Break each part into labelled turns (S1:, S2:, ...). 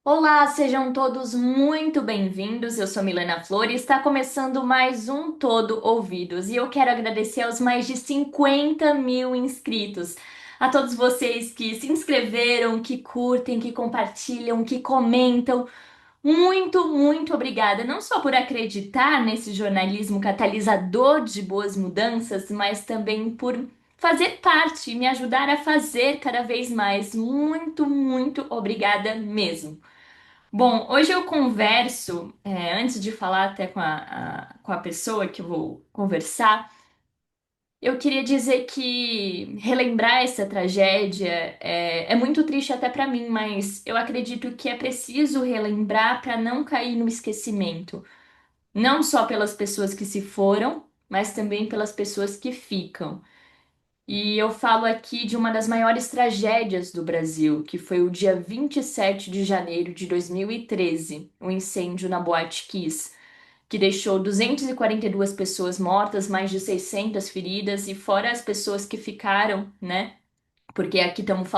S1: Olá, sejam todos muito bem-vindos. Eu sou Milena Flor e está começando mais um Todo Ouvidos. E eu quero agradecer aos mais de 50 mil inscritos, a todos vocês que se inscreveram, que curtem, que compartilham, que comentam. Muito, muito obrigada, não só por acreditar nesse jornalismo catalisador de boas mudanças, mas também por fazer parte e me ajudar a fazer cada vez mais. Muito, muito obrigada mesmo. Bom, hoje eu converso, antes de falar até com a pessoa que eu vou conversar, eu queria dizer que relembrar essa tragédia é muito triste até para mim, mas eu acredito que é preciso relembrar para não cair no esquecimento, não só pelas pessoas que se foram, mas também pelas pessoas que ficam. E eu falo aqui de uma das maiores tragédias do Brasil, que foi o dia 27 de janeiro de 2013, o incêndio na Boate Kiss, que deixou 242 pessoas mortas, mais de 600 feridas, e fora as pessoas que ficaram, né? Porque aqui estamos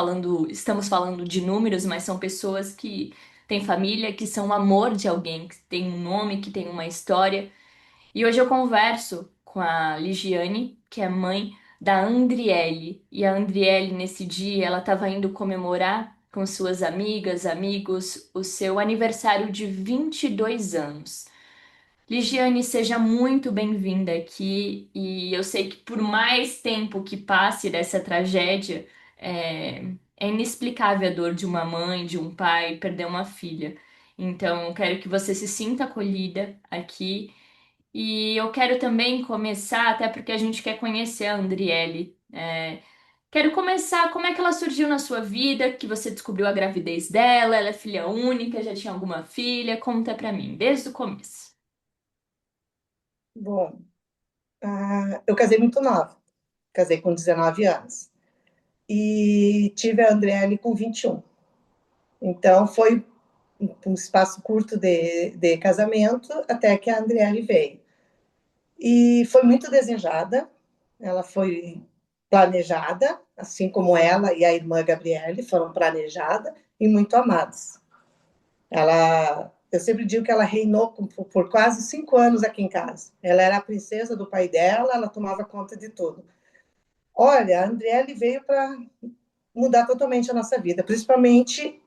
S1: falando de números, mas são pessoas que têm família, que são o amor de alguém, que tem um nome, que tem uma história. E hoje eu converso com a Ligiane, que é mãe da Andriele. E a Andriele, nesse dia, ela estava indo comemorar com suas amigas, amigos, o seu aniversário de 22 anos. Ligiane, seja muito bem-vinda aqui. E eu sei que por mais tempo que passe dessa tragédia, é inexplicável a dor de uma mãe, de um pai, perder uma filha. Então, eu quero que você se sinta acolhida aqui. E eu quero também começar, até porque a gente quer conhecer a Andriele. Quero começar, como é que ela surgiu na sua vida, que você descobriu a gravidez dela, ela é filha única, já tinha alguma filha? Conta pra mim, desde o começo.
S2: Bom, eu casei muito nova, casei com 19 anos e tive a Andriele com 21. Então foi um espaço curto de casamento até que a Andriele veio. E foi muito desejada, ela foi planejada, assim como ela e a irmã Gabriele foram planejadas e muito amadas. Eu sempre digo que ela reinou por quase 5 anos aqui em casa. Ela era a princesa do pai dela, ela tomava conta de tudo. Olha, a Andriele veio para mudar totalmente a nossa vida, principalmente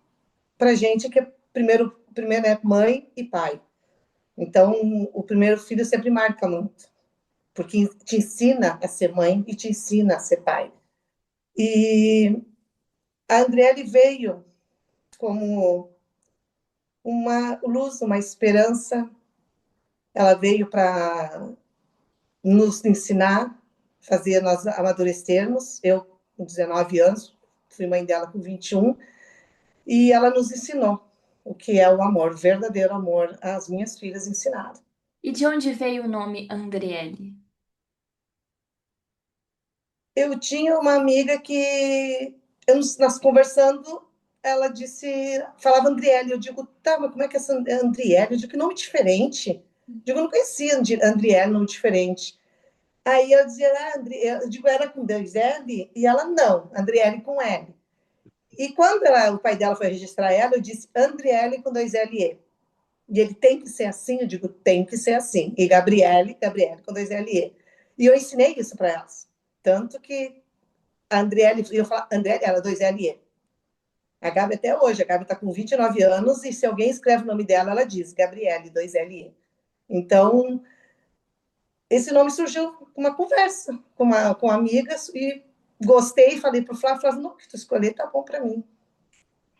S2: para gente que é primeiro é mãe e pai. Então, o primeiro filho sempre marca muito, porque te ensina a ser mãe e te ensina a ser pai. E a Andriele veio como uma luz, uma esperança. Ela veio para nos ensinar, fazer nós amadurecermos. Eu, com 19 anos, fui mãe dela com 21, e ela nos ensinou o que é o amor, o verdadeiro amor, as minhas filhas ensinaram.
S1: E de onde veio o nome Andriele?
S2: Eu tinha uma amiga que, nós conversando, ela disse, falava Andriele, eu digo, tá, mas como é que é essa Andriele? Eu digo, que nome diferente. Eu digo, eu não conhecia Andriele, nome diferente. Aí eu dizia, eu digo, era com dois L? E ela, não, Andriele com L. E quando o pai dela foi registrar ela, eu disse Andriele com dois L e. E ele tem que ser assim? Eu digo, tem que ser assim. E Gabriele com dois L e. E eu ensinei isso para elas. Tanto que a Andriele, eu falo, Andriele, ela dois L e. A Gabi até hoje, a Gabi está com 29 anos e se alguém escreve o nome dela, ela diz Gabriele, dois L e. Então, esse nome surgiu com uma conversa com amigas e gostei, falei para o Flávio, Flávio, não, que tu escolher tá bom para mim.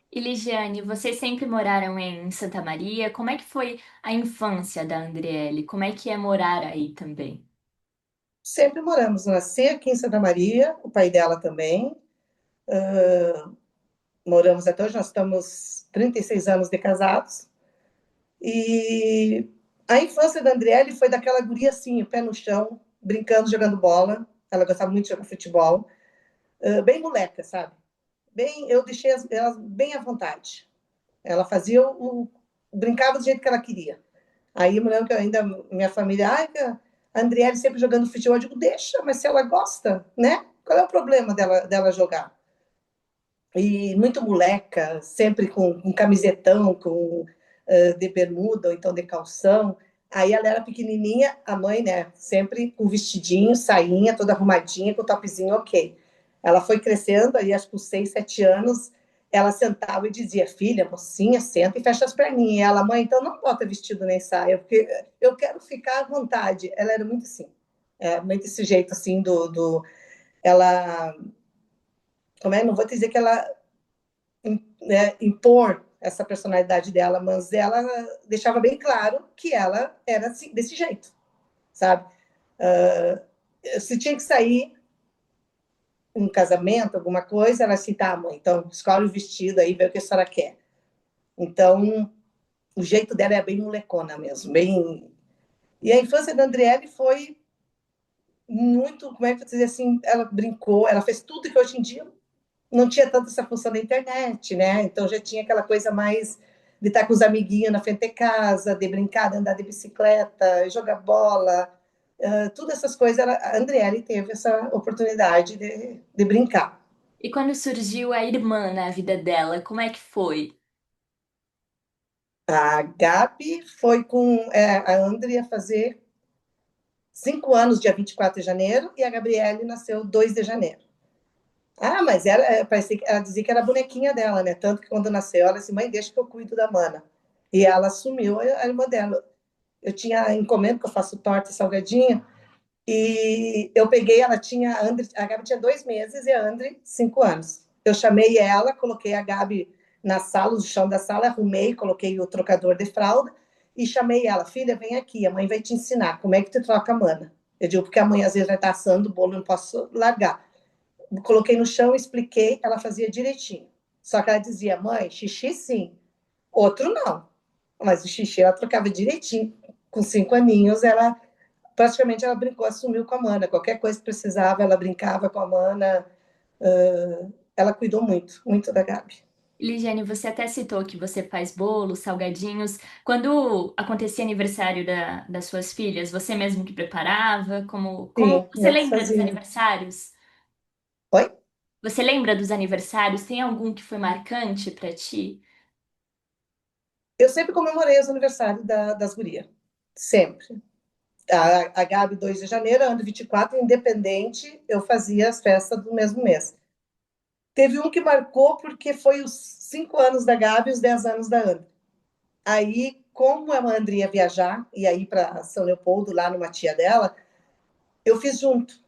S1: E Ligiane, vocês sempre moraram em Santa Maria? Como é que foi a infância da Andriele? Como é que é morar aí também?
S2: Sempre moramos, nasci aqui em Santa Maria, o pai dela também. Moramos até hoje, nós estamos 36 anos de casados. E a infância da Andriele foi daquela guria assim, o pé no chão, brincando, jogando bola. Ela gostava muito de jogar futebol. Bem moleca, sabe? Eu deixei ela bem à vontade. Ela fazia brincava do jeito que ela queria. Aí eu me lembro que ainda minha família, a Andriele sempre jogando futebol, eu digo, deixa, mas se ela gosta, né? Qual é o problema dela jogar? e muito moleca, sempre com um camisetão, com de bermuda ou então de calção. Aí ela era pequenininha, a mãe, né, sempre com vestidinho, sainha, toda arrumadinha, com topzinho ok. Ela foi crescendo, aí acho que com 6, 7 anos, ela sentava e dizia, filha, mocinha, senta e fecha as perninhas. E ela, mãe, então não bota vestido nem saia, porque eu quero ficar à vontade. Ela era muito assim, muito esse jeito assim ela, como é, não vou dizer que ela né, impor essa personalidade dela, mas ela deixava bem claro que ela era assim, desse jeito, sabe? Se tinha que sair um casamento, alguma coisa, ela assim, tá, mãe, então escolhe o vestido aí, vê o que a senhora quer. Então, o jeito dela é bem molecona mesmo, bem... E a infância da Andriele foi muito, como é que eu dizer assim, ela brincou, ela fez tudo que hoje em dia não tinha tanto essa função da internet, né? Então já tinha aquela coisa mais de estar com os amiguinhos na frente de casa, de brincar, de andar de bicicleta, jogar bola, todas essas coisas. A Andriele teve essa oportunidade de brincar.
S1: E quando surgiu a irmã na vida dela, como é que foi?
S2: A Gabi foi com a Andrea fazer 5 anos, dia 24 de janeiro, e a Gabriele nasceu 2 de janeiro. Ah, mas parecia, ela dizia que era a bonequinha dela, né? Tanto que quando nasceu, ela disse, mãe, deixa que eu cuido da mana. E ela assumiu a irmã dela. Eu tinha encomenda, que eu faço torta e salgadinho, e eu peguei, ela tinha, a Gabi tinha 2 meses e a André 5 anos. Eu chamei ela, coloquei a Gabi na sala, no chão da sala, arrumei, coloquei o trocador de fralda e chamei ela, filha, vem aqui, a mãe vai te ensinar como é que tu troca a mana. Eu digo, porque a mãe às vezes vai estar assando o bolo, não posso largar. Coloquei no chão, expliquei, ela fazia direitinho. Só que ela dizia, mãe, xixi sim, outro não. Mas o xixi ela trocava direitinho. Com 5 aninhos, ela praticamente ela brincou, assumiu com a Mana. Qualquer coisa que precisava, ela brincava com a Mana. Ela cuidou muito, muito da Gabi.
S1: Ligiane, você até citou que você faz bolos, salgadinhos. Quando acontecia aniversário das suas filhas, você mesmo que preparava? Como
S2: Sim,
S1: você
S2: eu que
S1: lembra dos
S2: fazia.
S1: aniversários?
S2: Oi?
S1: Você lembra dos aniversários? Tem algum que foi marcante para ti?
S2: Eu sempre comemorei os aniversários das gurias. Sempre. A Gabi, 2 de janeiro, a André 24, independente, eu fazia as festas do mesmo mês. Teve um que marcou porque foi os 5 anos da Gabi e os 10 anos da André. Aí, como a André ia viajar, ia ir para São Leopoldo, lá numa tia dela, eu fiz junto.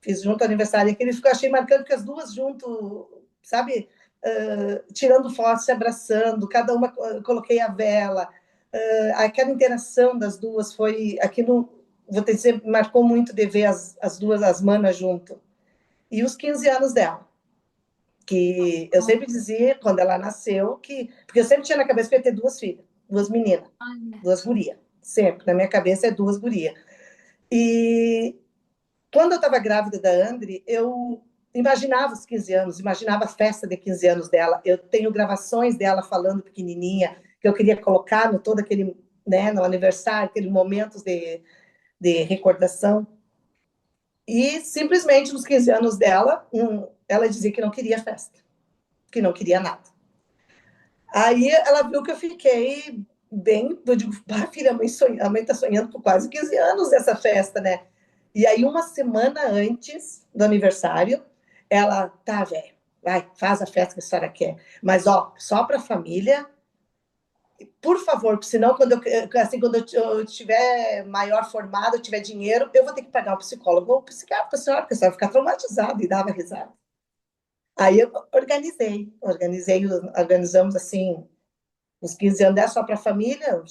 S2: Fiz junto o aniversário. Aquele ficou, achei marcante, porque as duas junto, sabe? Tirando fotos, se abraçando, cada uma coloquei a vela. Aquela interação das duas foi aquilo, vou te dizer, marcou muito de ver as duas, as manas junto. E os 15 anos dela, que eu sempre dizia, quando ela nasceu, que. Porque eu sempre tinha na cabeça que eu ia ter 2 filhas, 2 meninas,
S1: Olha.
S2: 2 gurias. Sempre, na minha cabeça é 2 gurias. E quando eu estava grávida da Andri, eu imaginava os 15 anos, imaginava a festa de 15 anos dela. Eu tenho gravações dela falando pequenininha, que eu queria colocar no todo aquele, né, no aniversário, aqueles momentos de recordação. E simplesmente nos 15 anos dela, ela dizia que não queria festa, que não queria nada. Aí ela viu que eu fiquei bem, eu digo, filha, a mãe está sonhando por quase 15 anos dessa festa, né? E aí, uma semana antes do aniversário, ela, tá, velho, vai, faz a festa que a senhora quer. Mas, ó, só para a família, por favor, porque senão, quando eu estiver maior formada, eu tiver dinheiro, eu vou ter que pagar um psicólogo ou um psiquiatra para a senhora, porque a senhora vai ficar traumatizada e dava risada. Aí eu organizamos assim, uns 15 anos é só para a família,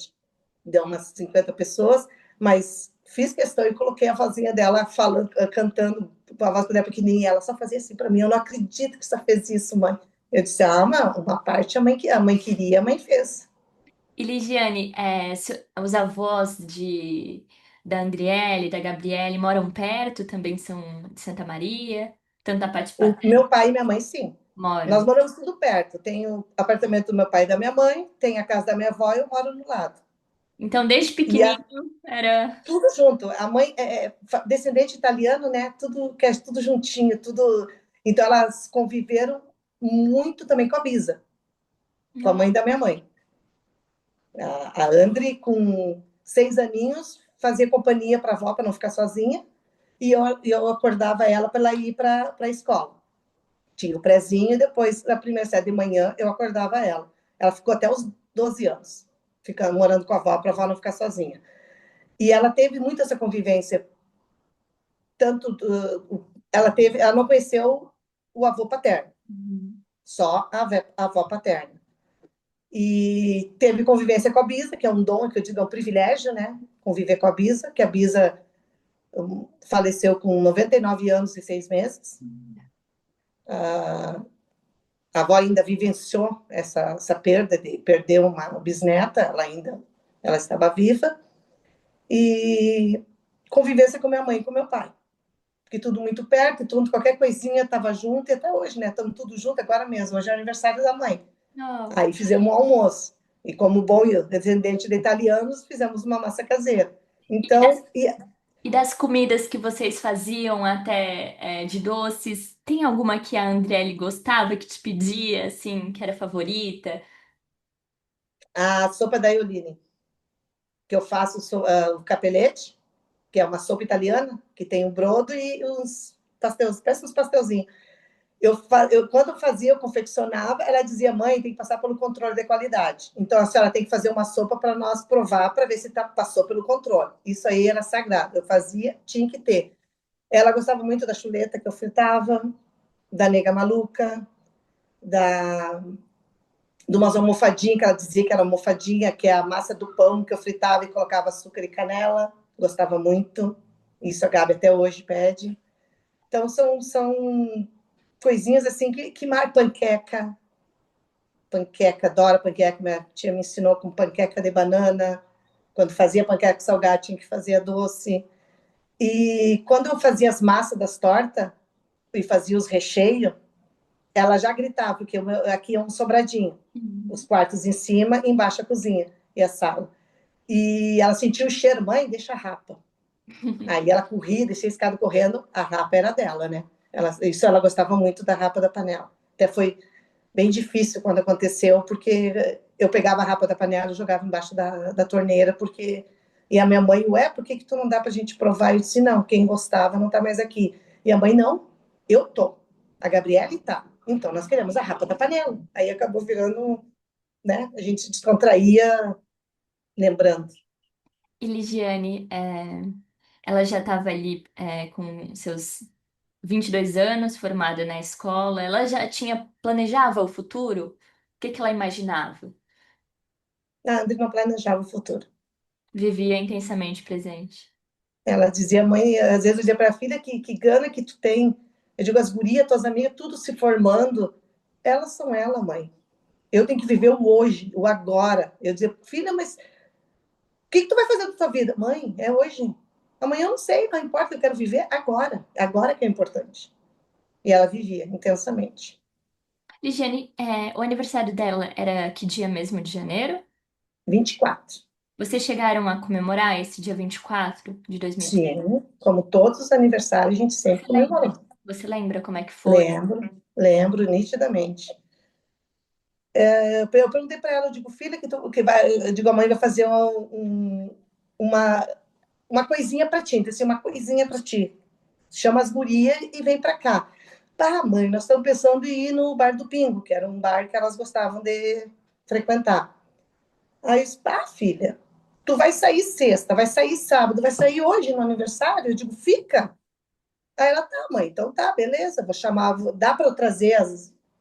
S2: deu umas 50 pessoas, mas fiz questão e coloquei a vozinha dela falando, cantando com a voz dela pequenininha. Ela só fazia assim para mim: eu não acredito que você fez isso, mãe. Eu disse: ah, uma parte a mãe queria, a mãe fez.
S1: E Ligiane, os avós da Andriele, da Gabriele, moram perto, também são de Santa Maria, tanto da parte
S2: O
S1: paterna,
S2: meu pai e minha mãe, sim. Nós
S1: moram.
S2: moramos tudo perto. Tem o apartamento do meu pai e da minha mãe, tem a casa da minha avó e eu moro no lado.
S1: Então, desde
S2: E
S1: pequenininho, era.
S2: tudo junto. A mãe é descendente italiano, né? Tudo juntinho, tudo. Então elas conviveram muito também com a Bisa, com a
S1: Não.
S2: mãe da minha mãe. A Andri, com 6 aninhos, fazia companhia para a avó, para não ficar sozinha, e eu acordava ela para ela ir para a escola. Tinha o prezinho e depois, na primeira série de manhã, eu acordava ela. Ela ficou até os 12 anos, ficando, morando com a avó, para a avó não ficar sozinha. E ela teve muito essa convivência, tanto ela não conheceu o avô paterno,
S1: Uhum.
S2: só a avó paterna. E teve convivência com a Bisa, que é um dom, que eu digo, é um privilégio, né? Conviver com a Bisa, que a Bisa faleceu com 99 anos e 6 meses. A avó ainda vivenciou essa perda de perder uma bisneta, ela estava viva. E convivência com minha mãe e com meu pai, porque tudo muito perto, tudo, qualquer coisinha estava junto, e até hoje, né? Estamos tudo junto agora mesmo. Hoje é aniversário da mãe.
S1: Não.
S2: Aí fizemos um almoço. E como bom descendente de italianos, fizemos uma massa caseira.
S1: E das,
S2: Então,
S1: e das comidas que vocês faziam até de doces, tem alguma que a Andrelli gostava, que te pedia, assim, que era favorita?
S2: a sopa da Ioline, que eu faço o capelete, que é uma sopa italiana, que tem um brodo e uns pastéis, parece uns pastelzinhos. Quando eu fazia, eu confeccionava, ela dizia, mãe, tem que passar pelo controle de qualidade. Então, a senhora tem que fazer uma sopa para nós provar, para ver se passou pelo controle. Isso aí era sagrado. Eu fazia, tinha que ter. Ela gostava muito da chuleta que eu fritava, da nega maluca, da, de umas almofadinhas, que ela dizia que era almofadinha, que é a massa do pão que eu fritava e colocava açúcar e canela. Gostava muito. Isso a Gabi até hoje pede. Então, são coisinhas assim que marcam panqueca. Panqueca, adoro panqueca. Minha tia me ensinou com panqueca de banana. Quando fazia panqueca salgada, tinha que fazer doce. E quando eu fazia as massas das tortas e fazia os recheios, ela já gritava, porque aqui é um sobradinho. Os
S1: Uhum.
S2: quartos em cima, embaixo a cozinha e a sala. E ela sentiu o cheiro, mãe, deixa a rapa. Aí ela corria, descia a escada correndo, a rapa era dela, né? Ela gostava muito da rapa da panela. Até foi bem difícil quando aconteceu, porque eu pegava a rapa da panela e jogava embaixo da torneira, porque... E a minha mãe, ué, por que tu não dá pra gente provar? Eu disse, não, quem gostava não tá mais aqui. E a mãe, não, eu tô. A Gabriele tá. Então, nós queremos a rapa da panela. Aí acabou virando, né? A gente descontraía lembrando.
S1: E Ligiane, ela já estava ali com seus 22 anos, formada na escola, ela já planejava o futuro? O que que ela imaginava?
S2: A André não planejava o futuro.
S1: Vivia intensamente presente.
S2: Ela dizia, mãe, às vezes eu dizia para a filha que gana que tu tem. Eu digo, as gurias, tuas amigas, tudo se formando. Elas são ela, mãe. Eu tenho que viver o hoje, o agora. Eu dizia, filha, mas o que tu vai fazer da tua vida? Mãe, é hoje. Amanhã eu não sei, não importa, eu quero viver agora. Agora que é importante. E ela vivia intensamente.
S1: Ligiane, o aniversário dela era que dia mesmo de janeiro?
S2: 24.
S1: Vocês chegaram a comemorar esse dia 24 de 2013?
S2: Sim, como todos os aniversários, a gente sempre
S1: Você lembra?
S2: comemorou.
S1: Você lembra como é que foi?
S2: Lembro nitidamente. Eu perguntei para ela, eu digo, filha, que vai, eu digo, a mãe vai fazer uma, uma coisinha para ti, assim, uma coisinha para ti. Chama as gurias e vem para cá. Tá, mãe, nós estamos pensando em ir no Bar do Pingo, que era um bar que elas gostavam de frequentar. Aí eu disse, filha, tu vai sair sexta, vai sair sábado, vai sair hoje no aniversário? Eu digo, fica. Aí ela, tá, mãe, então tá, beleza, vou chamar, dá para eu trazer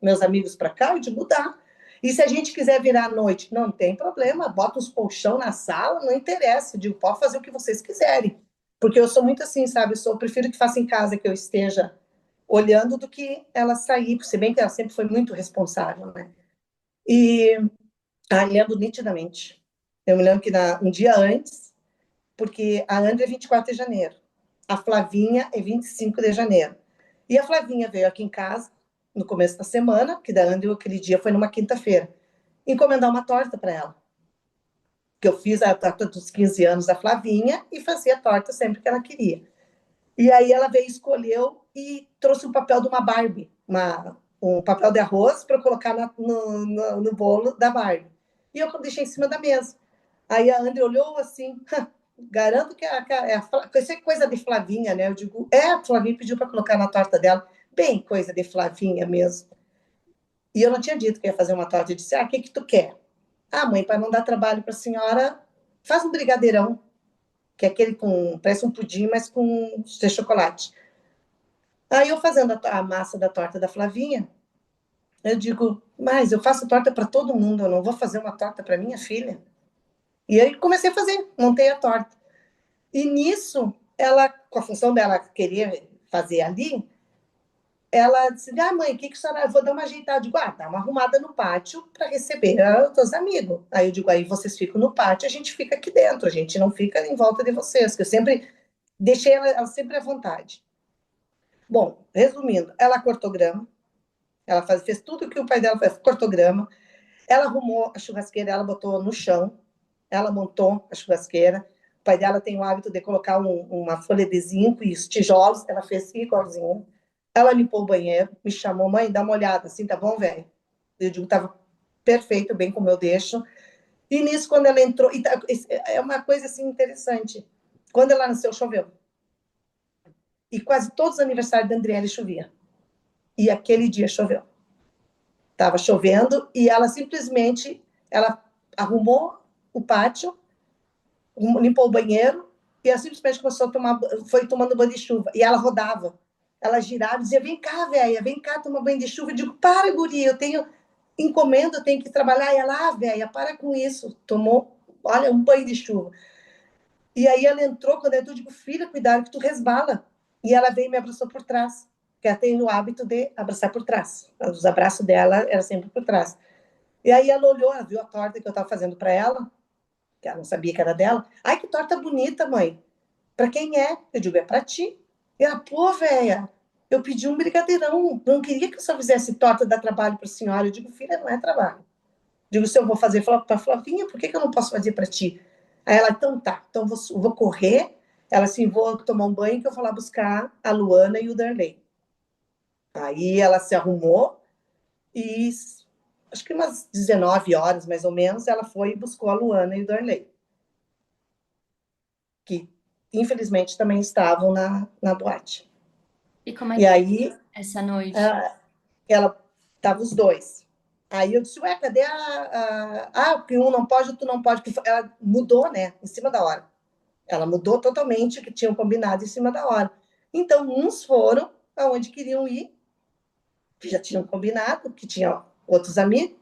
S2: meus amigos para cá? Eu digo, dá. E se a gente quiser virar à noite? Não tem problema, bota uns colchão na sala, não interessa. Eu digo, pode fazer o que vocês quiserem. Porque eu sou muito assim, sabe? Eu prefiro que faça em casa, que eu esteja olhando, do que ela sair, se bem que ela sempre foi muito responsável, né? E lembro nitidamente. Eu me lembro que um dia antes, porque a André é 24 de janeiro, a Flavinha é 25 de janeiro. E a Flavinha veio aqui em casa no começo da semana, que da André aquele dia foi numa quinta-feira, encomendar uma torta para ela. Que eu fiz a torta dos 15 anos da Flavinha e fazia a torta sempre que ela queria. E aí ela veio, escolheu e trouxe um papel de uma Barbie, um papel de arroz para colocar no bolo da Barbie. E eu deixei em cima da mesa. Aí a André olhou assim, garanto que isso é coisa de Flavinha, né? Eu digo, a Flavinha pediu para colocar na torta dela, bem coisa de Flavinha mesmo. E eu não tinha dito que ia fazer uma torta. Eu disse, o que que tu quer? Mãe, para não dar trabalho para a senhora, faz um brigadeirão, que é aquele parece um pudim, mas com de chocolate. Aí eu fazendo a massa da torta da Flavinha, eu digo, mas eu faço torta para todo mundo, eu não vou fazer uma torta para minha filha. E aí comecei a fazer, montei a torta. E nisso, ela, com a função dela querer fazer ali, ela disse, mãe, o que que a senhora... Eu vou dar uma ajeitada. Eu digo, dá uma arrumada no pátio para receber os teus amigos. Aí eu digo, aí vocês ficam no pátio, a gente fica aqui dentro, a gente não fica em volta de vocês, que eu sempre deixei ela sempre à vontade. Bom, resumindo, ela cortou grama, ela fez tudo o que o pai dela fez, cortou grama, ela arrumou a churrasqueira, ela botou no chão, ela montou a churrasqueira, o pai dela tem o hábito de colocar uma folha de zinco e os tijolos, ela fez igualzinho. Ela limpou o banheiro, me chamou, mãe, dá uma olhada, assim, tá bom, velho? Eu digo, tava perfeito, bem como eu deixo. E nisso, quando ela entrou, é uma coisa assim interessante. Quando ela nasceu, choveu. E quase todos os aniversários da Andriele chovia. E aquele dia choveu. Estava chovendo e ela simplesmente ela arrumou o pátio, limpou o banheiro e ela simplesmente começou a tomar, foi tomando banho de chuva. E ela rodava, ela girava e dizia: vem cá, velha, vem cá tomar banho de chuva. Eu digo: para, guria, eu tenho encomenda, eu tenho que trabalhar. E ela: velha, para com isso. Tomou, olha, um banho de chuva. E aí ela entrou, quando eu digo: filha, cuidado que tu resbala. E ela veio e me abraçou por trás, que ela tem o hábito de abraçar por trás. Os abraços dela eram sempre por trás. E aí ela olhou, ela viu a torta que eu estava fazendo para ela, que ela não sabia que era dela. Ai, que torta bonita, mãe. Para quem é? Eu digo, é para ti. E ela, pô, velha, eu pedi um brigadeirão. Não queria que eu só fizesse torta dar trabalho para a senhora. Eu digo, filha, não é trabalho. Eu digo, se eu vou fazer para Flavinha, por que eu não posso fazer para ti? Aí ela, então tá, então vou correr. Ela assim, vou tomar um banho que eu vou lá buscar a Luana e o Darley. Aí ela se arrumou e acho que umas 19 horas, mais ou menos, ela foi e buscou a Luana e o Darley, que infelizmente também estavam na boate.
S1: E como é
S2: E
S1: que
S2: aí
S1: essa noite?
S2: ela tava os dois. Aí eu disse, ué, cadê porque um não pode, tu não pode. Ela mudou, né, em cima da hora. Ela mudou totalmente o que tinham combinado em cima da hora. Então, uns foram aonde queriam ir, que já tinham combinado, que tinham outros amigos.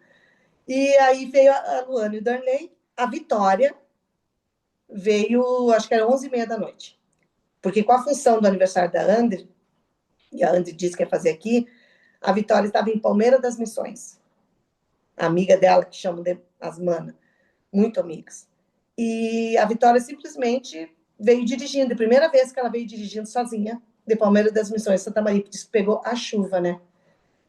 S2: E aí veio a Luana e o Darley. A Vitória veio, acho que era 11h30 da noite. Porque com a função do aniversário da André, e a André disse que ia fazer aqui, a Vitória estava em Palmeira das Missões. A amiga dela, que chamam de as Mana, muito amigas. E a Vitória simplesmente veio dirigindo, a primeira vez que ela veio dirigindo sozinha, de Palmeira das Missões, Santa Maria, disse que pegou a chuva, né?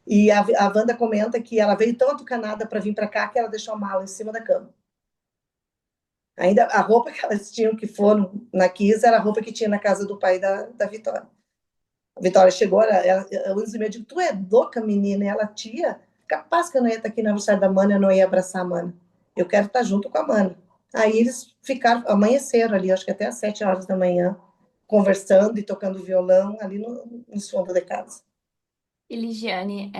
S2: E a Wanda comenta que ela veio tão atucanada para vir para cá que ela deixou a mala em cima da cama. Ainda a roupa que elas tinham, que foram na Kiss, era a roupa que tinha na casa do pai da Vitória. A Vitória chegou, eu digo, tu é louca, menina? E ela, tia, capaz que eu não ia estar aqui no aniversário da Mana, eu não ia abraçar a Mana. Eu quero estar junto com a Mana. Aí eles ficaram, amanheceram ali, acho que até às 7 horas da manhã, conversando e tocando violão ali no fundo de casa.
S1: E Ligiane,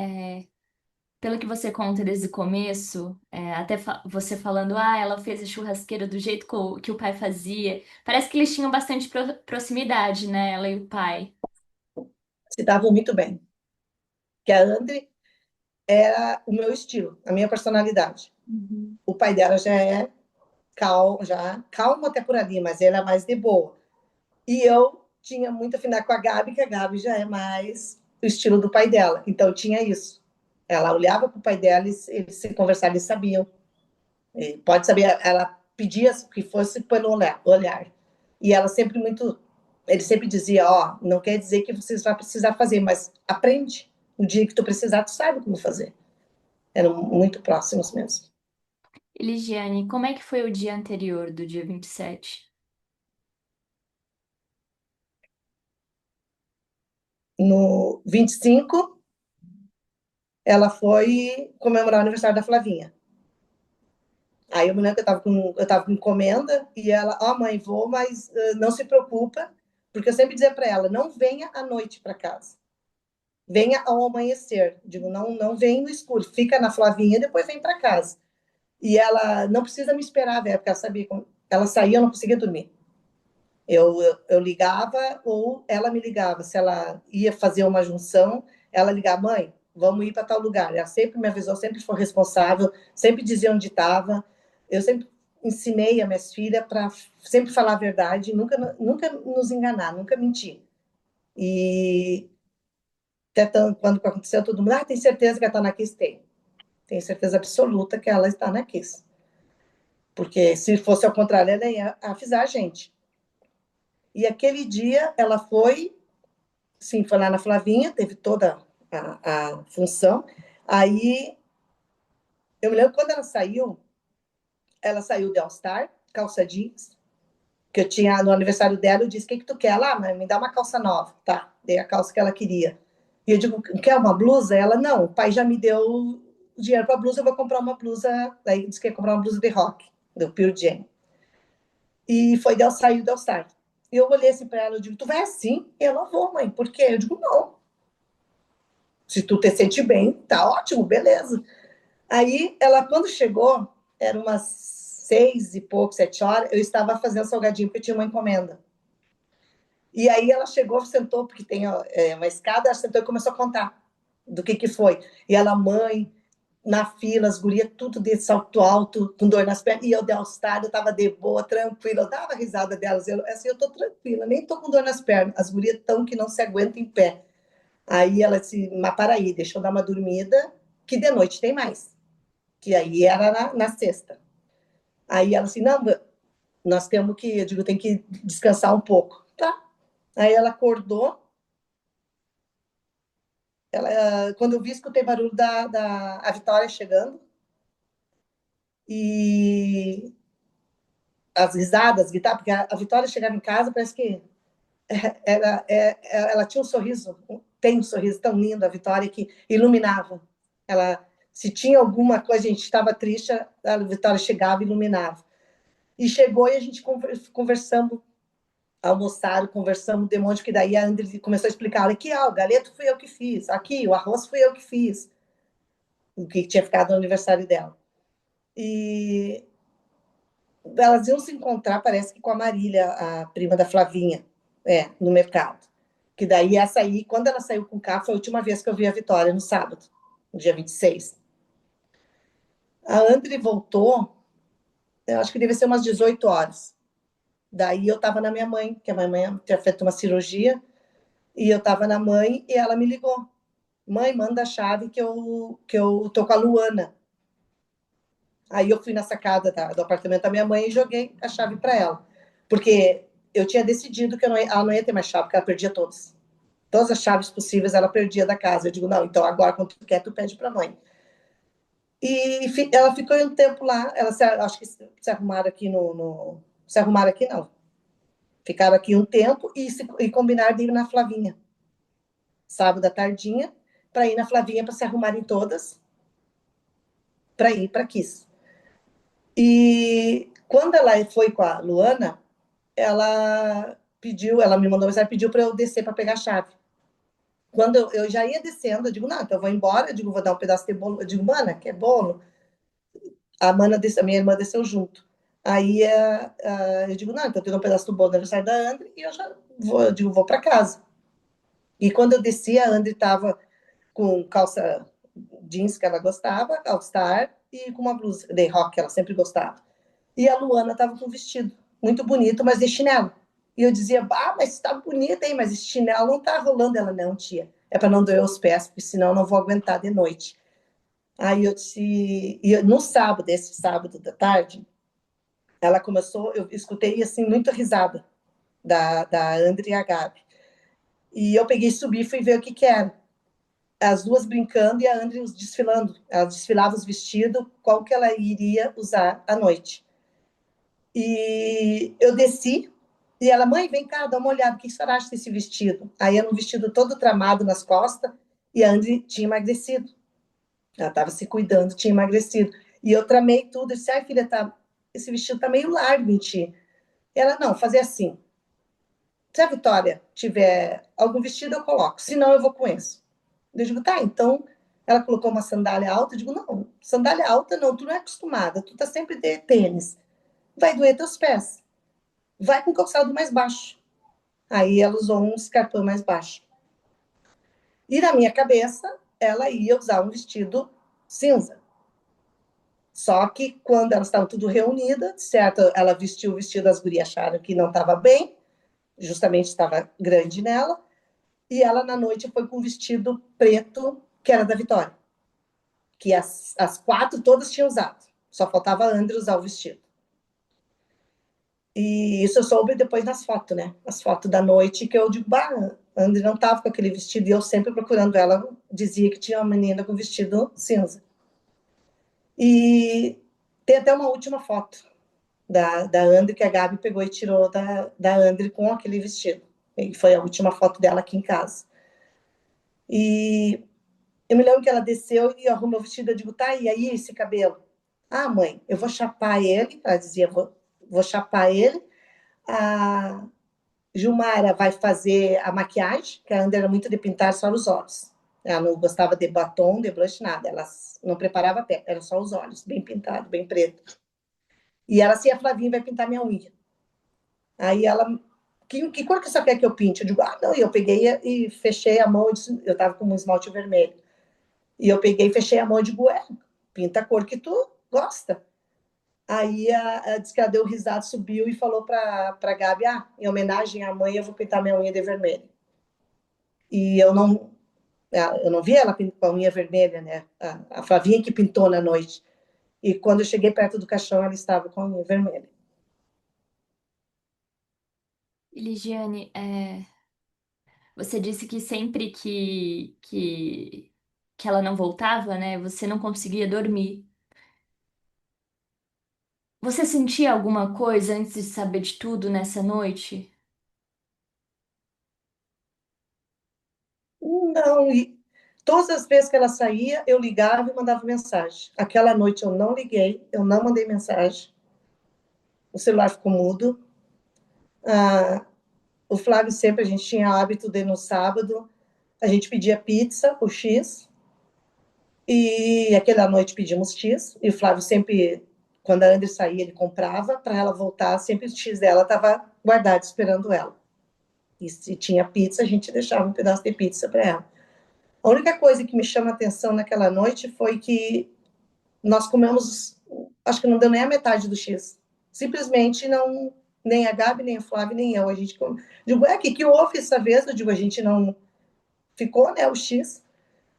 S1: pelo que você conta desde o começo, até você falando, ela fez a churrasqueira do jeito que o pai fazia, parece que eles tinham bastante proximidade, né, ela e o pai.
S2: Se davam muito bem. Que a André era o meu estilo, a minha personalidade.
S1: Uhum.
S2: O pai dela já é calmo até por ali, mas ele é mais de boa. E eu tinha muito afinidade com a Gabi, que a Gabi já é mais o estilo do pai dela. Então tinha isso. Ela olhava para o pai dela, eles se conversavam, eles sabiam. E pode saber, ela pedia que fosse pelo olhar. E ela sempre muito. Ele sempre dizia: não quer dizer que vocês vão precisar fazer, mas aprende. O dia que tu precisar, tu sabe como fazer. Eram muito próximos mesmo.
S1: E Ligiane, como é que foi o dia anterior do dia 27?
S2: No 25, ela foi comemorar o aniversário da Flavinha. Aí eu me lembro que eu tava com encomenda e ela, ó, mãe, vou, mas não se preocupa, porque eu sempre dizia para ela, não venha à noite para casa. Venha ao amanhecer. Digo, não vem no escuro, fica na Flavinha e depois vem para casa. E ela não precisa me esperar, velho, porque ela sabia como ela saía, eu não conseguia dormir. Eu ligava ou ela me ligava. Se ela ia fazer uma junção, ela ligava, mãe, vamos ir para tal lugar. Ela sempre me avisou, sempre foi responsável, sempre dizia onde estava. Eu sempre ensinei as minhas filhas para sempre falar a verdade, nunca nos enganar, nunca mentir. E até quando aconteceu, todo mundo, tem certeza que ela está na Kiss? Tenho certeza absoluta que ela está na Kiss. Porque se fosse ao contrário, ela ia avisar a gente. E aquele dia ela foi, sim, foi lá na Flavinha, teve toda a função. Aí eu me lembro quando ela saiu de All-Star, calça jeans, que eu tinha no aniversário dela, eu disse, o que tu quer? Lá, mãe, me dá uma calça nova. Tá, dei a calça que ela queria. E eu digo, quer uma blusa? Ela, não, o pai já me deu o dinheiro para blusa, eu vou comprar uma blusa. Aí disse que ia comprar uma blusa de rock, do Pure Jam. E foi dela sair do All-Star. E eu olhei assim para ela, eu digo, tu vai assim? E ela, vou, mãe, por quê? Eu digo, não. Se tu te sente bem, tá ótimo, beleza. Aí, ela, quando chegou, era umas 6 e pouco, 7 horas, eu estava fazendo salgadinho, porque eu tinha uma encomenda. E aí ela chegou, sentou, porque tem uma escada, ela sentou e começou a contar do que foi. E ela, mãe, na fila, as gurias, tudo de salto alto, com dor nas pernas, e eu de All-Star, eu tava de boa, tranquila, eu dava risada delas, eu tô tranquila, nem tô com dor nas pernas, as gurias tão que não se aguentam em pé. Aí ela disse, mas para aí, deixa eu dar uma dormida, que de noite tem mais. Que aí era na sexta. Aí ela assim, não, nós temos que, eu digo, tem que descansar um pouco. Tá. Aí ela acordou, quando eu vi, escutei barulho a Vitória chegando, e as risadas, gritar, porque a Vitória chegava em casa, parece que ela tinha um sorriso, tem um sorriso tão lindo, a Vitória, que iluminava. Ela, se tinha alguma coisa, a gente estava triste, a Vitória chegava e iluminava. E chegou e a gente conversamos, almoçaram, conversamos de monte, que daí a André começou a explicar, aqui, o galeto fui eu que fiz, aqui, o arroz fui eu que fiz, o que tinha ficado no aniversário dela. E elas iam se encontrar, parece que com a Marília, a prima da Flavinha, no mercado. Que daí essa aí, quando ela saiu com o carro, foi a última vez que eu vi a Vitória, no sábado, no dia 26. A André voltou, eu acho que deve ser umas 18 horas. Daí eu estava na minha mãe, que a minha mãe tinha feito uma cirurgia, e eu estava na mãe e ela me ligou. Mãe, manda a chave que eu tô com a Luana. Aí eu fui na sacada do apartamento da minha mãe e joguei a chave para ela. Porque eu tinha decidido que ela não ia ter mais chave, porque ela perdia todas. Todas as chaves possíveis ela perdia da casa. Eu digo, não, então agora quando tu quer, tu pede para a mãe. E ela ficou um tempo lá, acho que se arrumaram aqui se arrumaram aqui não. Ficaram aqui um tempo e combinaram de ir na Flavinha. Sábado à tardinha, para ir na Flavinha para se arrumarem todas, para ir para Kiss. E quando ela foi com a Luana, ela me mandou mensagem, pediu para eu descer para pegar a chave. Quando eu já ia descendo, eu digo, não, então eu vou embora, eu digo, vou dar um pedaço de bolo. Eu digo, mana, quer bolo? A minha irmã desceu junto. Aí eu digo, não, então eu tenho um pedaço do bolo do aniversário da André e eu digo, vou para casa. E quando eu desci, a André estava com calça jeans que ela gostava, All-Star, e com uma blusa de rock que ela sempre gostava. E a Luana estava com um vestido muito bonito, mas de chinelo. E eu dizia, mas tá bonita, hein? Mas esse chinelo não tá rolando. Ela, não, tia, é para não doer os pés, porque senão eu não vou aguentar de noite. Aí eu disse, no sábado, esse sábado da tarde, ela começou, eu escutei assim, muita risada da André e a Gabi. E eu peguei, subi e fui ver o que era. As duas brincando e a André desfilando. Ela desfilava os vestidos, qual que ela iria usar à noite. E eu desci, e ela, mãe, vem cá, dá uma olhada, o que você acha desse vestido? Aí era um vestido todo tramado nas costas, e a André tinha emagrecido. Ela estava se cuidando, tinha emagrecido. E eu tramei tudo. Eu disse, ai, filha, esse vestido tá meio largo em ti. Ela, não, fazer assim. Se a Vitória tiver algum vestido, eu coloco. Se não, eu vou com esse. Eu digo, tá, então... Ela colocou uma sandália alta. Eu digo, não, sandália alta não, tu não é acostumada. Tu tá sempre de tênis. Vai doer teus pés. Vai com calçado mais baixo. Aí ela usou um escarpão mais baixo. E na minha cabeça, ela ia usar um vestido cinza. Só que quando elas estavam tudo reunidas, certo? Ela vestiu o vestido, as gurias acharam que não estava bem, justamente estava grande nela, e ela na noite foi com um vestido preto, que era da Vitória, que as quatro todas tinham usado, só faltava a André usar o vestido. E isso eu soube depois nas fotos, né? As fotos da noite, que eu digo, bah, a André não estava com aquele vestido, e eu sempre procurando ela, dizia que tinha uma menina com vestido cinza. E tem até uma última foto da André, que a Gabi pegou e tirou da André com aquele vestido. E foi a última foto dela aqui em casa. E eu me lembro que ela desceu e arrumou o vestido. Eu digo, tá, e aí esse cabelo? Ah, mãe, eu vou chapar ele. Ela dizia, vou chapar ele. A Gilmara vai fazer a maquiagem, que a André era muito de pintar só os olhos. Ela não gostava de batom, de blush, nada. Ela não preparava a pele, era só os olhos, bem pintado, bem preto. E ela assim, a Flavinha vai pintar minha unha. Aí ela, que cor que você quer que eu pinte? Eu digo, ah, não. E eu peguei e fechei a mão, eu tava com um esmalte vermelho. E eu peguei e fechei a mão e digo, pinta a cor que tu gosta. Aí disse que ela deu risada, subiu e falou pra Gabi, em homenagem à mãe, eu vou pintar minha unha de vermelho. E eu não vi ela com a unha vermelha, né? A Flavinha que pintou na noite. E quando eu cheguei perto do caixão, ela estava com a unha vermelha.
S1: Ligiane, você disse que sempre que ela não voltava, né, você não conseguia dormir. Você sentia alguma coisa antes de saber de tudo nessa noite?
S2: Não, e todas as vezes que ela saía, eu ligava e mandava mensagem. Aquela noite eu não liguei, eu não mandei mensagem. O celular ficou mudo. Ah, o Flávio sempre, a gente tinha hábito de no sábado, a gente pedia pizza, o X, e aquela noite pedimos X, e o Flávio sempre, quando a André saía, ele comprava, para ela voltar, sempre o X dela estava guardado, esperando ela. E se tinha pizza, a gente deixava um pedaço de pizza para ela. A única coisa que me chama a atenção naquela noite foi que nós comemos, acho que não deu nem a metade do X. Simplesmente não, nem a Gabi, nem o Flávio, nem eu. A gente come. Digo, que houve essa vez? Eu digo, a gente não ficou, né, o X.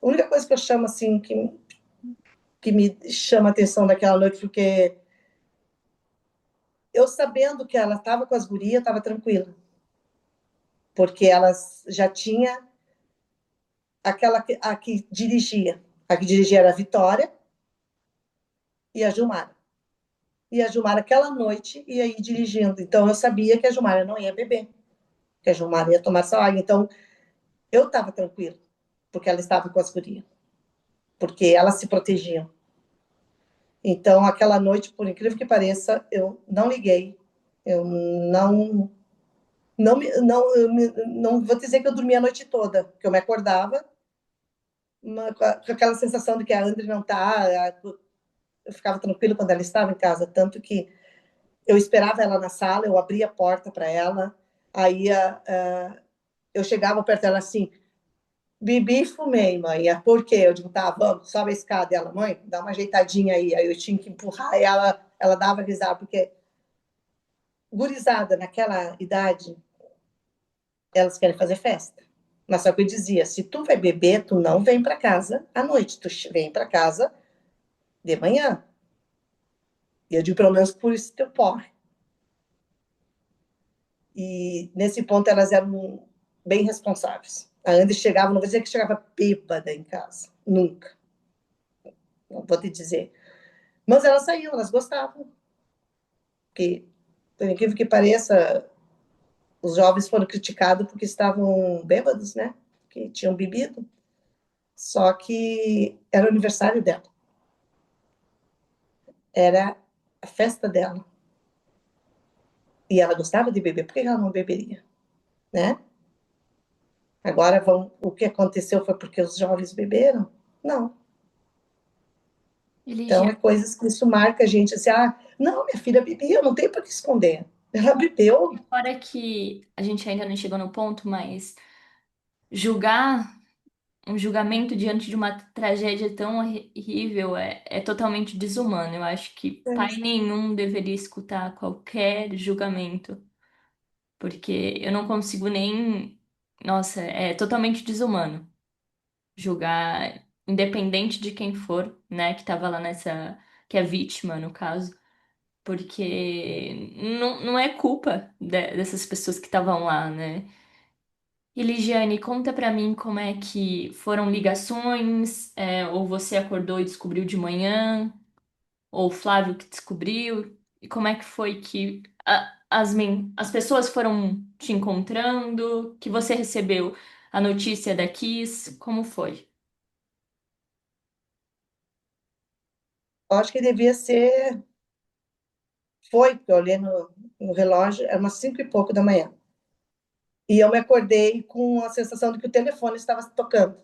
S2: A única coisa que eu chamo, assim, que me chama a atenção daquela noite, porque eu sabendo que ela estava com as gurias, estava tranquila. Porque elas já tinha a que dirigia. A que dirigia era a Vitória e a Gilmara. E a Gilmara, aquela noite, ia ir dirigindo. Então, eu sabia que a Gilmara não ia beber, que a Gilmara ia tomar sua água. Então, eu estava tranquila, porque ela estava com as gurias, porque elas se protegiam. Então, aquela noite, por incrível que pareça, eu não liguei, eu não vou dizer que eu dormia a noite toda, que eu me acordava com aquela sensação de que a André não está. Eu ficava tranquila quando ela estava em casa, tanto que eu esperava ela na sala, eu abria a porta para ela, aí eu chegava perto dela assim, bebi e fumei, mãe. Por quê? Eu digo, tá, vamos, sobe a escada. Ela, mãe, dá uma ajeitadinha aí. Aí eu tinha que empurrar e ela dava risada, porque gurizada naquela idade, elas querem fazer festa. Mas só que eu dizia, se tu vai beber, tu não vem para casa à noite, tu vem para casa de manhã. E eu digo, pelo menos por isso teu porre. E nesse ponto elas eram bem responsáveis. A Andy chegava, não vou dizer que chegava bêbada em casa, nunca, não vou te dizer. Mas elas saíam, elas gostavam. Porque, por incrível que pareça, os jovens foram criticados porque estavam bêbados, né? Que tinham bebido. Só que era o aniversário dela, era a festa dela. E ela gostava de beber, por que ela não beberia, né? Agora, o que aconteceu foi porque os jovens beberam? Não. Então, é
S1: Eligiane,
S2: coisas que isso marca a gente, assim, não, minha filha bebia, eu não tenho por que esconder. Ela bebeu.
S1: fora que a gente ainda não chegou no ponto, mas julgar um julgamento diante de uma tragédia tão horrível é totalmente desumano. Eu acho que pai nenhum deveria escutar qualquer julgamento, porque eu não consigo nem. Nossa, é totalmente desumano julgar, independente de quem for, né, que tava lá nessa. Que é vítima, no caso. Porque não é culpa dessas pessoas que estavam lá, né? E Ligiane, conta pra mim como é que foram ligações, ou você acordou e descobriu de manhã, ou o Flávio que descobriu, e como é que foi que as pessoas foram te encontrando, que você recebeu a notícia da Kiss, como foi?
S2: Eu acho que devia ser. Foi, porque eu olhei no relógio, era umas 5 e pouco da manhã. E eu me acordei com a sensação de que o telefone estava tocando.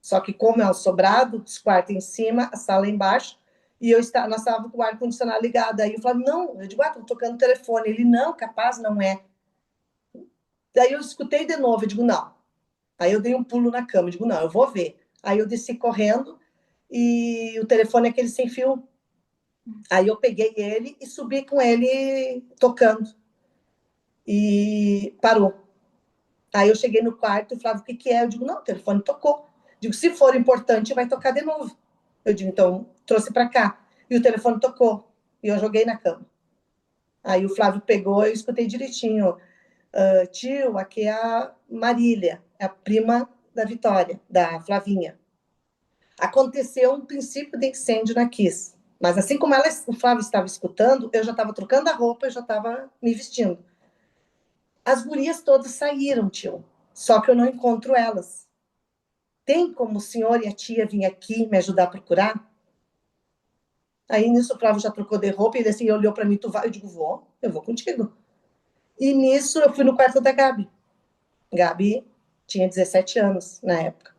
S2: Só que, como é um sobrado, os quartos em cima, a sala embaixo, e nós estávamos com o ar-condicionado ligado. Aí eu falei, não, eu digo, estou tocando o telefone. Ele, não, capaz, não é. Daí eu escutei de novo, eu digo, não. Aí eu dei um pulo na cama, eu digo, não, eu vou ver. Aí eu desci correndo e o telefone é aquele sem fio. Aí eu peguei ele e subi com ele tocando. E parou. Aí eu cheguei no quarto e falava, o que que é? Eu digo, não, o telefone tocou. Eu digo, se for importante, vai tocar de novo. Eu digo, então, trouxe para cá. E o telefone tocou. E eu joguei na cama. Aí o Flávio pegou, eu escutei direitinho. Tio, aqui é a Marília, é a prima da Vitória, da Flavinha. Aconteceu um princípio de incêndio na Kiss. Mas assim como o Flávio estava escutando, eu já estava trocando a roupa, eu já estava me vestindo. As gurias todas saíram, tio. Só que eu não encontro elas. Tem como o senhor e a tia vir aqui me ajudar a procurar? Aí nisso o Flávio já trocou de roupa e ele assim olhou para mim, tu vai? Eu digo, vou, eu vou contigo. E nisso eu fui no quarto da Gabi. Gabi tinha 17 anos na época.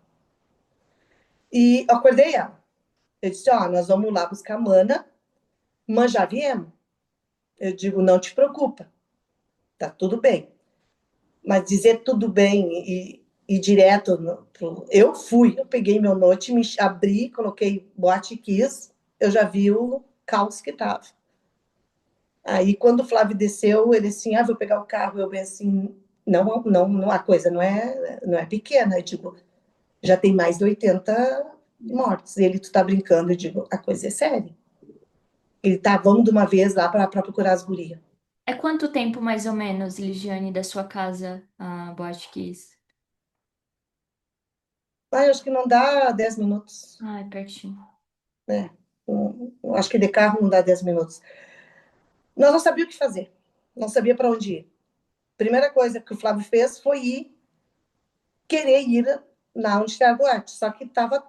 S2: E eu acordei ela. Eu disse, nós vamos lá buscar a Mana, mas já viemos. Eu digo, não te preocupa, tá tudo bem. Mas dizer tudo bem e direto, eu fui, eu peguei meu note, me abri, coloquei boate Kiss, eu já vi o caos que tava. Aí, quando o Flávio desceu, ele assim, vou pegar o carro. Eu bem assim, não, não, não, a coisa não é pequena. Eu digo, já tem mais de 80 mortes. Ele, tu tá brincando? Eu digo, a coisa é séria. Ele tá, vamos de uma vez lá para procurar as gurias.
S1: É quanto tempo, mais ou menos, Ligiane, da sua casa a Boate Kiss?
S2: Eu acho que não dá 10 minutos,
S1: Ah, é pertinho.
S2: né? Acho que de carro não dá 10 minutos. Nós não sabíamos o que fazer, não sabia para onde ir. Primeira coisa que o Flávio fez foi querer ir na onde está a boate, só que estava.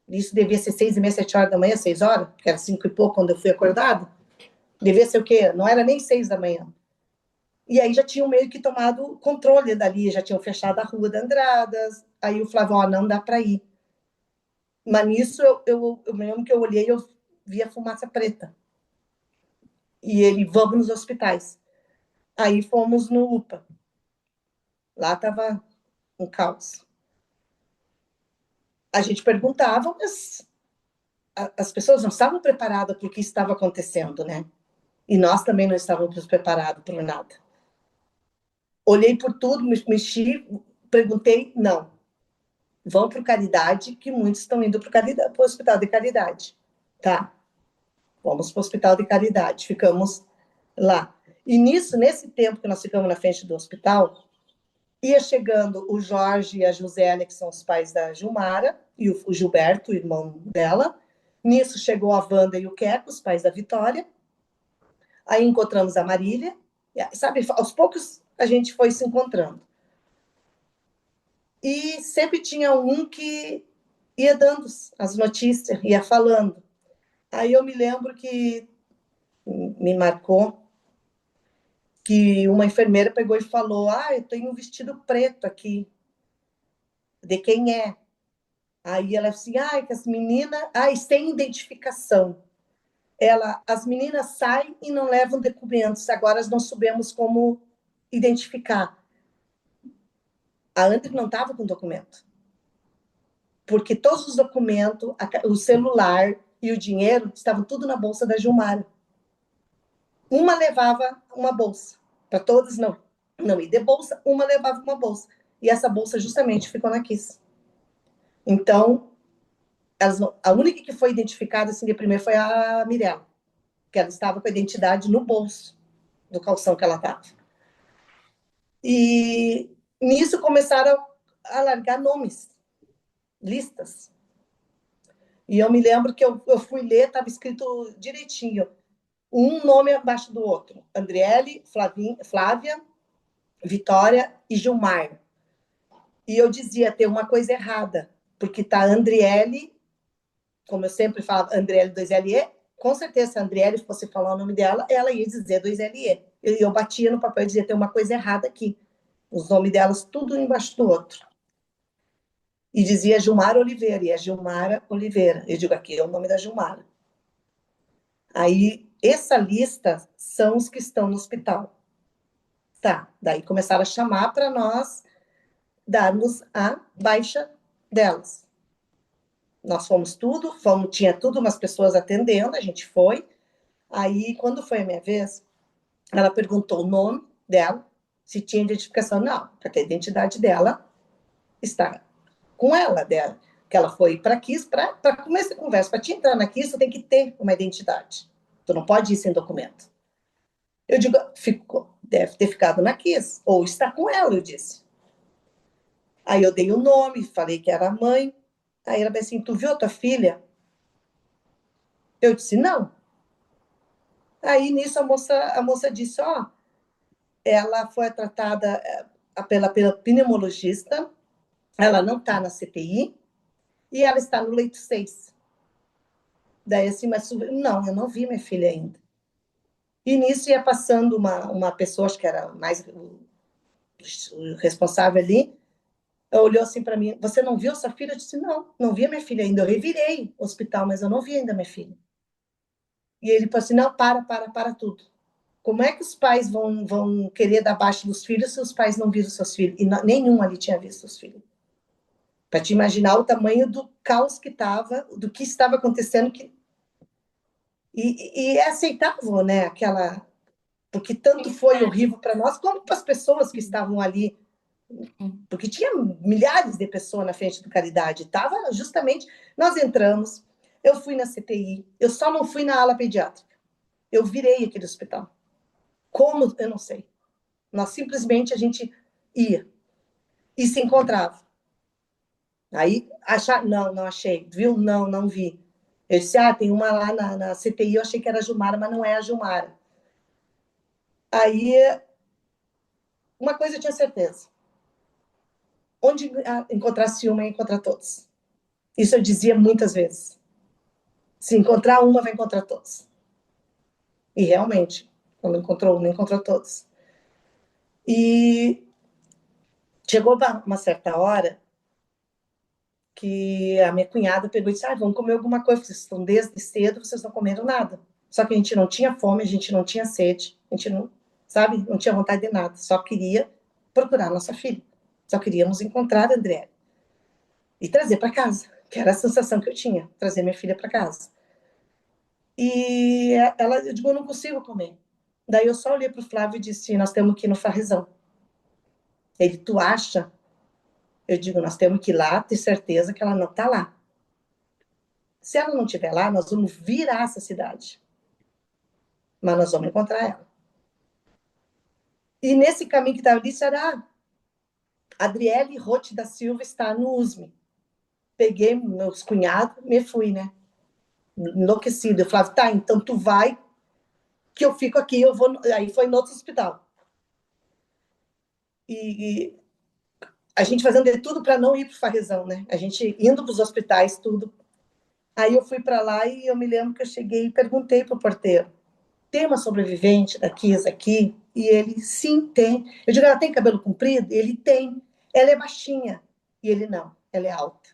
S2: Isso devia ser 6h30, 7 horas da manhã, 6 horas, que era 5 e pouco quando eu fui acordado. Devia ser o quê? Não era nem 6 da manhã. E aí já tinham meio que tomado controle dali, já tinham fechado a rua da Andradas. Aí o Flávio, não dá para ir. Mas nisso eu me lembro que eu olhei e eu vi a fumaça preta. E ele, vamos nos hospitais. Aí fomos no UPA. Lá estava um caos. A gente perguntava, mas as pessoas não estavam preparadas para o que estava acontecendo, né? E nós também não estávamos preparados para nada. Olhei por tudo, me mexi, perguntei, não. Vão para o Caridade, que muitos estão indo para o Hospital de Caridade. Tá, vamos para o Hospital de Caridade. Ficamos lá. E nesse tempo que nós ficamos na frente do hospital, ia chegando o Jorge e a Josélia, que são os pais da Gilmara, e o Gilberto, o irmão dela. Nisso chegou a Wanda e o Queco, os pais da Vitória. Aí encontramos a Marília. Sabe, aos poucos a gente foi se encontrando. E sempre tinha um que ia dando as notícias, ia falando. Aí eu me lembro que me marcou que uma enfermeira pegou e falou: ah, eu tenho um vestido preto aqui, de quem é? Aí ela assim, ah, que as meninas, sem identificação. As meninas saem e não levam documentos, agora nós não sabemos como identificar. A André não estava com documento, porque todos os documentos, o celular e o dinheiro estavam tudo na bolsa da Gilmara. Uma levava uma bolsa, para todas não ir de bolsa, uma levava uma bolsa. E essa bolsa justamente ficou na Kiss. Então, a única que foi identificada assim de primeiro foi a Mirella, que ela estava com a identidade no bolso do calção que ela estava. E nisso começaram a largar nomes, listas. E eu me lembro que eu fui ler, estava escrito direitinho, um nome abaixo do outro. Andriele, Flávia, Vitória e Gilmar. E eu dizia, tem uma coisa errada, porque tá Andriele, como eu sempre falava, Andriele 2LE, com certeza, se a Andriele fosse falar o nome dela, ela ia dizer 2LE. E eu batia no papel e dizia, tem uma coisa errada aqui. Os nomes delas tudo um embaixo do outro. E dizia Gilmara Oliveira, e é Gilmara Oliveira. Eu digo, aqui é o nome da Gilmara. Aí, essa lista são os que estão no hospital. Tá, daí começaram a chamar para nós darmos a baixa delas. Nós fomos tudo, tinha tudo umas pessoas atendendo, a gente foi. Aí, quando foi a minha vez, ela perguntou o nome dela, se tinha identificação. Não, porque a identidade dela está com ela, dela. Que ela foi para Kiss, para começar a conversa. Para te entrar na Kiss, tu tem que ter uma identidade. Tu não pode ir sem documento. Eu digo, deve ter ficado na Kiss, ou está com ela, eu disse. Aí eu dei o nome, falei que era a mãe. Aí ela disse assim, tu viu a tua filha? Eu disse, não. Aí nisso a moça disse, ó, ela foi tratada pela pneumologista, ela não está na CTI e ela está no leito 6. Daí assim, mas não, eu não vi minha filha ainda. E nisso ia passando uma pessoa, acho que era mais o responsável ali, olhou assim para mim, você não viu sua filha? Eu disse, não, não vi minha filha ainda. Eu revirei o hospital, mas eu não vi ainda minha filha. E ele falou assim, não, para tudo. Como é que os pais vão querer dar baixa dos filhos se os pais não viram seus filhos? E nenhum ali tinha visto os filhos. Para te imaginar o tamanho do caos que estava, do que estava acontecendo. E é aceitável, né? Aquela... Porque tanto foi horrível para nós, como para as pessoas que estavam ali. Porque tinha milhares de pessoas na frente do Caridade. Estava justamente... Nós entramos, eu fui na CTI, eu só não fui na ala pediátrica. Eu virei aquele hospital. Como? Eu não sei. Nós simplesmente, a gente ia e se encontrava. Aí, não achei. Viu? Não vi. Eu disse, tem uma lá na CTI, eu achei que era a Gilmara, mas não é a Gilmara. Aí, uma coisa eu tinha certeza. Onde encontrasse uma, ia encontrar todos. Isso eu dizia muitas vezes. Se encontrar uma, vai encontrar todos. E realmente, quando encontrou uma, encontrou todos. E chegou uma certa hora que a minha cunhada pegou e disse, vamos comer alguma coisa, vocês estão desde cedo, vocês não comeram nada. Só que a gente não tinha fome, a gente não tinha sede, a gente não, sabe, não tinha vontade de nada, só queria procurar nossa filha. Só queríamos encontrar a André e trazer para casa, que era a sensação que eu tinha, trazer minha filha para casa. E eu digo, eu não consigo comer. Daí eu só olhei para o Flávio e disse, nós temos que ir no Farrizão. Ele, tu acha? Eu digo, nós temos que ir lá, ter certeza que ela não está lá. Se ela não estiver lá, nós vamos virar essa cidade. Mas nós vamos encontrar ela. E nesse caminho que estava ali, era Adriele Rote da Silva está no USM. Peguei meus cunhados, me fui, né? Enlouquecido. Eu falava, tá, então tu vai, que eu fico aqui, eu vou. Aí foi no outro hospital. E a gente fazendo de tudo para não ir para o Farrezão, né? A gente indo para os hospitais, tudo. Aí eu fui para lá e eu me lembro que eu cheguei e perguntei para o porteiro: tem uma sobrevivente da Kiss aqui? E ele, sim, tem. Eu digo, ela tem cabelo comprido? Ele tem. Ela é baixinha. E ele, não, ela é alta.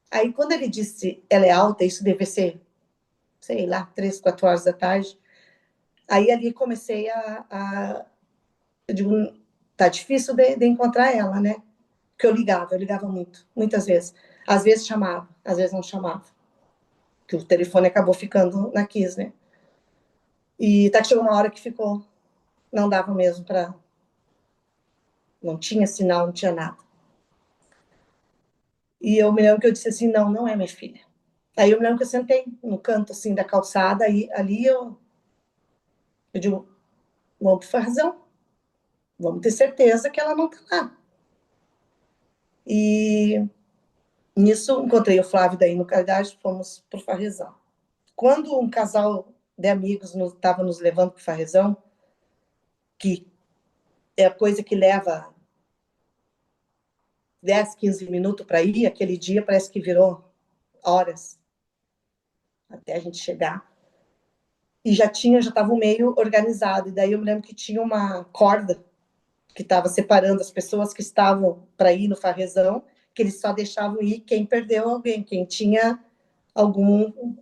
S2: Aí, quando ele disse, ela é alta, isso deve ser, sei lá, 3, 4 horas da tarde. Aí, ali, comecei eu digo, tá difícil de encontrar ela, né? Porque eu ligava muito, muitas vezes. Às vezes chamava, às vezes não chamava. Que o telefone acabou ficando na Kiss, né? E tá que chegou uma hora que ficou, não dava mesmo para. Não tinha sinal, não tinha nada. E eu me lembro que eu disse assim, não, não é minha filha. Aí eu me lembro que eu sentei no canto, assim, da calçada, aí ali eu digo, vamos pro Farrezão, vamos ter certeza que ela não tá lá. E nisso encontrei o Flávio daí no Cardage, fomos pro Farrezão. Quando um casal de amigos estava nos levando pro Farrezão, que é a coisa que leva 10, 15 minutos para ir, aquele dia parece que virou horas até a gente chegar. E já estava meio organizado. E daí eu me lembro que tinha uma corda que estava separando as pessoas que estavam para ir no Farrezão, que eles só deixavam ir quem perdeu alguém, quem tinha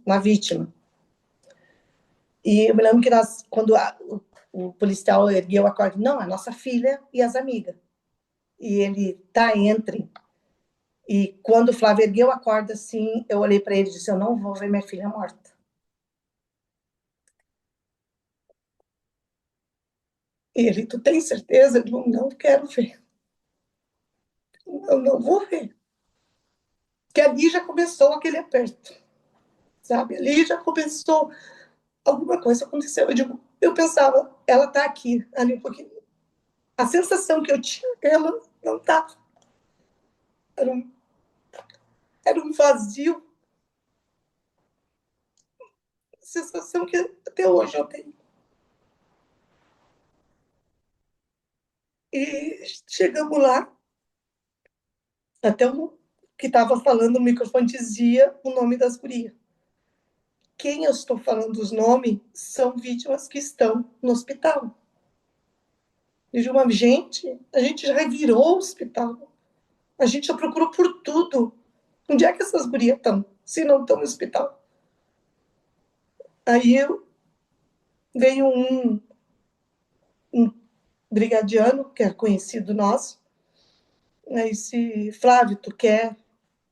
S2: uma vítima. E eu me lembro que quando o policial ergueu a corda, não, a nossa filha e as amigas. E ele, tá, entre. E quando o Flávio ergueu a corda, assim, eu olhei para ele e disse, eu não vou ver minha filha morta. E ele, tu tem certeza? Eu digo, não quero ver. Eu não vou ver. Que ali já começou aquele aperto, sabe? Ali já começou, alguma coisa aconteceu. Eu pensava, ela tá aqui, ali um pouquinho. A sensação que eu tinha, ela não tá. Era um, era um vazio, sensação que até hoje eu tenho. E chegamos lá, até o que estava falando no microfone dizia o nome das gurias. Quem eu estou falando os nomes são vítimas que estão no hospital. Eu digo, mas, gente, a gente já revirou o hospital. A gente já procurou por tudo. Onde é que essas gurias estão, se não estão no hospital? Aí veio um brigadiano, que é conhecido nosso, aí disse, Flávio, tu quer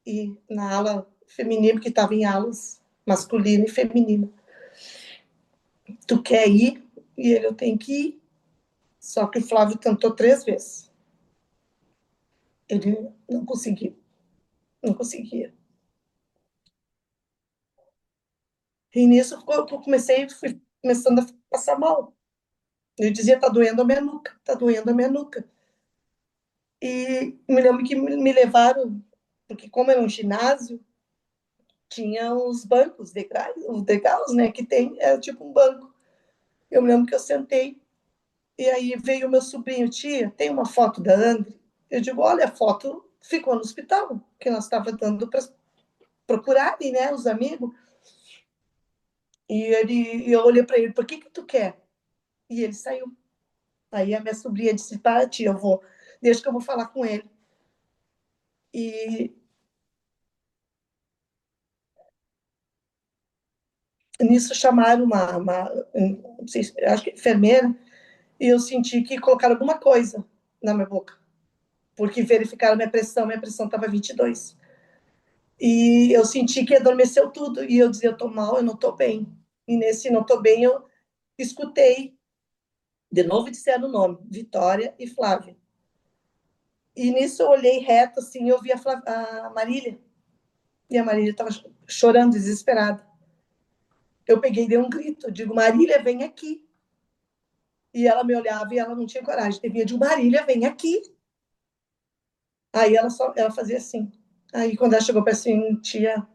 S2: ir na ala feminina, que estava em alas masculina e feminina. Tu quer ir? E ele, eu tenho que ir. Só que o Flávio tentou 3 vezes. Ele não conseguiu. Não conseguia. E nisso eu fui começando a passar mal. Eu dizia, tá doendo a minha nuca, tá doendo a minha nuca. E me lembro que me levaram, porque como era um ginásio, tinha os bancos, os degraus, né, que tem, é tipo um banco. Eu me lembro que eu sentei, e aí veio o meu sobrinho, tia, tem uma foto da André? Eu digo, olha, a foto ficou no hospital, que nós estava dando para procurarem, né, os amigos. E eu olhei para ele, por que tu quer? E ele saiu. Aí a minha sobrinha disse, para, tia, deixa que eu vou falar com ele. E nisso chamaram não sei, acho que enfermeira, e eu senti que colocaram alguma coisa na minha boca, porque verificaram minha pressão estava 22. E eu senti que adormeceu tudo, e eu dizia, eu tô mal, eu não tô bem. E nesse não tô bem, eu escutei, de novo disseram o nome, Vitória e Flávia. E nisso eu olhei reto, assim, eu vi a Marília, e a Marília estava chorando, desesperada. Eu peguei e dei um grito, digo, Marília, vem aqui. E ela me olhava e ela não tinha coragem. Devia de Marília, vem aqui. Aí ela fazia assim. Aí quando ela chegou para assim, tia,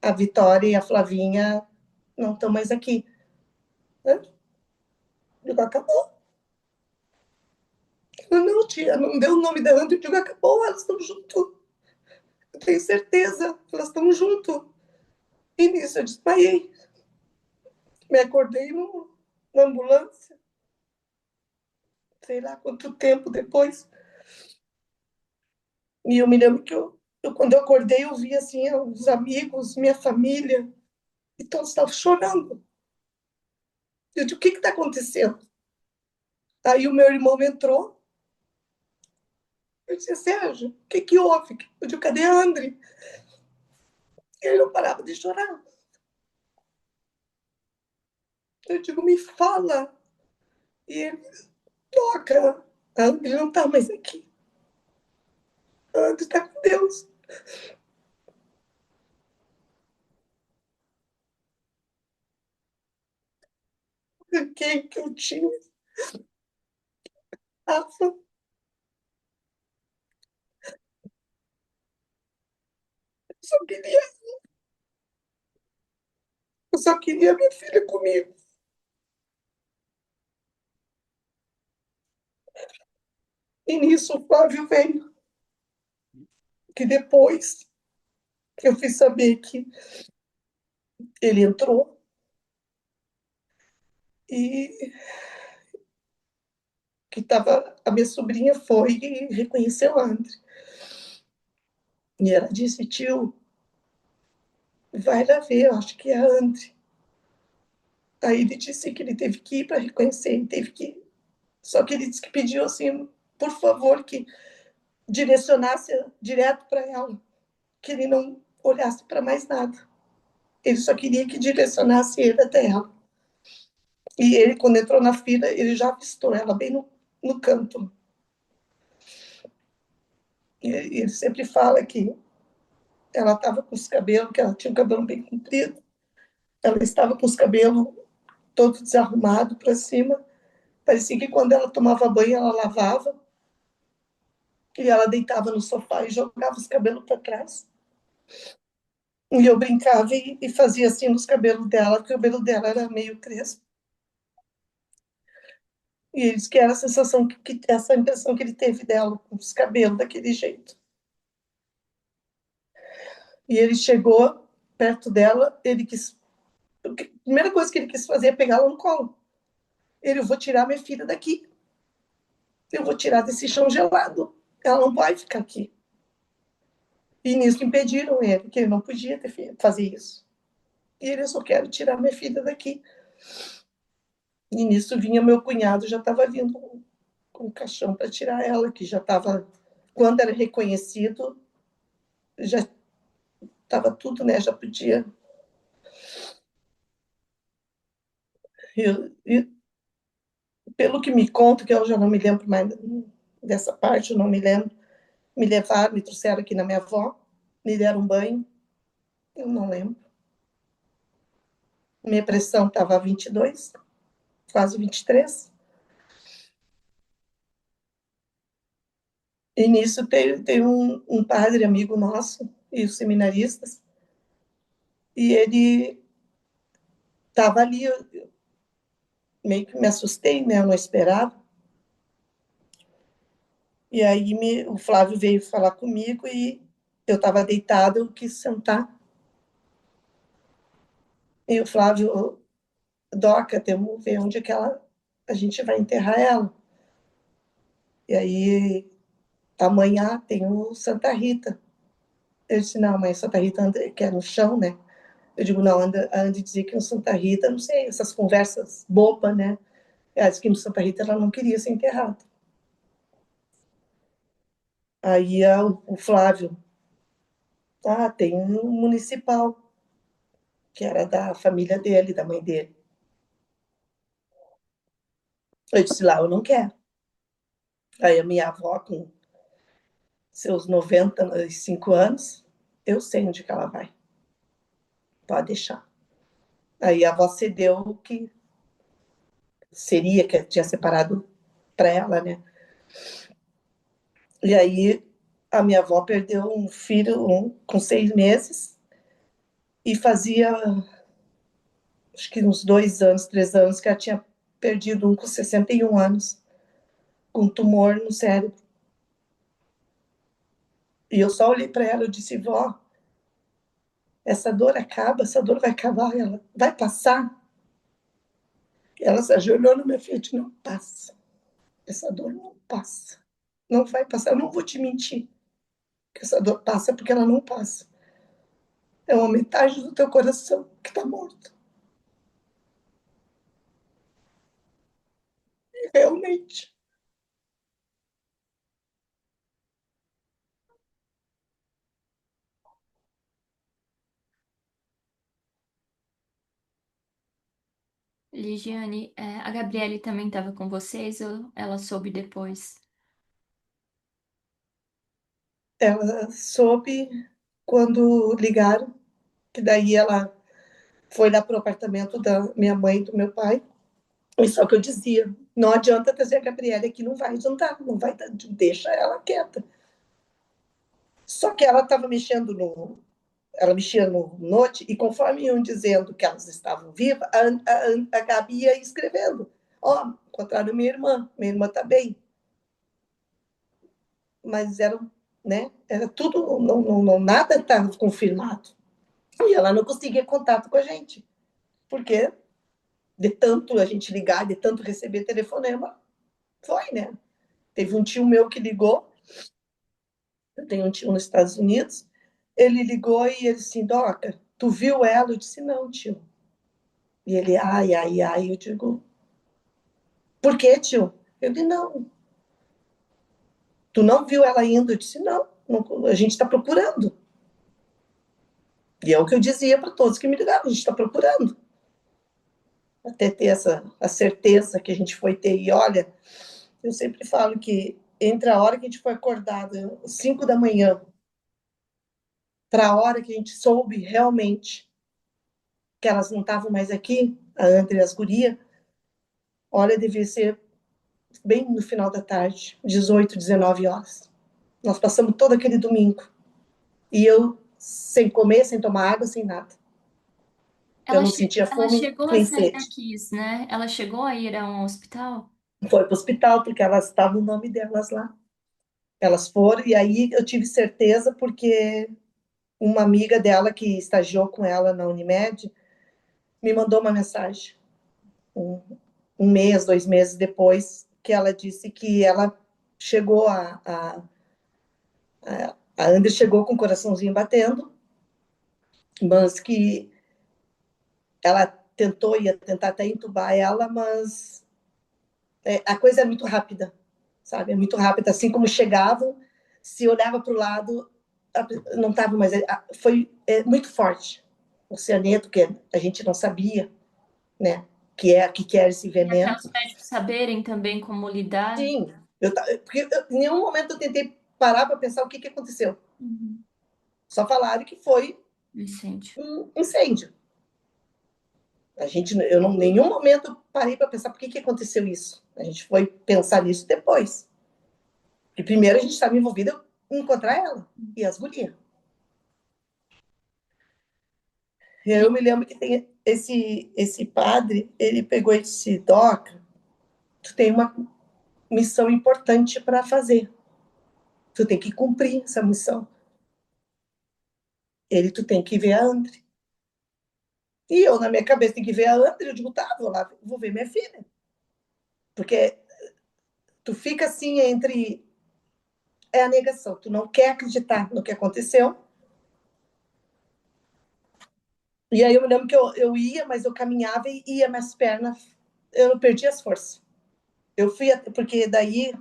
S2: a Vitória e a Flavinha não estão mais aqui. Eu digo, acabou. Ela, não, tia, não deu o nome da André. Eu digo, acabou, elas estão junto. Eu tenho certeza, elas estão junto. E nisso eu desmaiei. Me acordei na ambulância, sei lá quanto tempo depois. E eu me lembro que quando eu acordei, eu vi assim, os amigos, minha família, e todos estavam chorando. Eu disse, o que está acontecendo? Aí o meu irmão entrou. Eu disse, Sérgio, o que houve? Eu disse, cadê a André? E ele não parava de chorar. Eu digo, me fala. E ele, toca. A André não está mais aqui. A André está com Deus. Quem que eu tinha? Rafa, só queria, eu só queria minha filha comigo. E nisso o Flávio veio, que depois eu fui saber que ele entrou e que tava, a minha sobrinha foi e reconheceu a André. E ela disse, tio, vai lá ver, eu acho que é a André. Aí ele disse que ele teve que ir para reconhecer, ele teve que ir. Só que ele disse que pediu assim, por favor, que direcionasse direto para ela, que ele não olhasse para mais nada. Ele só queria que direcionasse ele até ela. E ele, quando entrou na fila, ele já avistou ela bem no canto. E ele sempre fala que ela estava com os cabelos, que ela tinha o cabelo bem comprido, ela estava com os cabelos todo desarrumado para cima. Parecia que quando ela tomava banho, ela lavava, e ela deitava no sofá e jogava os cabelos para trás. E eu brincava e fazia assim nos cabelos dela, porque o cabelo dela era meio crespo. E ele disse que era a sensação, essa impressão que ele teve dela, com os cabelos daquele jeito. E ele chegou perto dela, ele quis. A primeira coisa que ele quis fazer é pegá-la no colo. Eu vou tirar minha filha daqui. Eu vou tirar desse chão gelado. Ela não vai ficar aqui. E nisso impediram ele, que ele não podia fazer isso. E ele, eu só quero tirar minha filha daqui. E nisso vinha meu cunhado, já estava vindo com o caixão para tirar ela, que já estava, quando era reconhecido, já estava tudo, né? Já podia. E pelo que me conta, que eu já não me lembro mais dessa parte, eu não me lembro, me levaram, me trouxeram aqui na minha avó, me deram um banho, eu não lembro. Minha pressão estava 22, quase 23. E nisso tem um padre amigo nosso, e os seminaristas, e ele estava ali, eu meio que me assustei, né? Eu não esperava. E aí o Flávio veio falar comigo e eu estava deitada, eu quis sentar. E o Flávio, Doca, temos que ver onde é que a gente vai enterrar ela. E aí, amanhã tem o Santa Rita. Eu disse, não, mas Santa Rita que é no chão, né? Eu digo, não, a Andy dizia que no Santa Rita, não sei, essas conversas bobas, né? Ela disse que no Santa Rita ela não queria ser enterrada. Aí o Flávio, tem um municipal, que era da família dele, da mãe dele. Eu disse, lá eu não quero. Aí a minha avó, com seus 95 anos, eu sei onde que ela vai. Pode deixar. Aí a avó cedeu que seria, que tinha separado para ela, né? E aí a minha avó perdeu um filho com 6 meses e fazia, acho que uns 2 anos, 3 anos, que ela tinha perdido um com 61 anos, com tumor no cérebro. E eu só olhei para ela e disse, vó, essa dor acaba, essa dor vai acabar, ela vai passar. Ela se ajoelhou na minha frente, não passa. Essa dor não passa. Não vai passar, eu não vou te mentir que essa dor passa, porque ela não passa. É uma metade do teu coração que está morto. E realmente,
S1: Ligiane, a Gabriele também estava com vocês ou ela soube depois?
S2: ela soube quando ligaram, que daí ela foi lá para o apartamento da minha mãe e do meu pai. E só que eu dizia, não adianta trazer a Gabriela aqui, não vai jantar, não vai, deixa ela quieta. Só que ela estava mexendo no, ela mexia no note e conforme iam dizendo que elas estavam vivas, a Gabi ia escrevendo. Ó, oh, encontraram minha irmã está bem. Mas era, né, era tudo, nada estava confirmado. E ela não conseguia contato com a gente, porque de tanto a gente ligar, de tanto receber telefonema, foi, né? Teve um tio meu que ligou, eu tenho um tio nos Estados Unidos, ele ligou e ele disse, Doca, tu viu ela? Eu disse, não, tio. E ele, ai, ai, ai, eu digo, por que, tio? Eu disse, não, tu não viu ela indo? Eu disse, não, não a gente está procurando. E é o que eu dizia para todos que me ligavam, a gente está procurando. Até ter a certeza que a gente foi ter. E olha, eu sempre falo que entre a hora que a gente foi acordado, 5 da manhã, para a hora que a gente soube realmente que elas não estavam mais aqui, a André e as gurias, olha, devia ser bem no final da tarde, 18, 19 horas. Nós passamos todo aquele domingo. E eu sem comer, sem tomar água, sem nada. Eu
S1: Ela,
S2: não sentia
S1: ela
S2: fome
S1: chegou a
S2: nem
S1: sair da
S2: sede.
S1: Kiss, né? Ela chegou a ir a um hospital?
S2: Foi para o hospital, porque elas estavam o nome delas lá. Elas foram, e aí eu tive certeza, porque uma amiga dela que estagiou com ela na Unimed me mandou uma mensagem, um, um mês, 2 meses depois, que ela disse que ela chegou a André chegou com o coraçãozinho batendo, mas que ela ia tentar até entubar ela, mas a coisa é muito rápida, sabe? É muito rápida. Assim como chegavam, se olhava para o lado, não estava mais. Foi muito forte. O cianeto, que a gente não sabia, né? Que era esse
S1: E até os
S2: veneno.
S1: médicos saberem também como lidar.
S2: Sim, porque em nenhum momento eu tentei parar para pensar o que aconteceu.
S1: Uhum.
S2: Só falaram que foi
S1: Vicente.
S2: um incêndio. Eu não, em nenhum momento parei para pensar por que aconteceu isso. A gente foi pensar nisso depois. E primeiro a gente estava envolvida em encontrar ela e as gurias.
S1: E
S2: Eu me lembro que tem esse padre, ele pegou e disse, Doca, tu tem uma missão importante para fazer. Tu tem que cumprir essa missão. Tu tem que ver a Andre. E eu, na minha cabeça, tem que ver a Andre. Eu digo, tá, vou lá, vou ver minha filha. Porque tu fica assim entre... É a negação. Tu não quer acreditar no que aconteceu. E aí eu me lembro que eu ia, mas eu caminhava e ia, minhas pernas... Eu não perdi as forças. Eu fui... Porque daí,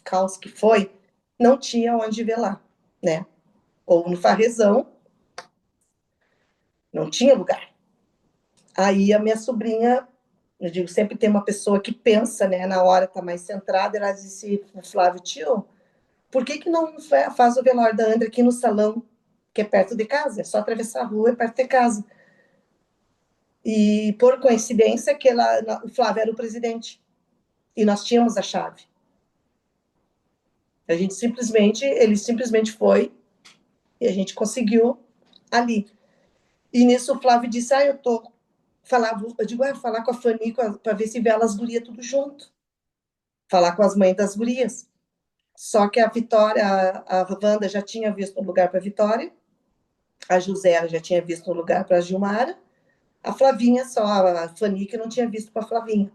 S2: caos que foi, não tinha onde velar, né? Ou no Farrezão, não tinha lugar. Aí a minha sobrinha, eu digo, sempre tem uma pessoa que pensa, né? Na hora tá mais centrada, ela disse, Flávio, tio, por que não faz o velório da André aqui no salão, que é perto de casa? É só atravessar a rua, é perto de casa. E por coincidência, o Flávio era o presidente. E nós tínhamos a chave. Ele simplesmente foi e a gente conseguiu ali. E nisso o Flávio disse, eu digo, falar com a Fanny para ver se vê elas gurias tudo junto. Falar com as mães das gurias. Só que a Vitória, a Wanda já tinha visto um lugar para a Vitória, a José já tinha visto um lugar para a Gilmara, a Flavinha só, a Fanny que não tinha visto para a Flavinha.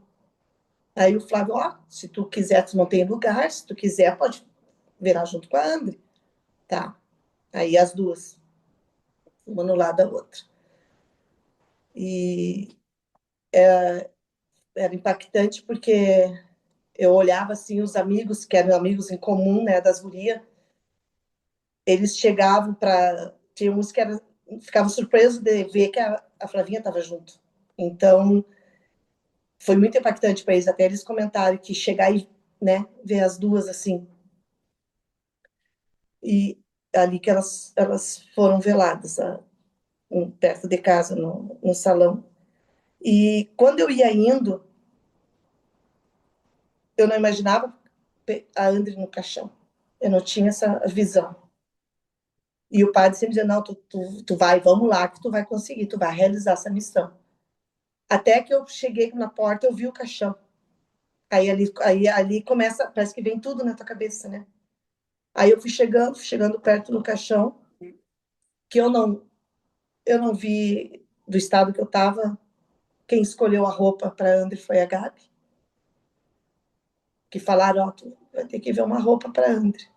S2: Aí o Flávio, ó, se tu quiser, tu não tem lugar, se tu quiser, pode virar junto com a André. Tá. Aí as duas, uma no lado da outra. E era impactante porque eu olhava assim os amigos, que eram amigos em comum, né, das gurias, eles chegavam para. Tinha uns que ficavam surpresos de ver que a Flavinha estava junto. Então, foi muito impactante para eles, até eles comentaram que chegar e, né, ver as duas assim. E ali que elas foram veladas, perto de casa, no salão. E quando eu ia indo, eu não imaginava a André no caixão. Eu não tinha essa visão. E o padre sempre dizia, não, tu vai, vamos lá, que tu vai conseguir, tu vai realizar essa missão. Até que eu cheguei na porta, eu vi o caixão. Aí ali começa, parece que vem tudo na tua cabeça, né? Aí eu fui chegando perto do caixão, que eu não vi do estado que eu estava. Quem escolheu a roupa para André foi a Gabi, que falaram, ó, tu vai ter que ver uma roupa para André.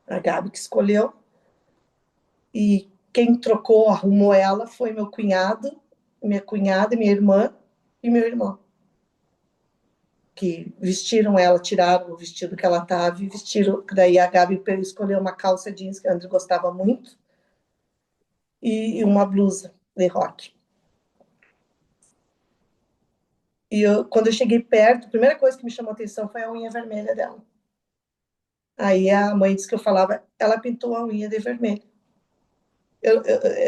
S2: A Gabi que escolheu. E quem trocou, arrumou ela foi meu cunhado, minha cunhada, minha irmã e meu irmão. Que vestiram ela, tiraram o vestido que ela estava e vestiram. Daí a Gabi escolheu uma calça jeans que a André gostava muito e uma blusa de rock. E quando eu cheguei perto, a primeira coisa que me chamou a atenção foi a unha vermelha dela. Aí a mãe disse que eu falava, ela pintou a unha de vermelho. Eu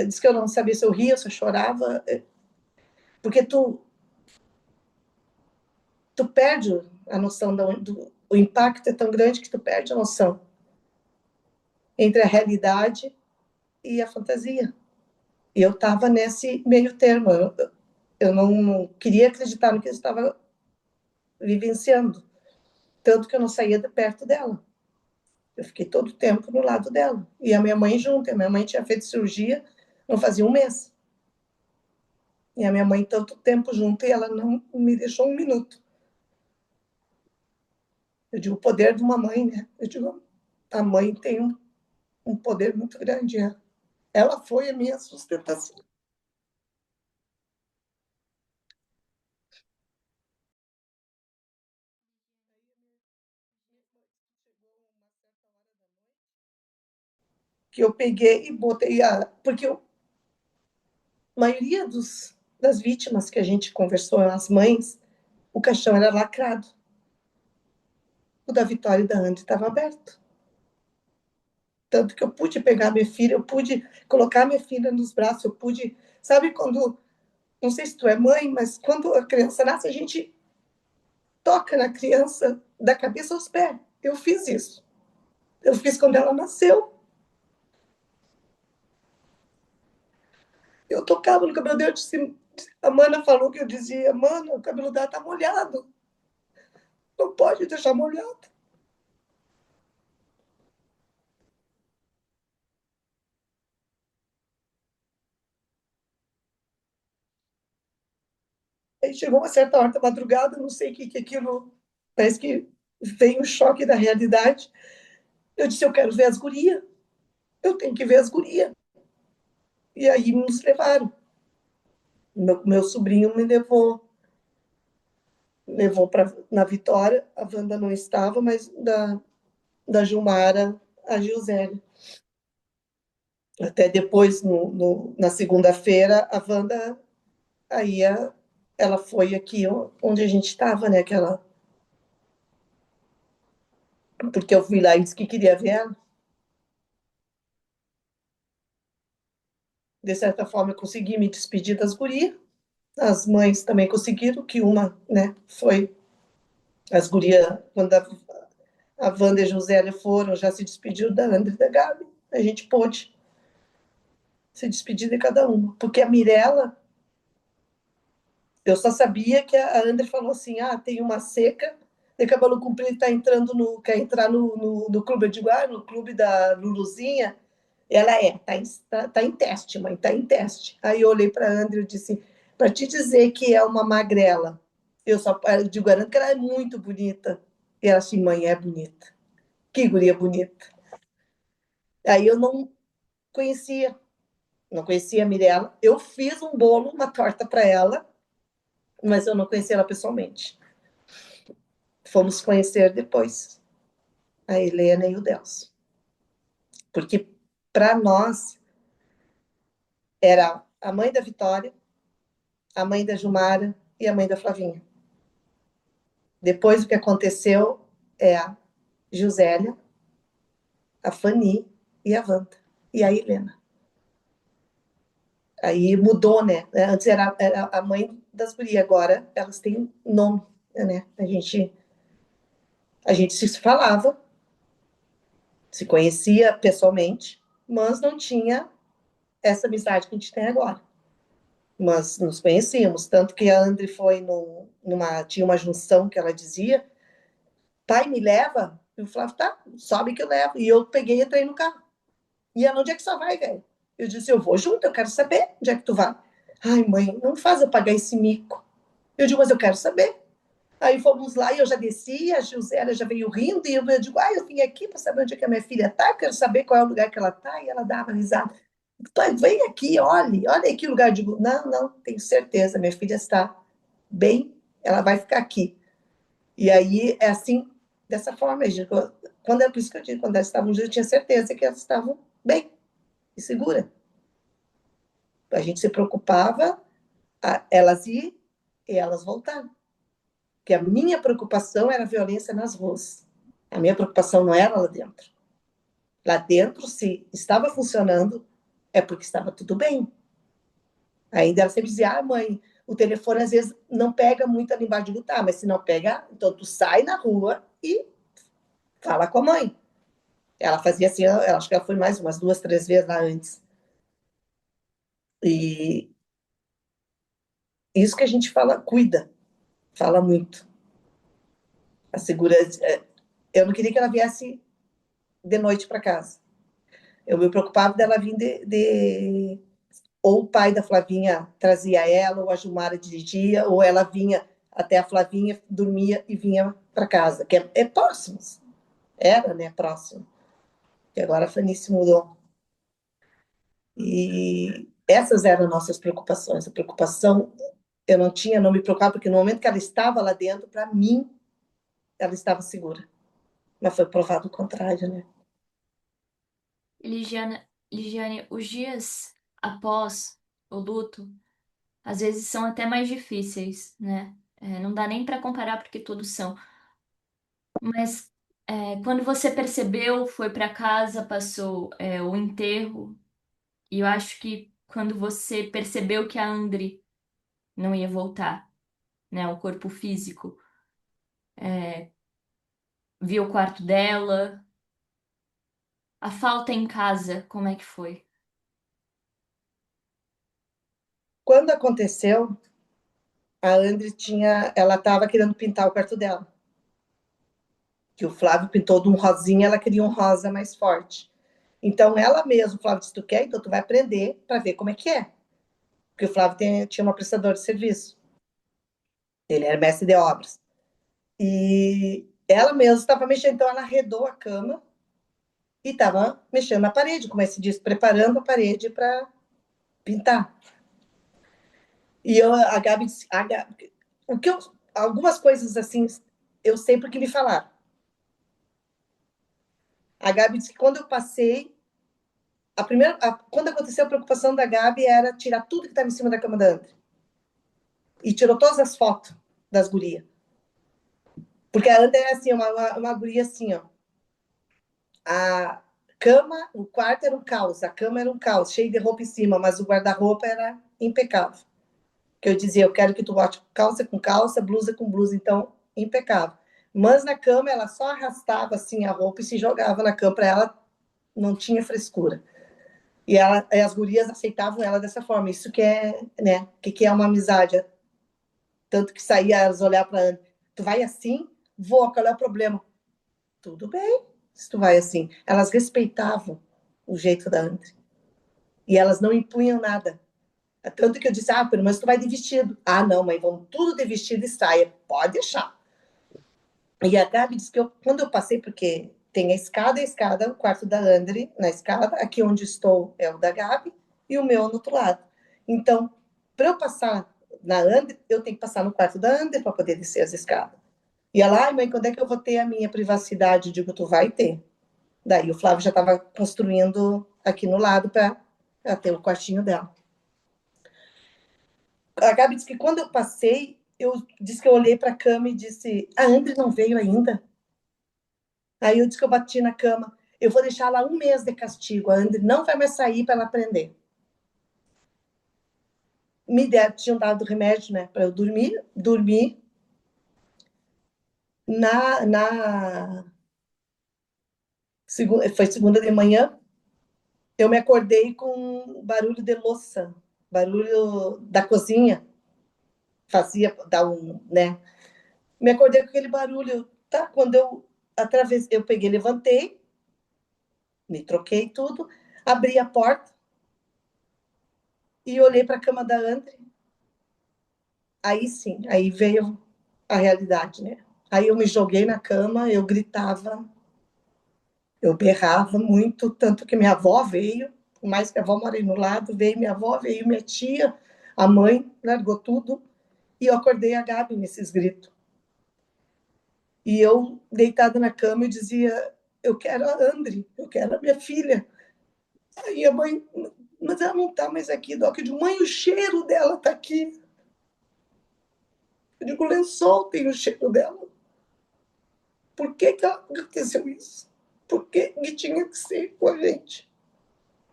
S2: disse que eu não sabia se eu ria, se eu chorava, porque tu perde a noção o impacto é tão grande que tu perde a noção entre a realidade e a fantasia. E eu estava nesse meio termo. Eu não queria acreditar no que eu estava vivenciando, tanto que eu não saía de perto dela. Eu fiquei todo o tempo no lado dela. E a minha mãe junto. A minha mãe tinha feito cirurgia não fazia um mês. E a minha mãe tanto tempo junto e ela não me deixou um minuto. Eu digo, o poder de uma mãe, né? Eu digo, a mãe tem um poder muito grande. Ela foi a minha sustentação. Que eu peguei e botei porque a maioria das vítimas que a gente conversou, as mães, o caixão era lacrado. O da Vitória e da Andy estava aberto. Tanto que eu pude pegar minha filha, eu pude colocar minha filha nos braços, eu pude. Sabe quando. Não sei se tu é mãe, mas quando a criança nasce, a gente toca na criança da cabeça aos pés. Eu fiz isso. Eu fiz quando ela nasceu. Eu tocava no cabelo dela, disse, a Mana falou que eu dizia, Mana, o cabelo dela tá molhado. Não pode deixar molhado. Aí chegou uma certa hora da madrugada, não sei o que aquilo, parece que veio um choque da realidade. Eu disse, eu quero ver as gurias. Eu tenho que ver as gurias. E aí nos levaram. Meu sobrinho me levou na Vitória. A Wanda não estava, mas da Gilmara, a Gilzélia. Até depois, na segunda-feira, a Wanda, aí ela foi aqui onde a gente estava, né? Porque eu fui lá e disse que queria ver ela. De certa forma, eu consegui me despedir das gurias. As mães também conseguiram, que uma, né, foi as gurias, quando a Wanda e a Josélia foram, já se despediu da André e da Gabi. A gente pôde se despedir de cada uma. Porque a Mirella, eu só sabia que a André falou assim, tem uma seca, de cabelo comprido, tá entrando quer entrar no clube. Eu digo, no clube da Luluzinha. Ela tá em teste, mãe, tá em teste. Aí eu olhei para a Andrea e disse, para te dizer que é uma magrela, eu digo, garanto que ela é muito bonita. E ela assim, mãe, é bonita. Que guria bonita. Aí eu não conhecia a Mirella. Eu fiz um bolo, uma torta para ela, mas eu não conhecia ela pessoalmente. Fomos conhecer depois a Helena e o Delcio. Porque para nós era a mãe da Vitória, a mãe da Jumara e a mãe da Flavinha. Depois o que aconteceu é a Josélia, a Fanny e a Wanda. E a Helena. Aí mudou, né? Antes era a mãe das gurias, agora elas têm nome, né? A gente se falava, se conhecia pessoalmente, mas não tinha essa amizade que a gente tem agora. Mas nos conhecíamos, tanto que a André foi tinha uma junção que ela dizia, pai, me leva? Eu falava, tá, sobe que eu levo. E eu peguei e entrei no carro. E ela, onde é que você vai, velho? Eu disse, eu vou junto, eu quero saber onde é que tu vai. Ai, mãe, não faz eu pagar esse mico. Eu digo, mas eu quero saber. Aí fomos lá e eu já desci, a Gisela já veio rindo, e eu digo, eu vim aqui para saber onde é que a minha filha tá, eu quero saber qual é o lugar que ela tá, e ela dava risada. Vem aqui, olha aqui o lugar. Eu digo, não, tenho certeza, minha filha está bem, ela vai ficar aqui. E aí é assim, dessa forma, quando é por isso que eu digo, quando elas estavam juntas, eu tinha certeza que elas estavam bem e segura. A gente se preocupava elas ir e elas voltar. Porque a minha preocupação era a violência nas ruas. A minha preocupação não era lá dentro. Lá dentro, se estava funcionando, é porque estava tudo bem. Ainda ela sempre dizia, mãe, o telefone às vezes não pega muito ali embaixo de lutar, mas se não pega, então tu sai na rua e fala com a mãe. Ela fazia assim, acho que ela foi mais umas 2, 3 vezes lá antes. E isso que a gente fala, fala muito. A segurança. Eu não queria que ela viesse de noite para casa. Eu me preocupava dela vir ou o pai da Flavinha trazia ela, ou a Gilmara dirigia, ou ela vinha até a Flavinha, dormia e vinha para casa, que é próximo. Era, né, próximo. E agora a Fanny se mudou. E essas eram nossas preocupações. A preocupação, eu não me preocupava, porque no momento que ela estava lá dentro, para mim, ela estava segura. Mas foi provado o contrário, né?
S1: Ligiane, os dias após o luto, às vezes são até mais difíceis, né? Não dá nem para comparar porque todos são. Mas quando você percebeu, foi para casa, passou o enterro, e eu acho que quando você percebeu que a Andri não ia voltar, né? O corpo físico, viu o quarto dela, a falta em casa, como é que foi?
S2: Quando aconteceu, a André ela estava querendo pintar o quarto dela. Que o Flávio pintou de um rosinha, ela queria um rosa mais forte. Então, ela mesma, o Flávio disse, tu quer? Então, tu vai aprender para ver como é que é. Porque o Flávio tinha uma prestadora de serviço. Ele era mestre de obras. E ela mesma estava mexendo, então ela arredou a cama e estava mexendo na parede, como é que se diz, preparando a parede para pintar. E a Gabi disse, algumas coisas assim, eu sei porque me falaram. A Gabi disse que quando eu passei, quando aconteceu a preocupação da Gabi era tirar tudo que estava em cima da cama da André. E tirou todas as fotos das gurias. Porque a André é assim, uma guria assim, ó. A cama, o quarto era um caos, a cama era um caos, cheio de roupa em cima, mas o guarda-roupa era impecável. Que eu dizia, eu quero que tu bote calça com calça, blusa com blusa, então, impecável. Mas na cama ela só arrastava assim a roupa e se jogava na cama, para ela não tinha frescura. E as gurias aceitavam ela dessa forma. Isso que é, né? Que é uma amizade. Tanto que saía elas olhar para tu vai assim? Vou, qual é o problema? Tudo bem, se tu vai assim. Elas respeitavam o jeito da André. E elas não impunham nada. Tanto que eu disse, pelo menos tu vai de vestido. Não, mãe, vamos tudo de vestido e saia. Pode deixar. E a Gabi disse que quando eu passei, porque tem a escada, o quarto da André na escada, aqui onde estou é o da Gabi, e o meu no outro lado. Então, para eu passar na André, eu tenho que passar no quarto da André para poder descer as escadas. E ela, mãe, quando é que eu vou ter a minha privacidade? Eu digo, tu vai ter. Daí o Flávio já estava construindo aqui no lado para ter o quartinho dela. A Gabi disse que quando eu passei, eu disse que eu olhei para a cama e disse, a André não veio ainda? Aí eu disse que eu bati na cama, eu vou deixar ela 1 mês de castigo, a André não vai mais sair para ela aprender. Tinham dado remédio, né, para eu dormi. Foi segunda de manhã, eu me acordei com barulho de louça, barulho da cozinha, fazia dar né? Me acordei com aquele barulho, tá? Quando eu peguei, levantei, me troquei tudo, abri a porta e olhei para a cama da André. Aí sim, aí veio a realidade, né? Aí eu me joguei na cama, eu gritava, eu berrava muito, tanto que minha avó veio, por mais que a avó mora aí no lado, veio minha avó, veio minha tia, a mãe, largou tudo, e eu acordei a Gabi nesses gritos. E eu, deitada na cama, eu dizia, eu quero a André, eu quero a minha filha. Aí a mãe, mas ela não está mais aqui, Doc. Eu digo, mãe, o cheiro dela está aqui. Eu digo, o lençol tem o cheiro dela. Por que aconteceu isso? Por que tinha que ser com a gente?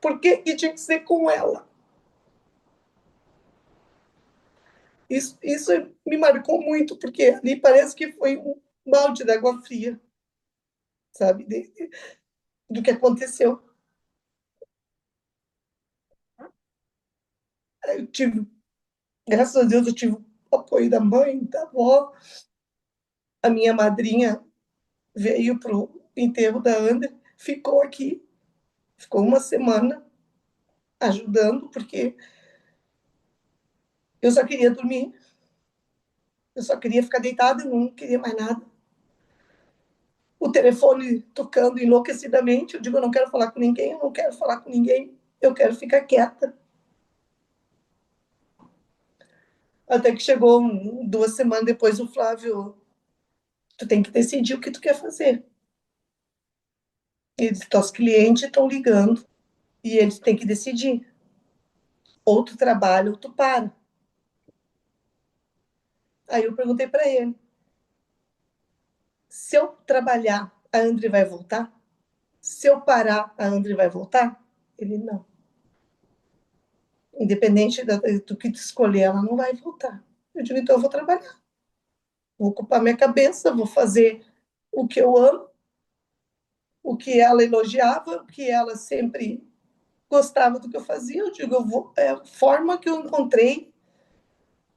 S2: Por que tinha que ser com ela? Isso me marcou muito, porque ali parece que foi um balde de água fria, sabe? Do que aconteceu. Eu tive, graças a Deus, eu tive o apoio da mãe, da avó. A minha madrinha veio para o enterro da Ander, ficou aqui, ficou 1 semana ajudando, porque eu só queria dormir, eu só queria ficar deitada, eu não queria mais nada. O telefone tocando enlouquecidamente, eu digo, eu não quero falar com ninguém, eu não quero falar com ninguém, eu quero ficar quieta. Até que chegou 2 semanas depois o Flávio, tu tem que decidir o que tu quer fazer. Eles, os clientes estão ligando e eles têm que decidir. Ou tu trabalha ou tu para. Aí eu perguntei para ele, se eu trabalhar, a André vai voltar? Se eu parar, a André vai voltar? Ele, não. Independente do que tu escolher, ela não vai voltar. Eu digo, então eu vou trabalhar. Vou ocupar minha cabeça, vou fazer o que eu amo, o que ela elogiava, o que ela sempre gostava do que eu fazia. Eu digo, é a forma que eu encontrei,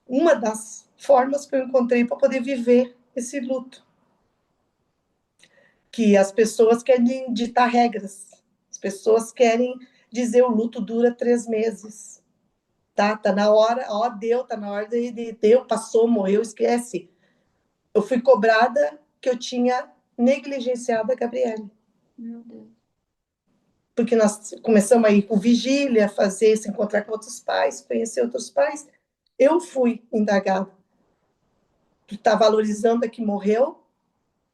S2: uma das formas que eu encontrei para poder viver esse luto. Que as pessoas querem ditar regras, as pessoas querem dizer o luto dura 3 meses. Tá na hora, tá na hora de deu, passou, morreu, esquece. Eu fui cobrada que eu tinha negligenciado a Gabriele.
S1: Meu Deus.
S2: Porque nós começamos a ir com vigília, fazer, se encontrar com outros pais, conhecer outros pais. Eu fui indagada. Tu tá valorizando a que morreu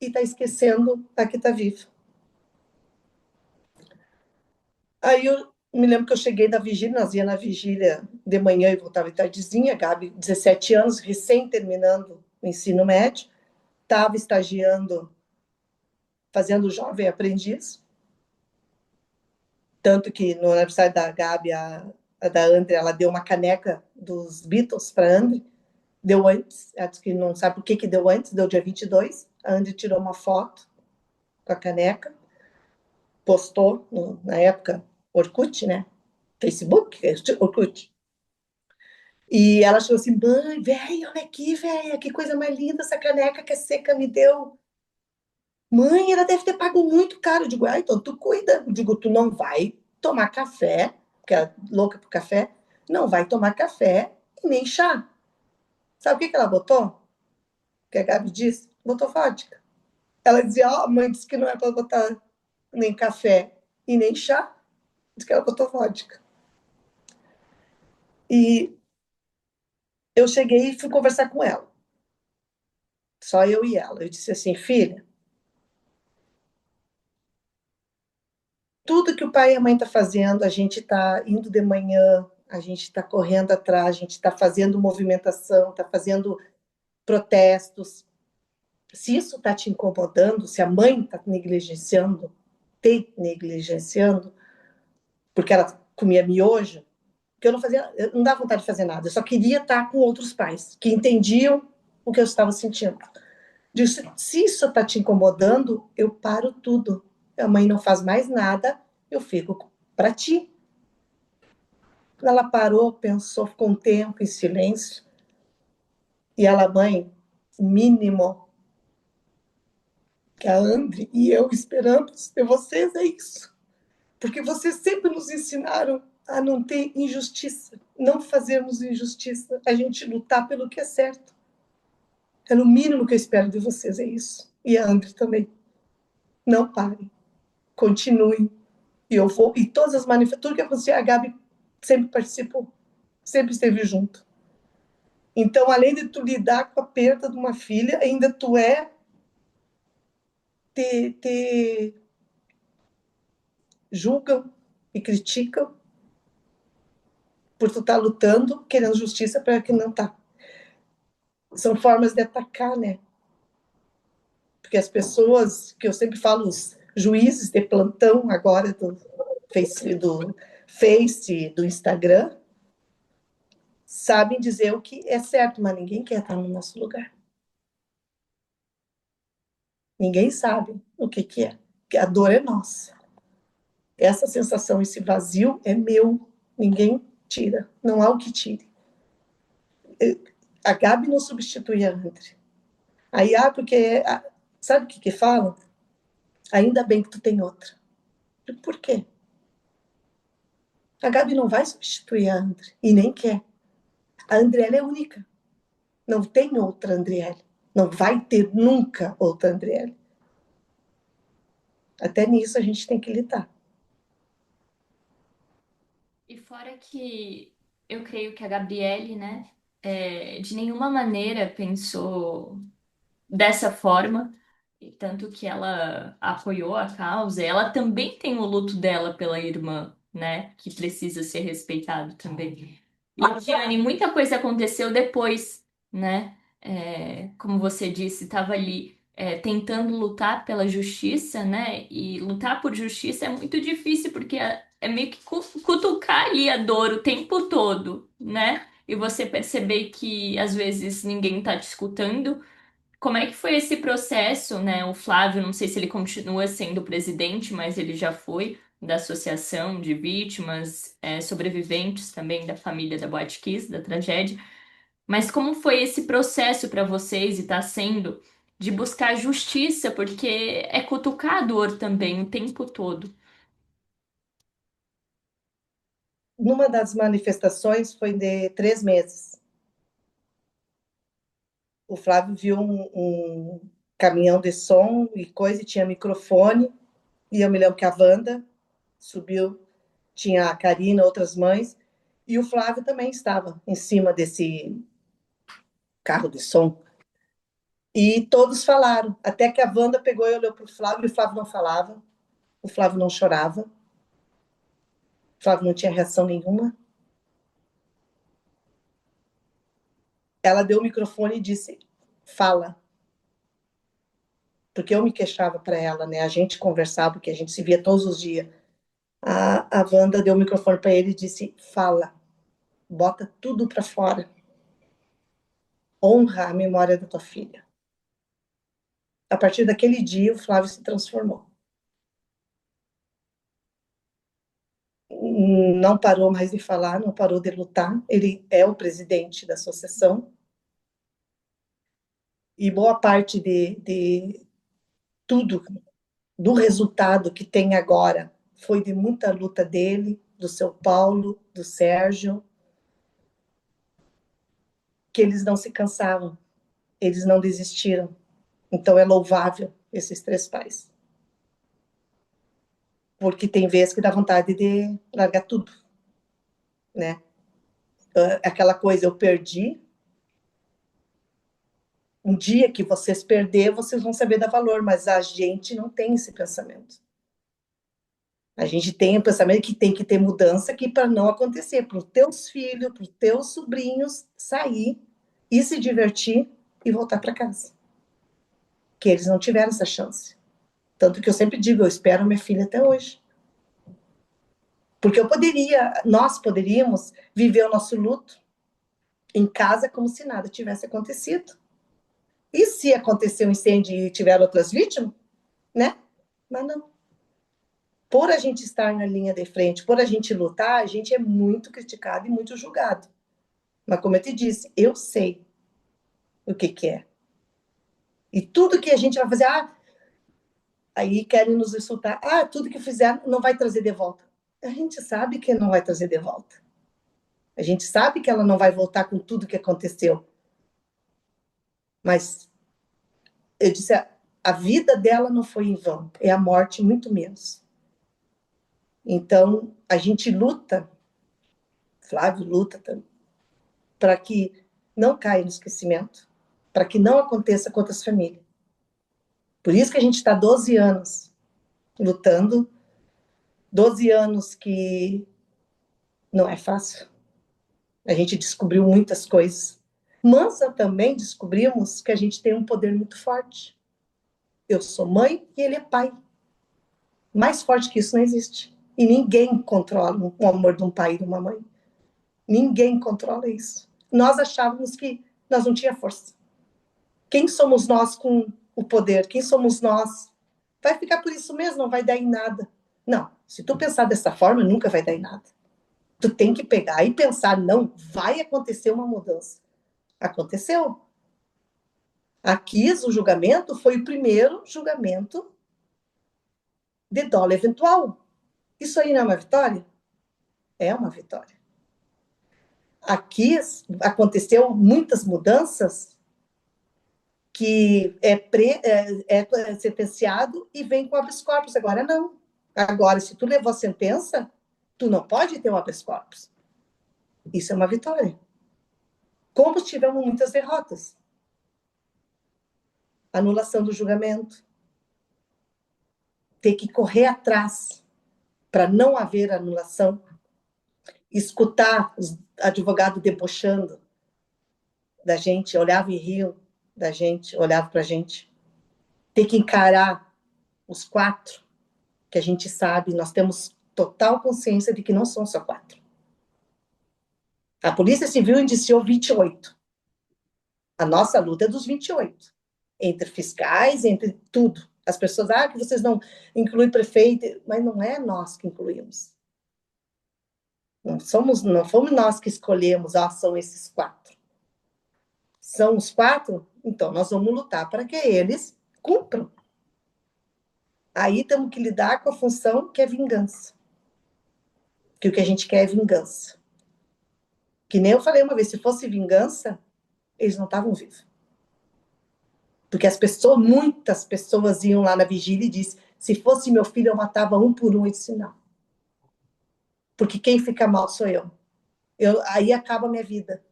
S2: e tá esquecendo a que tá viva. Aí eu me lembro que eu cheguei da vigília, nós ia na vigília de manhã e voltava de tardezinha, Gabi, 17 anos, recém terminando o ensino médio, estava estagiando, fazendo jovem aprendiz, tanto que no aniversário da Gabi, a da André, ela deu uma caneca dos Beatles para a André, deu antes, ela disse que não sabe por que deu antes, deu dia 22, a André tirou uma foto com a caneca, postou, na época, Orkut, né? Facebook, Orkut. E ela achou assim, mãe, velho, olha aqui, velho, que coisa mais linda essa caneca que a Seca me deu. Mãe, ela deve ter pago muito caro. Eu digo, ah, então tu cuida. Eu digo, tu não vai tomar café, porque ela é louca por café, não vai tomar café e nem chá. Sabe o que ela botou? O que a Gabi disse? Botou vodka. Ela dizia, ó, oh, a mãe disse que não é para botar nem café e nem chá. Disse que ela botou vodka. E eu cheguei e fui conversar com ela. Só eu e ela. Eu disse assim, filha, tudo que o pai e a mãe estão fazendo, a gente está indo de manhã, a gente está correndo atrás, a gente está fazendo movimentação, está fazendo protestos. Se isso está te incomodando, se a mãe está negligenciando, te negligenciando, porque ela comia miojo, que eu não fazia, eu não dava vontade de fazer nada, eu só queria estar com outros pais que entendiam o que eu estava sentindo. Disse, se isso está te incomodando, eu paro tudo. A mãe não faz mais nada, eu fico para ti. Ela parou, pensou, ficou um tempo em silêncio. E ela, mãe, o mínimo que a Andre e eu esperamos de vocês é isso. Porque vocês sempre nos ensinaram a não ter injustiça, não fazermos injustiça, a gente lutar pelo que é certo. É no mínimo que eu espero de vocês, é isso. E a Andre também. Não parem, continuem. E eu vou, e todas as manifestações, tudo que acontecia, a Gabi sempre participou, sempre esteve junto. Então, além de tu lidar com a perda de uma filha, ainda tu te julgam e criticam por tu estar tá lutando, querendo justiça para quem não tá. São formas de atacar, né? Porque as pessoas, que eu sempre falo, os juízes de plantão agora Face, do Instagram, sabem dizer o que é certo, mas ninguém quer estar no nosso lugar. Ninguém sabe o que é. Porque a dor é nossa. Essa sensação, esse vazio é meu. Ninguém tira. Não há o que tire. A Gabi não substitui a Andre. Aí, porque... Sabe o que falam? Ainda bem que tu tem outra. Por quê? A Gabi não vai substituir a Andre. E nem quer. A Andriele é única. Não tem outra Andriele. Não vai ter nunca outra Andriele. Até nisso a gente tem que lidar.
S1: E fora que eu creio que a Gabriele, né, de nenhuma maneira pensou dessa forma, e tanto que ela apoiou a causa. Ela também tem o luto dela pela irmã, né, que precisa ser respeitado também. E, Diane, muita coisa aconteceu depois, né? Como você disse, estava ali tentando lutar pela justiça, né? E lutar por justiça é muito difícil porque é meio que cutucar ali a dor o tempo todo, né? E você perceber que às vezes ninguém tá te escutando. Como é que foi esse processo, né? O Flávio, não sei se ele continua sendo presidente, mas ele já foi da Associação de Vítimas, sobreviventes também da família da Boate Kiss, da tragédia. Mas como foi esse processo para vocês e está sendo de buscar justiça, porque é cutucar a dor também o tempo todo.
S2: Numa das manifestações foi de 3 meses. O Flávio viu um caminhão de som e coisa, e tinha microfone, e eu me lembro que a Wanda subiu, tinha a Karina, outras mães, e o Flávio também estava em cima desse carro de som. E todos falaram, até que a Wanda pegou e olhou para o Flávio, e o Flávio não falava, o Flávio não chorava, o Flávio não tinha reação nenhuma. Ela deu o microfone e disse, fala. Porque eu me queixava para ela, né? A gente conversava, porque a gente se via todos os dias. A Wanda deu o microfone para ele e disse, fala, bota tudo para fora. Honra a memória da tua filha. A partir daquele dia, o Flávio se transformou. Não parou mais de falar, não parou de lutar. Ele é o presidente da associação. E boa parte de tudo do resultado que tem agora foi de muita luta dele, do seu Paulo, do Sérgio, que eles não se cansavam, eles não desistiram. Então é louvável esses três pais. Porque tem vezes que dá vontade de largar tudo, né? Aquela coisa, eu perdi. Um dia que vocês perder, vocês vão saber dar valor, mas a gente não tem esse pensamento. A gente tem o pensamento que tem que ter mudança aqui para não acontecer, para os teus filhos, para os teus sobrinhos sair e se divertir e voltar para casa. Que eles não tiveram essa chance. Tanto que eu sempre digo, eu espero minha filha até hoje. Porque nós poderíamos viver o nosso luto em casa como se nada tivesse acontecido. E se acontecer um incêndio e tiver outras vítimas, né? Mas não. Por a gente estar na linha de frente, por a gente lutar, a gente é muito criticado e muito julgado. Mas como eu te disse, eu sei o que é. E tudo que a gente vai fazer, aí querem nos insultar, tudo que fizer não vai trazer de volta. A gente sabe que não vai trazer de volta. A gente sabe que ela não vai voltar com tudo que aconteceu. Mas eu disse, a vida dela não foi em vão, é a morte muito menos. Então, a gente luta, Flávio luta também, para que não caia no esquecimento, para que não aconteça com outras famílias. Por isso que a gente está 12 anos lutando, 12 anos que não é fácil. A gente descobriu muitas coisas. Mas também descobrimos que a gente tem um poder muito forte. Eu sou mãe e ele é pai. Mais forte que isso não existe. E ninguém controla o amor de um pai e de uma mãe. Ninguém controla isso. Nós achávamos que nós não tínhamos força. Quem somos nós com o poder? Quem somos nós? Vai ficar por isso mesmo, não vai dar em nada. Não, se tu pensar dessa forma, nunca vai dar em nada. Tu tem que pegar e pensar, não, vai acontecer uma mudança. Aconteceu. Aqui, o julgamento foi o primeiro julgamento de dolo eventual. Isso aí não é uma vitória? É uma vitória. Aqui aconteceu muitas mudanças que é sentenciado e vem com habeas corpus. Agora não. Agora, se tu levou a sentença, tu não pode ter um habeas corpus. Isso é uma vitória. Como tivemos muitas derrotas. Anulação do julgamento. Ter que correr atrás para não haver anulação. Escutar os advogados debochando da gente, olhavam e riam da gente, olhavam para a gente. Ter que encarar os 4, que a gente sabe, nós temos total consciência de que não são só 4. A Polícia Civil indiciou 28. A nossa luta é dos 28. Entre fiscais, entre tudo. As pessoas, que vocês não incluem prefeito, mas não é nós que incluímos. Não fomos nós que escolhemos, são esses 4. São os 4, então nós vamos lutar para que eles cumpram. Aí temos que lidar com a função que é vingança. Que o que a gente quer é vingança. Que nem eu falei uma vez, se fosse vingança, eles não estavam vivos. Porque muitas pessoas iam lá na vigília e disse, se fosse meu filho, eu matava um por um. Eu disse, não. Porque quem fica mal sou eu. Aí acaba a minha vida.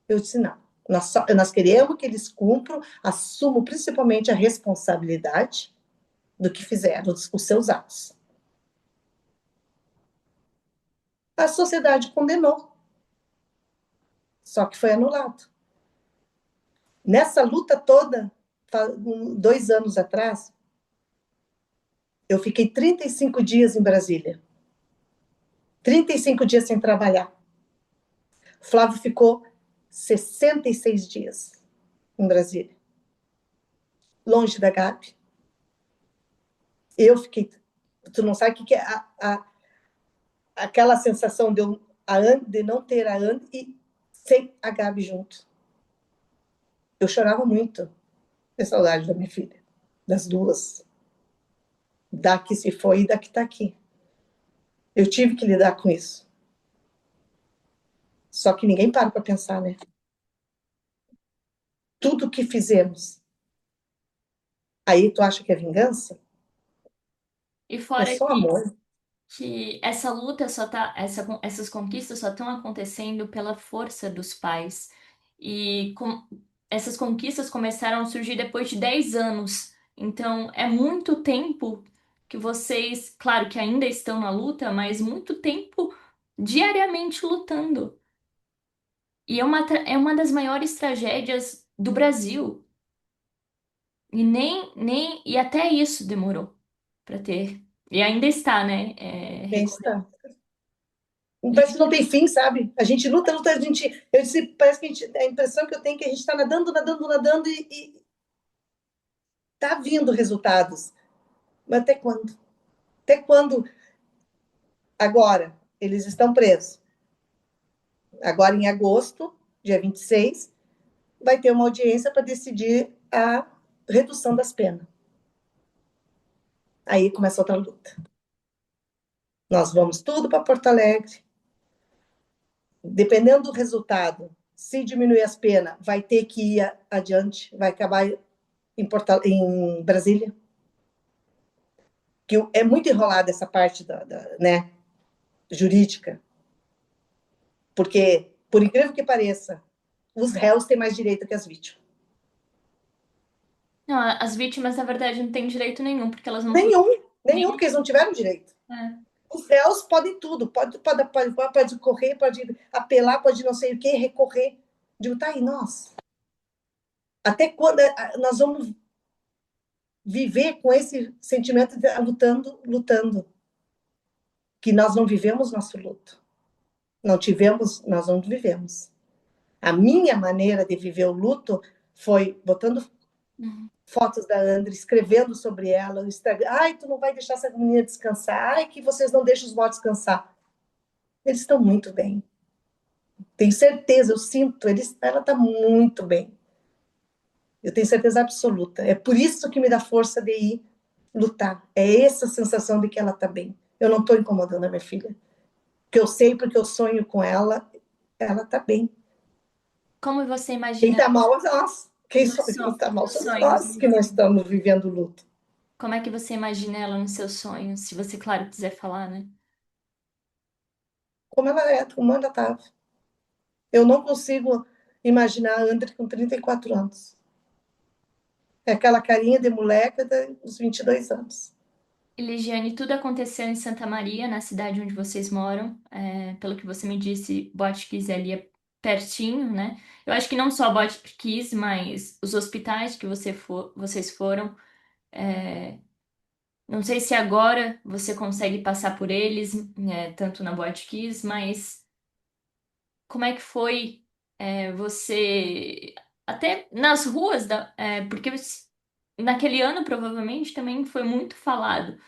S2: Eu disse, não. Nós queremos que eles cumpram, assumam principalmente a responsabilidade do que fizeram, os seus atos. A sociedade condenou. Só que foi anulado. Nessa luta toda, 2 anos atrás, eu fiquei 35 dias em Brasília. 35 dias sem trabalhar. Flávio ficou 66 dias em Brasília. Longe da Gabi. Eu fiquei... Tu não sabe o que é aquela sensação de não ter a Ana e sem a Gabi junto. Eu chorava muito de saudade da minha filha. das duas, da que se foi e da que está aqui. Eu tive que lidar com isso. Só que ninguém para pensar, né? Tudo que fizemos. Aí tu acha que é vingança?
S1: E
S2: É
S1: fora
S2: só amor.
S1: que essa luta só tá, essas conquistas só estão acontecendo pela força dos pais. E essas conquistas começaram a surgir depois de 10 anos. Então, é muito tempo que vocês, claro que ainda estão na luta, mas muito tempo diariamente lutando. E é uma das maiores tragédias do Brasil. E e até isso demorou para ter. E ainda está, né?
S2: É isso, tá.
S1: E
S2: Parece que não tem fim, sabe? A gente luta, luta, a gente. Eu disse, parece que a impressão que eu tenho é que a gente está nadando, nadando, nadando e tá vindo resultados. Mas até quando? Até quando? Agora, eles estão presos. Agora, em agosto, dia 26, vai ter uma audiência para decidir a redução das penas. Aí começa outra luta. Nós vamos tudo para Porto Alegre. Dependendo do resultado, se diminuir as penas, vai ter que ir adiante, vai acabar em Brasília. Que é muito enrolada essa parte né, jurídica, porque, por incrível que pareça, os réus têm mais direito que as vítimas.
S1: não, as vítimas, na verdade, não têm direito nenhum, porque elas não têm
S2: Nenhum,
S1: nem.
S2: porque eles não tiveram direito.
S1: É.
S2: Os réus podem tudo, pode correr, pode apelar, pode não sei o que, recorrer. Digo, tá aí, nós. Até quando nós vamos viver com esse sentimento de lutando, lutando, que nós não vivemos nosso luto. Não tivemos, nós não vivemos. A minha maneira de viver o luto foi botando
S1: Uhum.
S2: fotos da André, escrevendo sobre ela no Instagram. Ai, tu não vai deixar essa menina descansar. Ai, que vocês não deixam os mortos descansar. Eles estão muito bem. Tenho certeza, eu sinto, ela está muito bem. Eu tenho certeza absoluta. É por isso que me dá força de ir lutar. É essa sensação de que ela está bem. Eu não estou incomodando a minha filha. Que eu sei porque eu sonho com ela, ela está bem.
S1: Como você
S2: Quem
S1: imagina
S2: está mal é nós. Quem está mal
S1: nos
S2: somos
S1: sonhos?
S2: nós que não estamos vivendo o luto.
S1: Como é que você imagina ela nos seus sonhos? Se você, claro, quiser falar, né?
S2: Como ela é, como ela estava. Eu não consigo imaginar a André com 34 anos. É aquela carinha de moleca dos 22 anos.
S1: E, Ligiane, tudo aconteceu em Santa Maria, na cidade onde vocês moram. É, pelo que você me disse, Boate Kiss ali é pertinho, né? Eu acho que não só Boate Kiss, mas os hospitais que vocês foram. é, Não sei se agora você consegue passar por eles, tanto na Boate Kiss, mas como é que foi você até nas ruas porque naquele ano provavelmente também foi muito falado.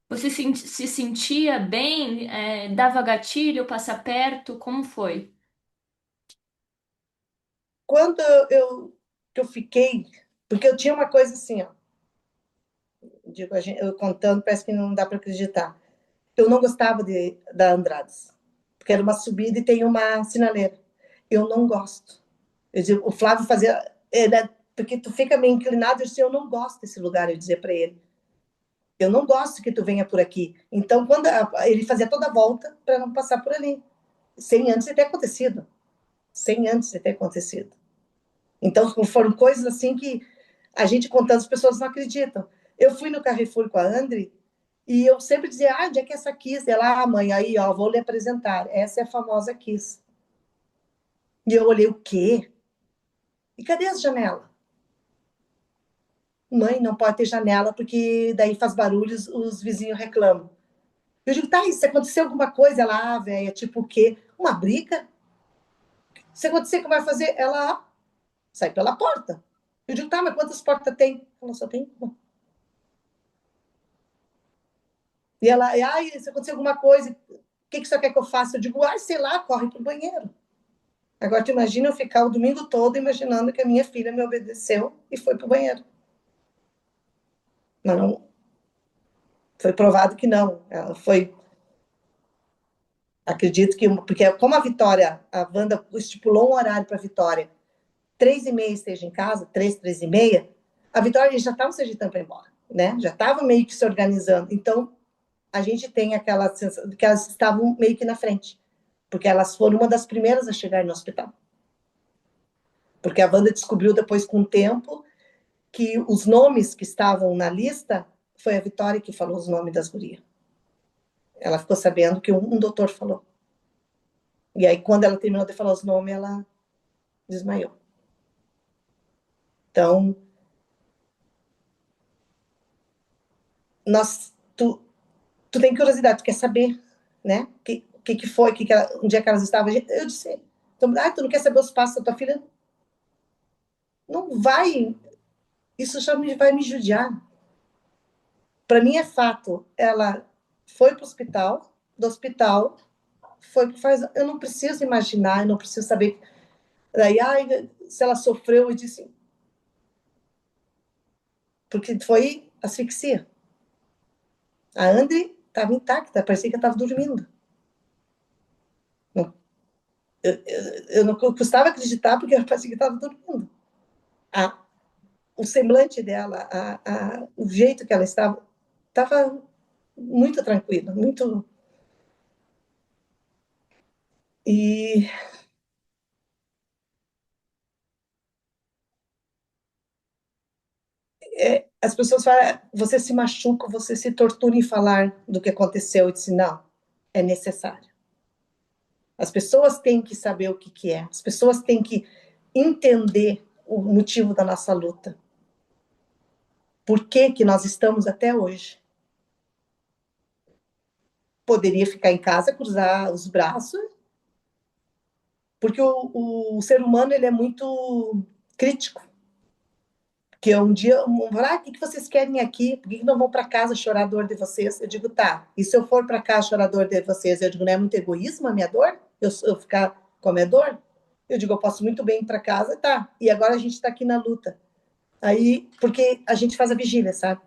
S1: Você se sentia bem? Dava gatilho, passar perto? Como foi?
S2: Quando que eu fiquei, porque eu tinha uma coisa assim, ó, digo, eu contando, parece que não dá para acreditar. Eu não gostava da Andrades, porque era uma subida e tem uma sinaleira. Eu não gosto. Eu digo, o Flávio fazia, porque tu fica meio inclinado, eu disse, eu não gosto desse lugar, eu dizia para ele. Eu não gosto que tu venha por aqui. Então, quando ele fazia toda a volta para não passar por ali, sem antes de ter acontecido. Sem antes de ter acontecido. Então, foram coisas assim que a gente contando, as pessoas não acreditam. Eu fui no Carrefour com a André e eu sempre dizia, onde é que é essa Kiss? Ela, mãe, aí, ó, vou lhe apresentar. Essa é a famosa Kiss. E eu olhei, o quê? E cadê as janelas? Mãe, não pode ter janela, porque daí faz barulhos, os vizinhos reclamam. Eu digo, tá, e se acontecer alguma coisa? Ela, velha, tipo o quê? Uma briga? Se acontecer, o que vai fazer? Ela sai pela porta. Eu digo, tá, mas quantas portas tem? Ela só tem uma. E ela, ai, se acontecer alguma coisa, o que você quer que eu faça? Eu digo, ai, sei lá, corre pro banheiro. Agora, tu imagina eu ficar o domingo todo imaginando que a minha filha me obedeceu e foi pro banheiro. mas não foi provado que não. Ela foi, acredito que, porque como a Vitória, a Wanda estipulou um horário para a Vitória, 3h30 esteja em casa, 3h30, a Vitória já estava se agitando para ir embora, né? Já estava meio que se organizando. Então, a gente tem aquela sensação de que elas estavam meio que na frente, porque elas foram uma das primeiras a chegar no hospital. Porque a Wanda descobriu depois, com o tempo, que os nomes que estavam na lista foi a Vitória que falou os nomes das gurias. Ela ficou sabendo que um doutor falou. E aí, quando ela terminou de falar os nomes, ela desmaiou. Então, tu tem curiosidade, tu quer saber, né? O que foi, onde é que elas estavam. Eu disse, então, tu não quer saber os passos da tua filha? Não vai, isso já vai me judiar. Para mim é fato, ela foi para o hospital, do hospital, foi para faz. Eu não preciso imaginar, eu não preciso saber. Daí, se ela sofreu, eu disse, porque foi asfixia. A André estava intacta, parecia que estava dormindo. Eu não custava acreditar, porque parecia que estava dormindo. A, o semblante dela, o jeito que ela estava muito tranquila, muito. E as pessoas falam, você se machuca, você se tortura em falar do que aconteceu. Eu disse, não, é necessário. As pessoas têm que saber o que é, as pessoas têm que entender o motivo da nossa luta. Por que nós estamos até hoje? Poderia ficar em casa, cruzar os braços, porque o ser humano ele é muito crítico. Que um dia, o que vocês querem aqui? Por que não vão para casa chorar a dor de vocês? Eu digo, tá, e se eu for para casa chorar a dor de vocês? Eu digo, não é muito egoísmo a minha dor? Eu ficar com a minha dor? Eu digo, eu posso muito bem ir para casa, tá, e agora a gente está aqui na luta. Aí, porque a gente faz a vigília, sabe?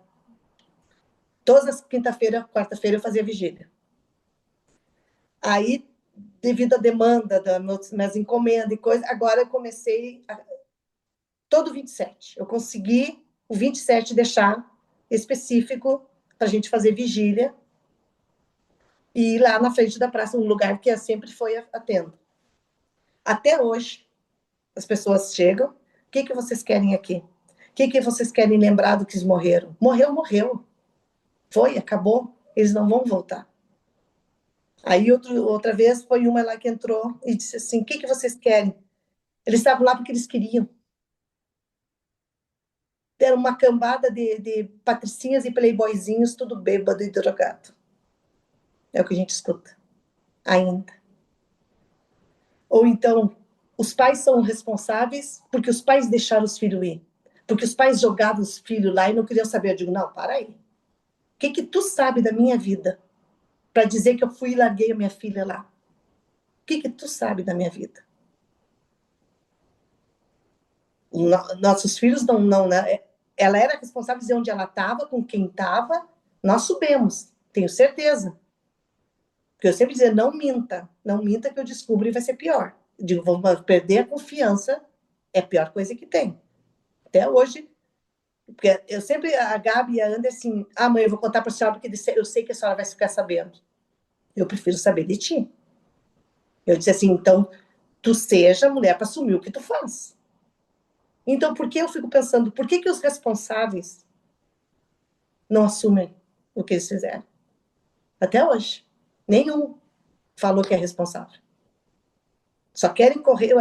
S2: Todas as quinta-feira, quarta-feira eu fazia vigília. Aí, devido à demanda das minhas encomendas e coisas, agora eu comecei todo 27. Eu consegui o 27 deixar específico para a gente fazer vigília e ir lá na frente da praça, um lugar que sempre foi a tenda. Até hoje, as pessoas chegam, o que vocês querem aqui? O que vocês querem lembrar do que morreram? Morreu, morreu. Foi, acabou. Eles não vão voltar. Aí, outra vez, foi uma lá que entrou e disse assim, o que vocês querem? Eles estavam lá porque eles queriam. Era uma cambada de patricinhas e playboyzinhos, tudo bêbado e drogado. É o que a gente escuta, ainda. Ou então, os pais são responsáveis porque os pais deixaram os filhos ir. Porque os pais jogavam os filhos lá e não queriam saber. Eu digo, não, para aí. O que tu sabe da minha vida para dizer que eu fui e larguei a minha filha lá? O que tu sabe da minha vida? Nossos filhos não, né? Ela era responsável de dizer onde ela estava, com quem estava. Nós soubemos, tenho certeza. Porque eu sempre dizia, não minta que eu descubro e vai ser pior. Eu digo, vamos perder a confiança, é a pior coisa que tem. Até hoje, porque eu sempre, a Gabi e a André, assim, mãe, eu vou contar para a senhora, porque eu sei que a senhora vai ficar sabendo. Eu prefiro saber de ti. Eu disse assim, então, tu seja mulher para assumir o que tu faz. Então, por que eu fico pensando, por que os responsáveis não assumem o que eles fizeram? Até hoje. Nenhum falou que é responsável. Só querem correr,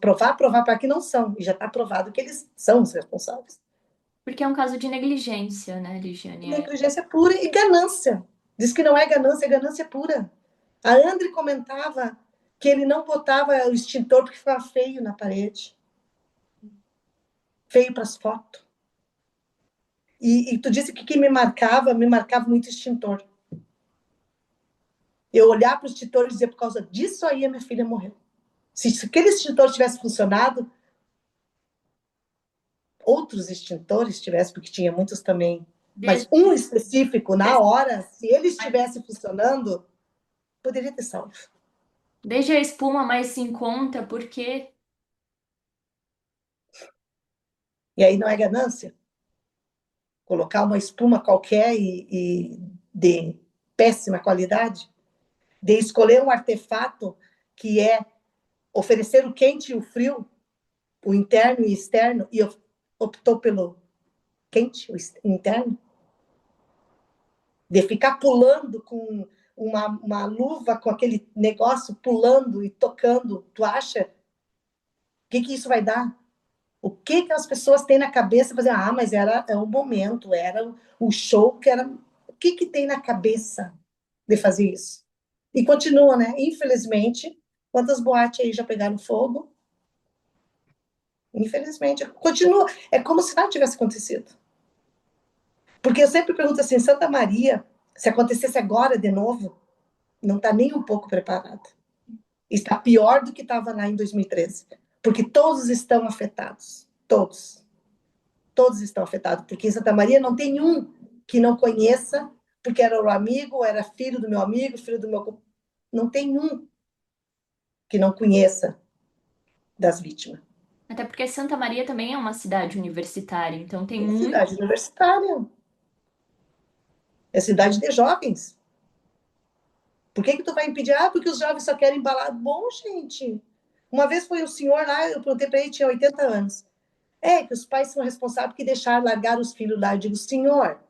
S2: provar para que não são. E já está provado que eles são os responsáveis.
S1: Porque é um caso de negligência, né,
S2: E
S1: Ligiane?
S2: negligência pura e ganância. Diz que não é ganância pura. A André comentava que ele não botava o extintor porque ficava feio na parede. Feio para as fotos. E tu disse que quem me marcava muito extintor. Eu olhar para o extintor e dizer, por causa disso aí a minha filha morreu. Se aquele extintor tivesse funcionado, outros extintores tivessem, porque tinha muitos também Mas
S1: Desde,
S2: um específico, na
S1: desde,
S2: hora, se ele estivesse funcionando, poderia ter salvo.
S1: desde a espuma mais se encontra, porque
S2: E aí não é ganância? Colocar uma espuma qualquer e de péssima qualidade? De escolher um artefato que é oferecer o quente e o frio, o interno e externo, e optou pelo quente, o interno? De ficar pulando com uma luva, com aquele negócio pulando e tocando, tu acha? O que isso vai dar? O que as pessoas têm na cabeça? Fazer, mas era o momento, era o show que era. O que tem na cabeça de fazer isso? E continua, né? Infelizmente, quantas boates aí já pegaram fogo? Infelizmente, continua. É como se nada tivesse acontecido. Porque eu sempre pergunto assim, Santa Maria, se acontecesse agora de novo, não está nem um pouco preparada. Está pior do que estava lá em 2013. Porque todos estão afetados. Todos. Todos estão afetados. Porque em Santa Maria não tem um que não conheça, porque era o amigo, era filho do meu amigo, filho do meu. Não tem um que não conheça das vítimas.
S1: até porque Santa Maria também é uma cidade universitária, então tem
S2: É
S1: muito.
S2: cidade universitária. É cidade de jovens. Por que tu vai impedir? Porque os jovens só querem balada. Bom, gente. Uma vez foi um senhor lá, eu perguntei para ele, tinha 80 anos. Que os pais são responsáveis por deixar largar os filhos lá. Eu digo, senhor,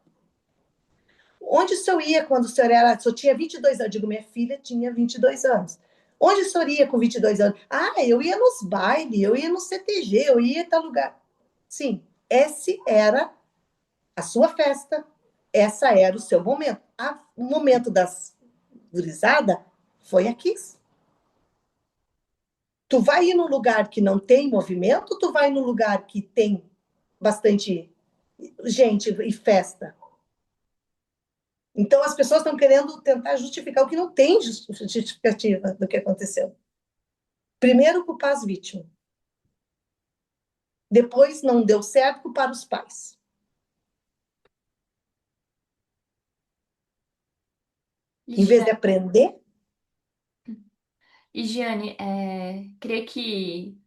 S2: onde o senhor ia quando o senhor era... O senhor tinha 22 anos. Eu digo, minha filha tinha 22 anos. Onde o senhor ia com 22 anos? Eu ia nos bailes, eu ia no CTG, eu ia em tal lugar. Sim, esse era a sua festa, essa era o seu momento. O momento das gurizada foi aqui. Tu vai ir num lugar que não tem movimento, ou tu vai num lugar que tem bastante gente e festa? Então, as pessoas estão querendo tentar justificar o que não tem justificativa do que aconteceu. Primeiro, culpar as vítimas. Depois, não deu certo, culpar os pais. Em vez de aprender,
S1: E Giane, creio que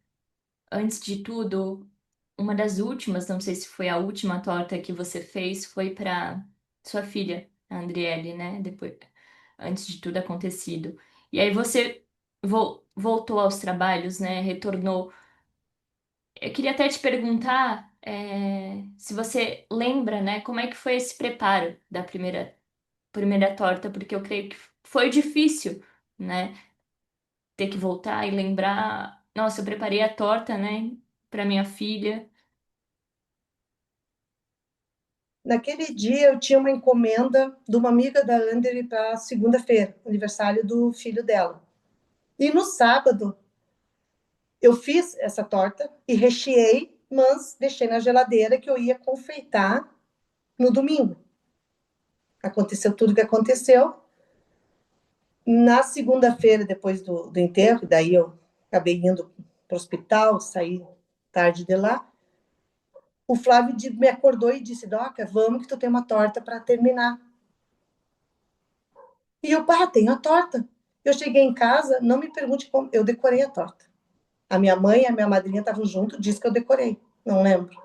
S1: antes de tudo, uma das últimas, não sei se foi a última torta que você fez, foi para sua filha, a Andriele, né? Depois, antes de tudo acontecido. E aí você voltou aos trabalhos, né? Retornou. Eu queria até te perguntar, se você lembra, né? Como é que foi esse preparo da primeira torta, porque eu creio que foi difícil, né? Ter que voltar e lembrar. Nossa, eu preparei a torta, né? Para minha filha.
S2: naquele dia eu tinha uma encomenda de uma amiga da Andere para segunda-feira, aniversário do filho dela. E no sábado eu fiz essa torta e recheei, mas deixei na geladeira que eu ia confeitar no domingo. Aconteceu tudo o que aconteceu. Na segunda-feira, depois do enterro, daí eu acabei indo para o hospital, saí tarde de lá. O Flávio me acordou e disse: Doca, vamos que tu tem uma torta para terminar. E eu, tenho a torta. Eu cheguei em casa, não me pergunte como, eu decorei a torta. A minha mãe e a minha madrinha estavam junto, disse que eu decorei. Não lembro.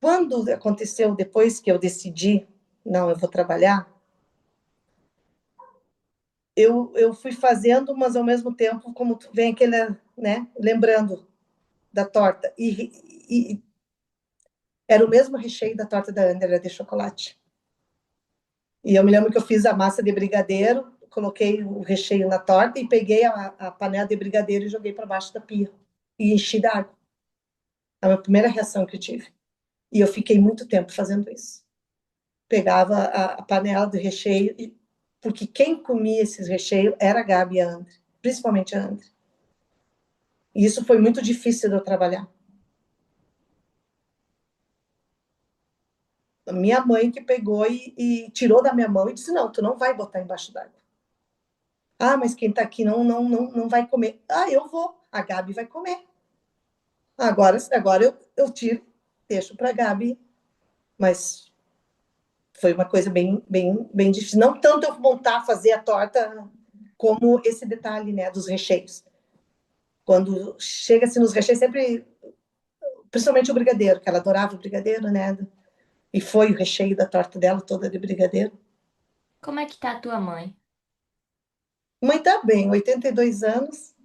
S2: Quando aconteceu, depois que eu decidi, não, eu vou trabalhar, eu fui fazendo, mas ao mesmo tempo, como vem aquele, né, lembrando da torta. E era o mesmo recheio da torta da Ana, era de chocolate. E eu me lembro que eu fiz a massa de brigadeiro, coloquei o recheio na torta e peguei a panela de brigadeiro e joguei para baixo da pia. E enchi d'água. A minha primeira reação que eu tive. E eu fiquei muito tempo fazendo isso. Pegava a panela de recheio, porque quem comia esses recheios era a Gabi e a André, principalmente a André. E isso foi muito difícil de eu trabalhar. A minha mãe que pegou e tirou da minha mão e disse: não, tu não vai botar embaixo d'água. Mas quem está aqui não vai comer. Eu vou. A Gabi vai comer. Agora eu tiro. deixo para a Gabi, mas foi uma coisa bem difícil. Não tanto eu montar, fazer a torta, como esse detalhe, né, dos recheios. Quando chega-se nos recheios, sempre, principalmente o brigadeiro, que ela adorava o brigadeiro, né? E foi o recheio da torta dela toda de brigadeiro.
S1: Como é que tá a tua mãe?
S2: Mãe tá bem, 82 anos,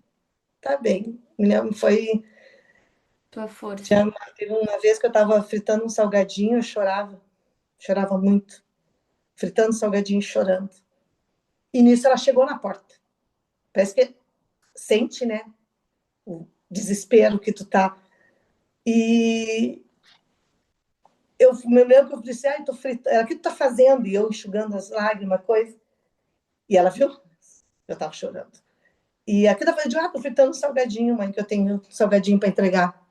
S2: tá bem. Me lembro,
S1: Tua força.
S2: tinha, teve uma vez que eu estava fritando um salgadinho, eu chorava muito, fritando salgadinho e chorando. E nisso ela chegou na porta. Parece que sente, né, o desespero que tu tá. E eu me lembro que eu disse, ai, tô fritando, ela, o que tu tá fazendo? E eu enxugando as lágrimas, coisa. E ela viu, eu tava chorando. E aqui eu falei, tô fritando um salgadinho, mãe, que eu tenho salgadinho para entregar.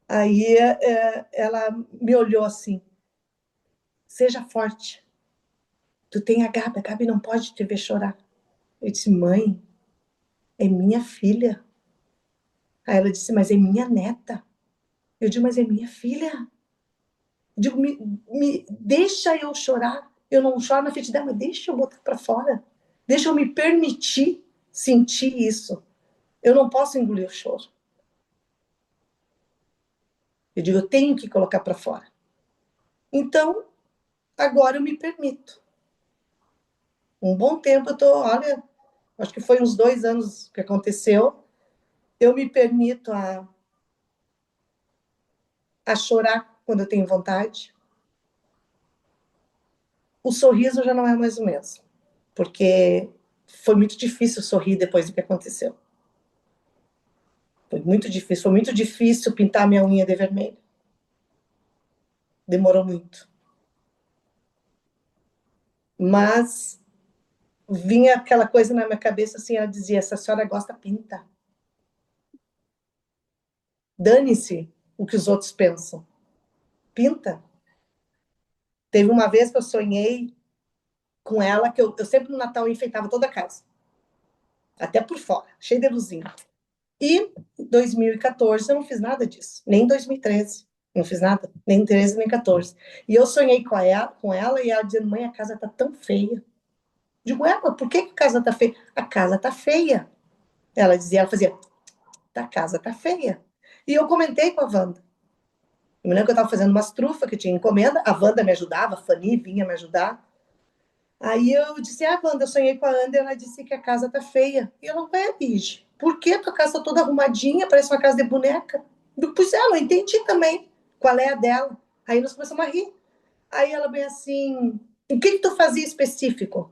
S2: Aí ela me olhou assim, seja forte, tu tem a Gabi não pode te ver chorar. Eu disse, mãe, é minha filha. Aí ela disse, mas é minha neta. Eu digo, mas é minha filha. Eu digo, me deixa eu chorar. Eu não choro na frente dela, mas deixa eu botar para fora. Deixa eu me permitir sentir isso. Eu não posso engolir o choro. Eu digo, eu tenho que colocar para fora. Então, agora eu me permito. Um bom tempo eu tô, olha, acho que foi uns 2 anos que aconteceu, eu me permito a chorar quando eu tenho vontade. O sorriso já não é mais o mesmo, porque foi muito difícil sorrir depois do que aconteceu. Foi muito difícil pintar minha unha de vermelho. Demorou muito. Mas vinha aquela coisa na minha cabeça assim, ela dizia, essa senhora gosta, pinta. Dane-se o que os outros pensam. Pinta. Teve uma vez que eu sonhei com ela, que eu sempre no Natal enfeitava toda a casa. Até por fora, cheio de luzinha. E em 2014 eu não fiz nada disso. Nem em 2013. Não fiz nada. Nem 13, nem 14. E eu sonhei com ela e ela dizendo, mãe, a casa tá tão feia. Digo, ela, por que a casa tá feia? A casa tá feia. Ela dizia, ela fazia, a casa tá feia. E eu comentei com a Wanda. Eu me lembro que eu estava fazendo umas trufas que tinha encomenda, a Wanda me ajudava, a Fanny vinha me ajudar. Aí eu disse, Wanda, eu sonhei com a Ana, ela disse que a casa tá feia. E eu não vai, Bige. Por que tua casa tá toda arrumadinha, parece uma casa de boneca? Eu, pois é, eu não entendi também qual é a dela. Aí nós começamos a rir. Aí ela bem assim, o que tu fazia específico?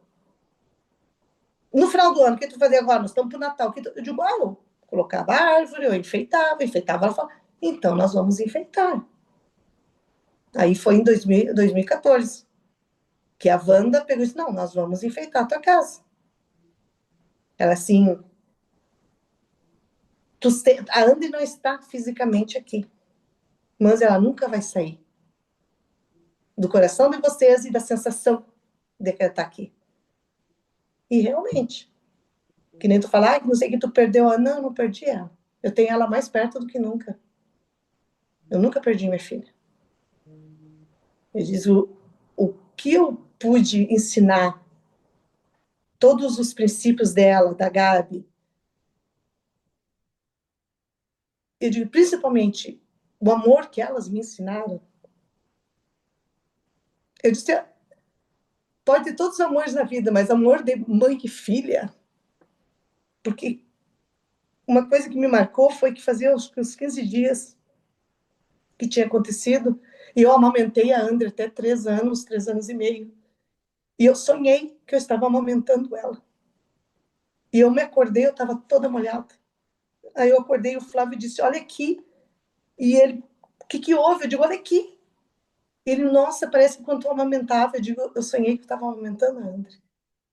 S2: No final do ano, o que tu fazia agora? Nós estamos pro Natal. Eu digo, eu colocava a árvore, eu enfeitava. Ela falou, então nós vamos enfeitar. Aí foi em 2014, que a Wanda pegou e disse, não, nós vamos enfeitar a tua casa. Ela assim, a Andy não está fisicamente aqui, mas ela nunca vai sair do coração de vocês e da sensação de que ela está aqui. E realmente, que nem tu falar, que não sei que tu perdeu ela. Não, não perdi ela. Eu tenho ela mais perto do que nunca. Eu nunca perdi minha filha. Eu diz o que eu pude ensinar, todos os princípios dela, da Gabi, eu digo, principalmente o amor que elas me ensinaram. Eu disse, pode ter todos os amores na vida, mas amor de mãe e filha, porque uma coisa que me marcou foi que fazia uns 15 dias que tinha acontecido, e eu amamentei a André até 3 anos, 3 anos e meio. E eu sonhei que eu estava amamentando ela. E eu me acordei, eu estava toda molhada. Aí eu acordei, o Flávio disse, olha aqui. E ele, o que houve? Eu digo, olha aqui. Ele, nossa, parece que quando eu amamentava, eu digo, eu sonhei que eu estava amamentando a André.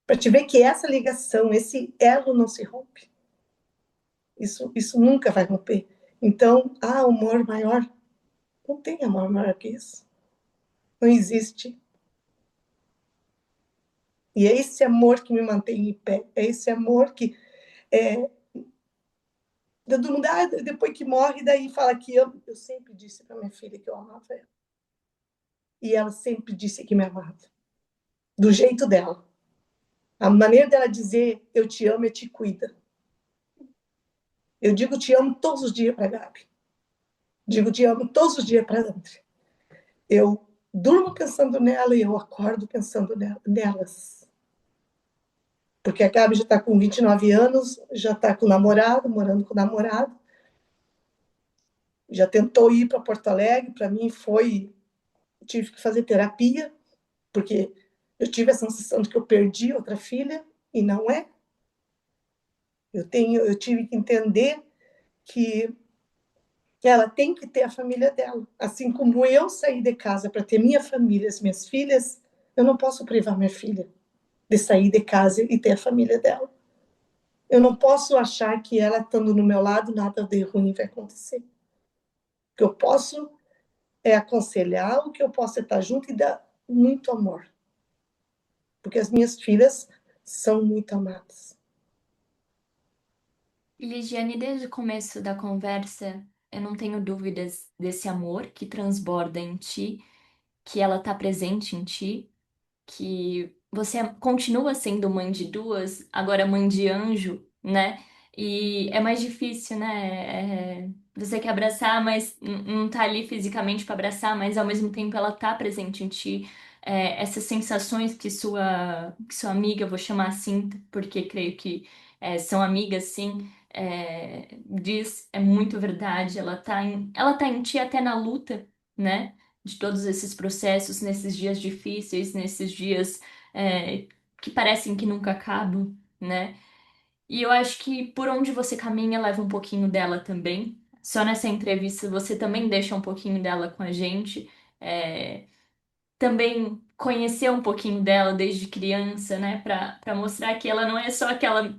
S2: Para te ver que essa ligação, esse elo não se rompe. Isso nunca vai romper. Então, amor maior. Não tem amor maior que isso. Não existe. E é esse amor que me mantém em pé. É esse amor que Todo mundo, depois que morre, daí fala que eu sempre disse para minha filha que eu amava ela. E ela sempre disse que me amava, do jeito dela. A maneira dela dizer eu te amo, eu te cuida. Eu digo te amo todos os dias para Gabi. Digo te amo todos os dias para André. Eu durmo pensando nela e eu acordo pensando nelas. Porque a Gabi já está com 29 anos, já está com o namorado, morando com o namorado. Já tentou ir para Porto Alegre, para mim foi. Tive que fazer terapia, porque eu tive a sensação de que eu perdi outra filha, e não é. Eu tive que entender que ela tem que ter a família dela. Assim como eu saí de casa para ter minha família, as minhas filhas, eu não posso privar minha filha de sair de casa e ter a família dela. Eu não posso achar que ela estando no meu lado, nada de ruim vai acontecer. O que eu posso é aconselhar, o que eu posso é estar junto e dar muito amor. Porque as minhas filhas são muito amadas.
S1: Ligiane, desde o começo da conversa, eu não tenho dúvidas desse amor que transborda em ti, que ela está presente em ti, que você continua sendo mãe de duas, agora mãe de anjo, né? E é mais difícil, né? Você quer abraçar, mas não tá ali fisicamente para abraçar, mas ao mesmo tempo ela tá presente em ti. Essas sensações que sua amiga, vou chamar assim, porque creio que são amigas, sim. Diz, é muito verdade. Ela tá em ti até na luta, né? De todos esses processos, nesses dias difíceis, nesses dias é, que parecem que nunca acabam, né? E eu acho que por onde você caminha leva um pouquinho dela também. Só nessa entrevista você também deixa um pouquinho dela com a gente. É, também conhecer um pouquinho dela desde criança, né? Para mostrar que ela não é só aquela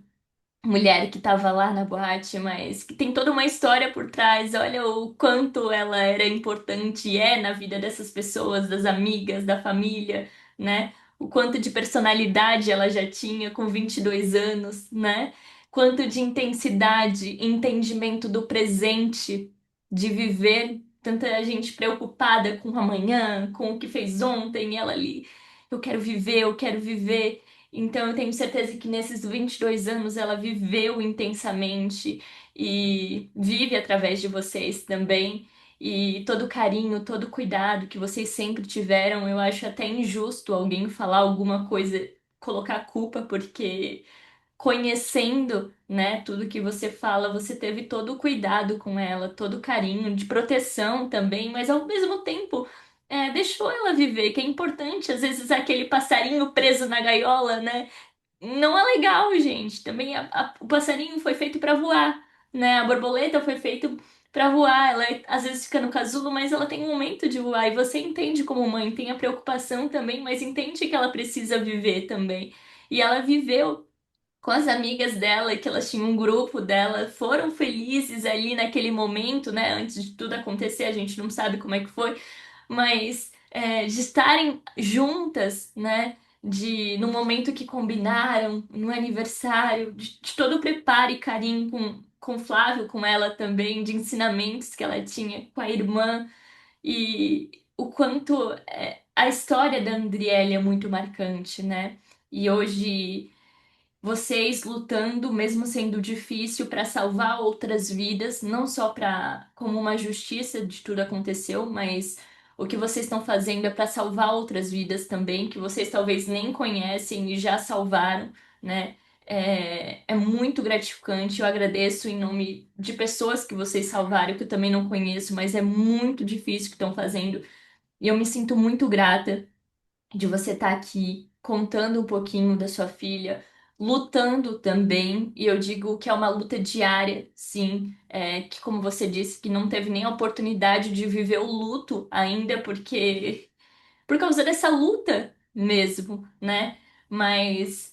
S1: mulher que estava lá na boate, mas que tem toda uma história por trás. Olha o quanto ela era importante e é na vida dessas pessoas, das amigas, da família, né? O quanto de personalidade ela já tinha com 22 anos, né? Quanto de intensidade, entendimento do presente, de viver. Tanta gente preocupada com o amanhã, com o que fez ontem, e ela ali, eu quero viver, eu quero viver. Então, eu tenho certeza que nesses 22 anos ela viveu intensamente e vive através de vocês também. E todo o carinho, todo o cuidado que vocês sempre tiveram, eu acho até injusto alguém falar alguma coisa, colocar culpa, porque conhecendo, né, tudo que você fala, você teve todo o cuidado com ela, todo o carinho, de proteção também, mas ao mesmo tempo deixou ela viver, que é importante. Às vezes aquele passarinho preso na gaiola, né? Não é legal, gente. Também o passarinho foi feito para voar, né? A borboleta foi feito para voar. Ela às vezes fica no casulo, mas ela tem um momento de voar. E você entende como mãe, tem a preocupação também, mas entende que ela precisa viver também. E ela viveu com as amigas dela, que elas tinham um grupo dela, foram felizes ali naquele momento, né? Antes de tudo acontecer, a gente não sabe como é que foi, mas de estarem juntas, né? No momento que combinaram, no aniversário, de todo o preparo e carinho com Flávio, com ela também, de ensinamentos que ela tinha com a irmã, e o quanto a história da Andriele é muito marcante, né? E hoje vocês lutando, mesmo sendo difícil, para salvar outras vidas, não só para como uma justiça de tudo aconteceu, mas o que vocês estão fazendo é para salvar outras vidas também, que vocês talvez nem conhecem e já salvaram, né? É muito gratificante. Eu agradeço em nome de pessoas que vocês salvaram, que eu também não conheço, mas é muito difícil o que estão fazendo. E eu me sinto muito grata de você estar aqui contando um pouquinho da sua filha, lutando também, e eu digo que é uma luta diária, sim, que como você disse, que não teve nem a oportunidade de viver o luto ainda, porque por causa dessa luta mesmo, né? Mas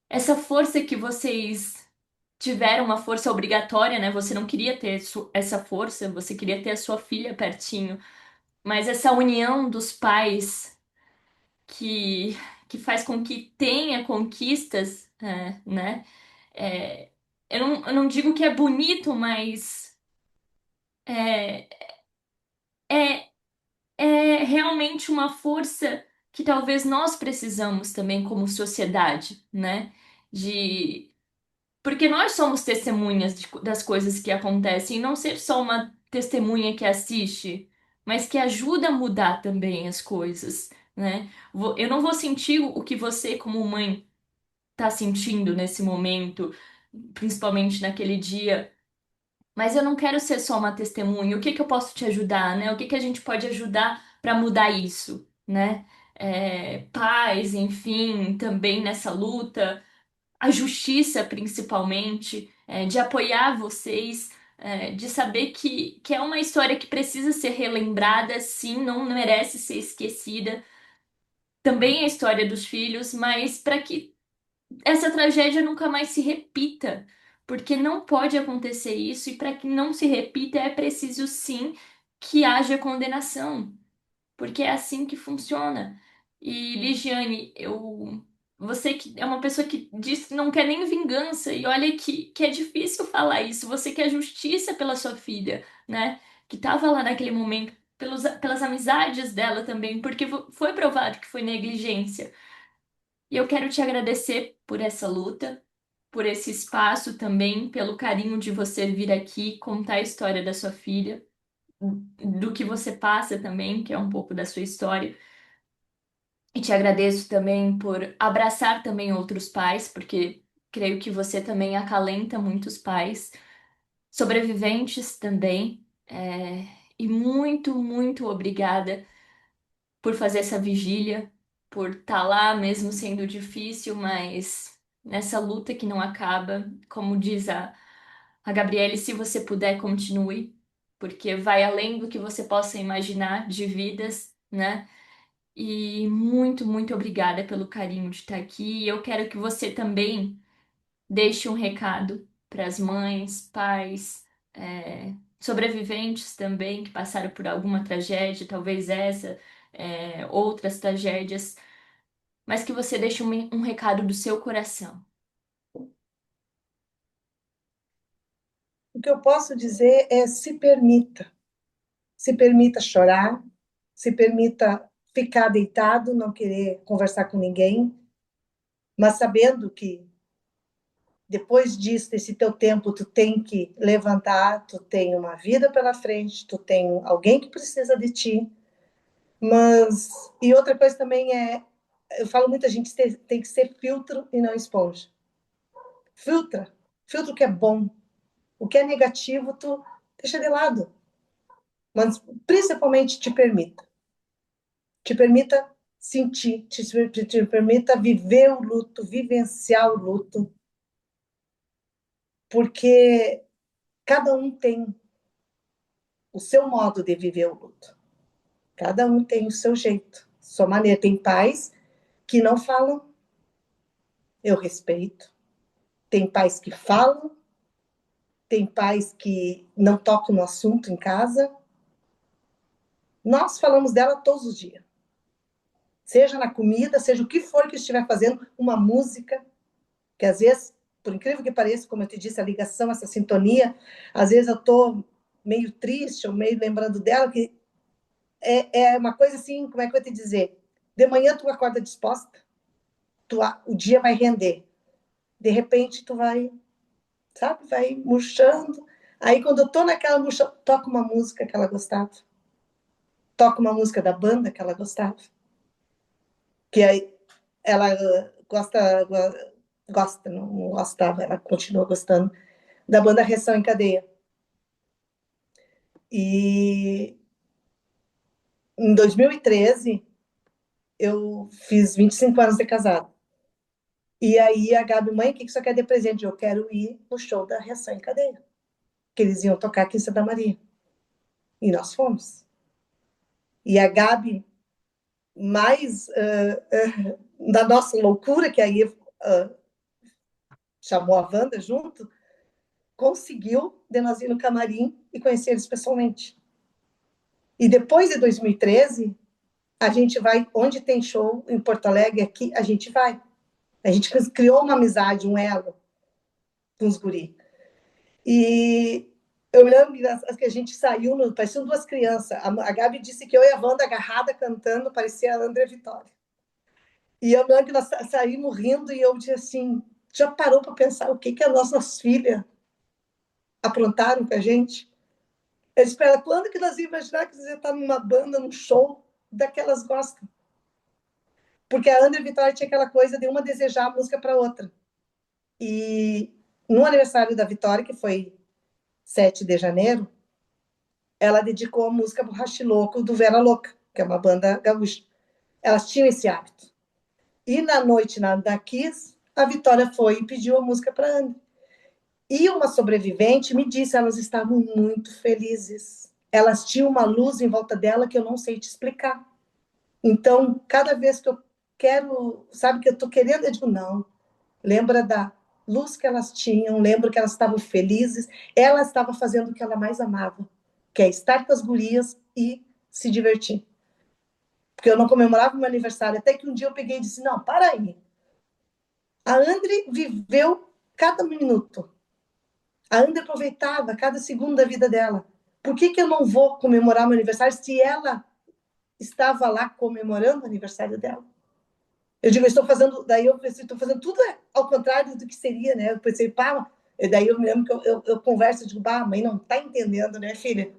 S1: essa força que vocês tiveram, uma força obrigatória, né? Você não queria ter essa força, você queria ter a sua filha pertinho, mas essa união dos pais que, que faz com que tenha conquistas, né? É, eu não digo que é bonito, mas é, é, é realmente uma força que talvez nós precisamos também como sociedade, né? De Porque nós somos testemunhas das coisas que acontecem, e não ser só uma testemunha que assiste, mas que ajuda a mudar também as coisas, né? Eu não vou sentir o que você, como mãe, tá sentindo nesse momento, principalmente naquele dia, mas eu não quero ser só uma testemunha. O que que eu posso te ajudar, né? O que que a gente pode ajudar para mudar isso, né? Paz, enfim, também nessa luta a justiça, principalmente, de apoiar vocês, de saber que é uma história que precisa ser relembrada, sim, não merece ser esquecida. Também é a história dos filhos, mas para que essa tragédia nunca mais se repita, porque não pode acontecer isso, e para que não se repita é preciso, sim, que haja condenação porque é assim que funciona. E, Ligiane, você que é uma pessoa que diz que não quer nem vingança, e olha que é difícil falar isso. Você quer justiça pela sua filha, né? Que estava lá naquele momento, pelas amizades dela também, porque foi provado que foi negligência. E eu quero te agradecer por essa luta, por esse espaço também, pelo carinho de você vir aqui contar a história da sua filha, do que você passa também, que é um pouco da sua história. E te agradeço também por abraçar também outros pais, porque creio que você também acalenta muitos pais, sobreviventes também. E muito, muito obrigada por fazer essa vigília, por estar lá mesmo sendo difícil, mas nessa luta que não acaba, como diz a Gabriele, se você puder, continue, porque vai além do que você possa imaginar de vidas, né? E muito, muito obrigada pelo carinho de estar aqui. E eu quero que você também deixe um recado para as mães, pais, sobreviventes também que passaram por alguma tragédia, talvez essa, outras tragédias, mas que você deixe um recado do seu coração.
S2: O que eu posso dizer é se permita chorar, se permita ficar deitado, não querer conversar com ninguém, mas sabendo que depois disso, desse teu tempo, tu tem que levantar, tu tem uma vida pela frente, tu tem alguém que precisa de ti, mas... E outra coisa também é, eu falo muita gente tem que ser filtro e não esponja. Filtra, filtra o que é bom, o que é negativo, tu deixa de lado, mas principalmente te permita sentir, te permita viver o luto, vivenciar o luto, porque cada um tem o seu modo de viver o luto. Cada um tem o seu jeito, sua maneira. Tem pais que não falam, eu respeito. Tem pais que falam, tem pais que não tocam no assunto em casa. Nós falamos dela todos os dias. Seja na comida, seja o que for que estiver fazendo, uma música, que às vezes, por incrível que pareça, como eu te disse, a ligação, essa sintonia, às vezes eu estou meio triste ou meio lembrando dela, que é uma coisa assim, como é que eu vou te dizer? De manhã tu acorda disposta, o dia vai render. De repente tu vai, sabe, vai murchando. Aí quando eu tô naquela murcha, toca uma música que ela gostava. Toca uma música da banda que ela gostava. Que aí ela gosta, não gostava, ela continua gostando da banda Reação em Cadeia. E em 2013 eu fiz 25 anos de casado. E aí a Gabi, mãe, o que você quer de presente? Eu quero ir no show da Reação em Cadeia, que eles iam tocar aqui em Santa Maria. E nós fomos. E a Gabi, mais da nossa loucura, que aí chamou a Wanda junto, conseguiu de nós ir no camarim e conhecer eles pessoalmente. E depois de 2013, a gente vai, onde tem show em Porto Alegre, aqui, a gente vai. A gente criou uma amizade, um elo com os guri. E eu me lembro que a gente saiu, pareciam duas crianças. A Gabi disse que eu e a Wanda agarrada cantando, parecia a André Vitória. E eu me lembro que nós saímos rindo e eu disse assim, já parou para pensar o que as nossas filhas aprontaram com a gente? Eu espero quando que nós íamos imaginar que você está numa banda, num show daquelas gostam? Porque a André Vitória tinha aquela coisa de uma desejar a música para outra. E no aniversário da Vitória, que foi 7 de janeiro, ela dedicou a música Borracha Louco do Vera Louca, que é uma banda gaúcha. Elas tinham esse hábito. E na noite da Kiss, a Vitória foi e pediu a música para a André. E uma sobrevivente me disse, elas estavam muito felizes. Elas tinham uma luz em volta dela que eu não sei te explicar. Então, cada vez que eu quero, sabe, que eu estou querendo, eu digo, não, lembra da luz que elas tinham, lembra que elas estavam felizes, ela estava fazendo o que ela mais amava, que é estar com as gurias e se divertir. Porque eu não comemorava o meu aniversário, até que um dia eu peguei e disse, não, para aí. A André viveu cada minuto. A André aproveitava cada segundo da vida dela. Por que eu não vou comemorar meu aniversário se ela estava lá comemorando o aniversário dela? Eu digo, eu estou fazendo, daí eu pensei, estou fazendo tudo ao contrário do que seria, né? Eu pensei, pá, e daí eu me lembro que eu converso, eu digo, bah, a mãe não está entendendo, né, filha?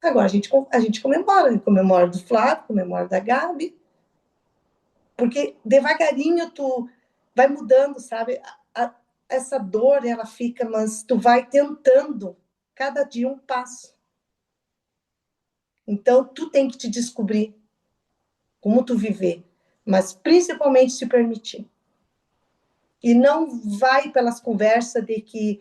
S2: Agora a gente comemora do Flávio, comemora da Gabi, porque devagarinho tu vai mudando, sabe? Essa dor, ela fica, mas tu vai tentando cada dia um passo. Então, tu tem que te descobrir como tu viver, mas principalmente se permitir. E não vai pelas conversas de que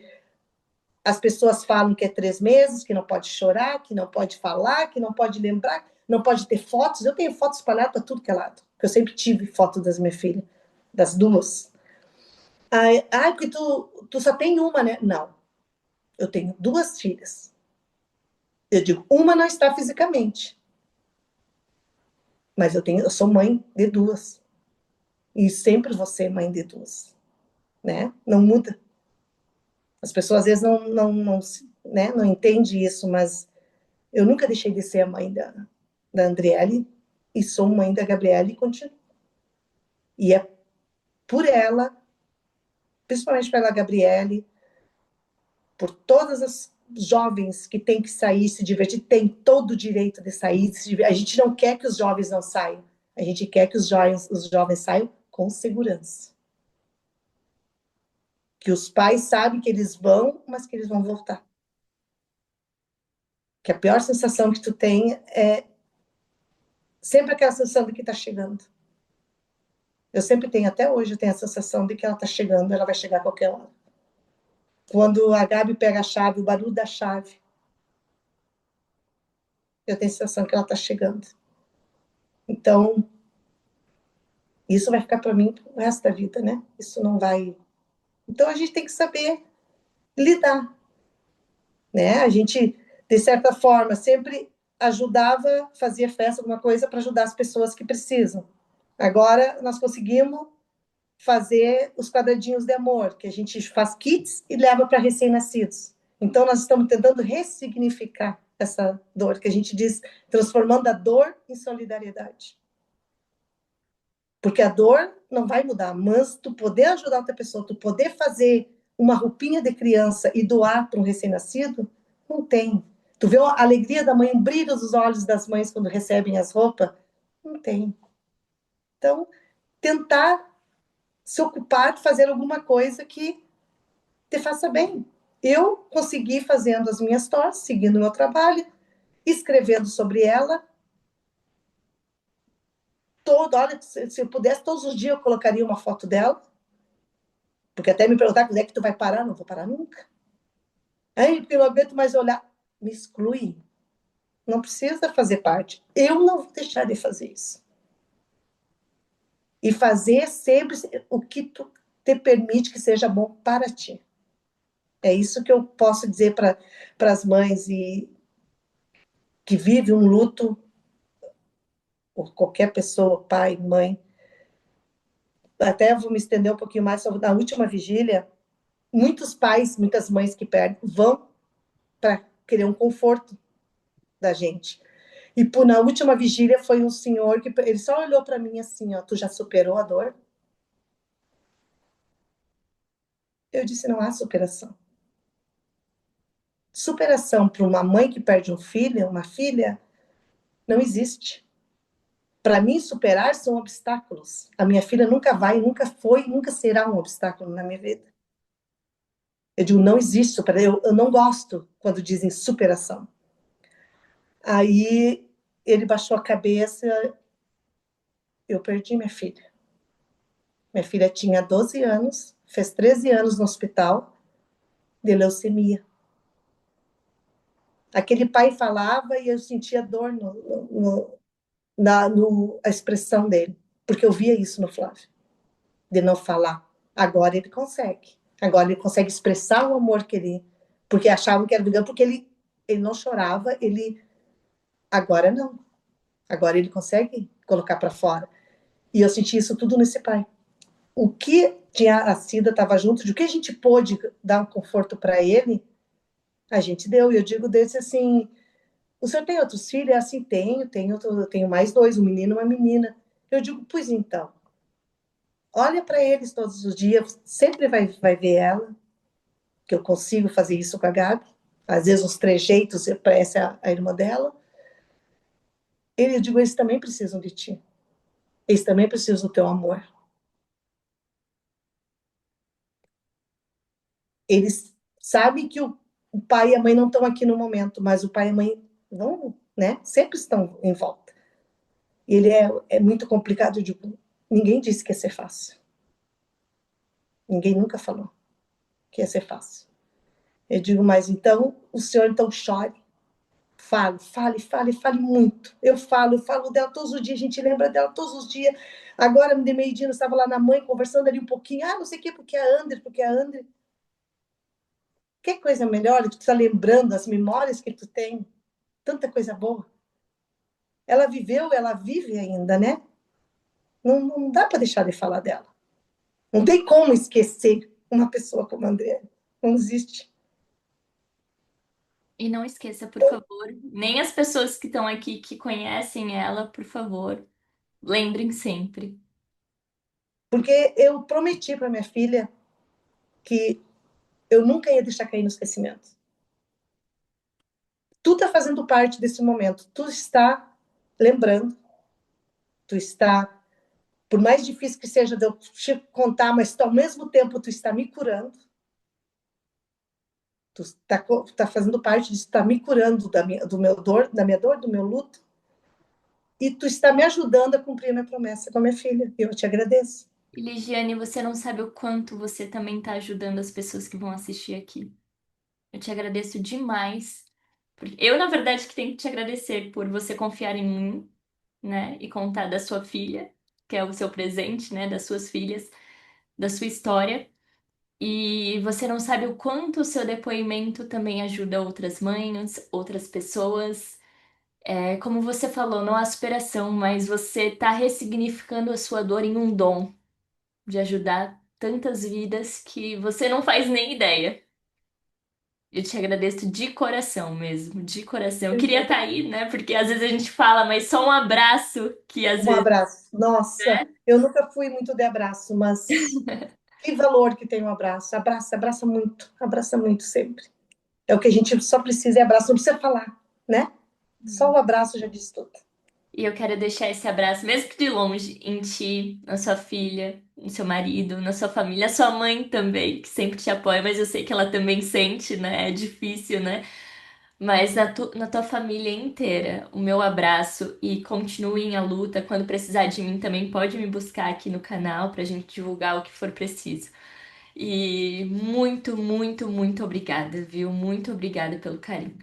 S2: as pessoas falam que é 3 meses, que não pode chorar, que não pode falar, que não pode lembrar, não pode ter fotos. Eu tenho fotos espalhadas para tudo que é lado, porque eu sempre tive foto das minhas filhas, das duas. Porque tu só tem uma, né? Não, eu tenho duas filhas. Eu digo, uma não está fisicamente, mas eu sou mãe de duas. E sempre vou ser mãe de duas, né? Não muda. As pessoas às vezes não entendem isso, mas eu nunca deixei de ser a mãe da Andriele e sou mãe da Gabriela e continuo. E é por ela, principalmente pela Gabriele, por todas as jovens que têm que sair, se divertir, têm todo o direito de sair. A gente não quer que os jovens não saiam, a gente quer que os jovens saiam com segurança. Que os pais sabem que eles vão, mas que eles vão voltar. Que a pior sensação que tu tem é sempre aquela sensação de que está chegando. Eu sempre tenho, até hoje, eu tenho a sensação de que ela está chegando, ela vai chegar a qualquer hora. Quando a Gabi pega a chave, o barulho da chave, eu tenho a sensação que ela está chegando. Então, isso vai ficar para mim o resto da vida, né? Isso não vai. Então, a gente tem que saber lidar, né? A gente, de certa forma, sempre ajudava, fazia festa, alguma coisa para ajudar as pessoas que precisam. Agora, nós conseguimos fazer os quadradinhos de amor, que a gente faz kits e leva para recém-nascidos. Então, nós estamos tentando ressignificar essa dor, que a gente diz, transformando a dor em solidariedade. Porque a dor não vai mudar, mas tu poder ajudar outra pessoa, tu poder fazer uma roupinha de criança e doar para um recém-nascido, não tem. Tu vê a alegria da mãe, o brilho dos olhos das mães quando recebem as roupas? Não tem. Então, tentar se ocupar de fazer alguma coisa que te faça bem. Eu consegui fazendo as minhas tours, seguindo o meu trabalho, escrevendo sobre ela. Olha, se eu pudesse, todos os dias eu colocaria uma foto dela, porque até me perguntar quando é que tu vai parar, não vou parar nunca. Aí, porque eu não aguento mais olhar. Me exclui. Não precisa fazer parte. Eu não vou deixar de fazer isso. E fazer sempre o que tu te permite que seja bom para ti. É isso que eu posso dizer para as mães que vivem um luto, ou qualquer pessoa, pai, mãe. Até vou me estender um pouquinho mais sobre na última vigília. muitos pais, muitas mães que perdem, vão para querer um conforto da gente. E na última vigília foi um senhor que ele só olhou para mim assim, ó, tu já superou a dor? Eu disse, não há superação. Superação para uma mãe que perde um filho, uma filha, não existe. Para mim, superar são obstáculos. A minha filha nunca vai, nunca foi, nunca será um obstáculo na minha vida. Eu digo, não existe superação. Eu não gosto quando dizem superação. Aí ele baixou a cabeça, eu perdi minha filha. Minha filha tinha 12 anos, fez 13 anos no hospital de leucemia. Aquele pai falava e eu sentia dor a expressão dele, porque eu via isso no Flávio, de não falar. Agora ele consegue. Agora ele consegue expressar o amor que ele... Porque achavam que era brigando, porque ele não chorava, ele... Agora não. Agora ele consegue colocar para fora. E eu senti isso tudo nesse pai. O que tinha a Cida estava junto, de o que a gente pôde dar um conforto para ele, a gente deu. E eu digo desse assim, o senhor tem outros filhos? É assim, tenho mais dois, um menino e uma menina. Eu digo, pois então, olha para eles todos os dias, sempre vai ver ela, que eu consigo fazer isso com a Gabi. Às vezes uns trejeitos parece a irmã dela. Eu digo, eles também precisam de ti. Eles também precisam do teu amor. Eles sabem que o pai e a mãe não estão aqui no momento, mas o pai e a mãe vão, né? Sempre estão em volta. E ele é muito complicado. Eu digo, ninguém disse que ia ser fácil. Ninguém nunca falou que ia ser fácil. Eu digo, mas então, o senhor então chore. Fale muito. Eu falo dela todos os dias, a gente lembra dela todos os dias. Agora, de meio-dia, eu estava lá na mãe, conversando ali um pouquinho. Ah, não sei o quê, porque a André. Que coisa melhor que tu está lembrando as memórias que tu tem. Tanta coisa boa. Ela viveu, ela vive ainda, né? Não dá para deixar de falar dela. Não tem como esquecer uma pessoa como a André. Não existe.
S1: E não esqueça, por favor, nem as pessoas que estão aqui que conhecem ela, por favor, lembrem sempre.
S2: Porque eu prometi para minha filha que eu nunca ia deixar cair no esquecimento. Tu está fazendo parte desse momento. Tu está lembrando. Tu está, por mais difícil que seja de eu te contar, mas tu, ao mesmo tempo tu está me curando. Tu está fazendo parte disso, está me curando do meu dor, da minha dor, do meu luto. E tu está me ajudando a cumprir a minha promessa com a minha filha. Eu te agradeço.
S1: E Ligiane, você não sabe o quanto você também está ajudando as pessoas que vão assistir aqui. Eu te agradeço demais. Eu, na verdade, que tenho que te agradecer por você confiar em mim, né? E contar da sua filha, que é o seu presente, né? Das suas filhas, da sua história. E você não sabe o quanto o seu depoimento também ajuda outras mães, outras pessoas. É, como você falou, não há superação, mas você está ressignificando a sua dor em um dom de ajudar tantas vidas que você não faz nem ideia. Eu te agradeço de coração mesmo, de coração. Eu queria estar aí, né? Porque às vezes a gente fala, mas só um abraço que às
S2: Um
S1: vezes,
S2: abraço. Nossa,
S1: né?
S2: eu nunca fui muito de abraço, mas que valor que tem um abraço. Abraça muito sempre. É o que a gente só precisa, é abraço, não precisa falar, né? Só o abraço já diz tudo.
S1: E eu quero deixar esse abraço, mesmo que de longe, em ti, na sua filha, no seu marido, na sua família, na sua mãe também, que sempre te apoia, mas eu sei que ela também sente, né? É difícil, né? Mas na tua família inteira, o meu abraço e continuem a luta. Quando precisar de mim, também pode me buscar aqui no canal pra gente divulgar o que for preciso. E muito, muito, muito obrigada, viu? Muito obrigada pelo carinho.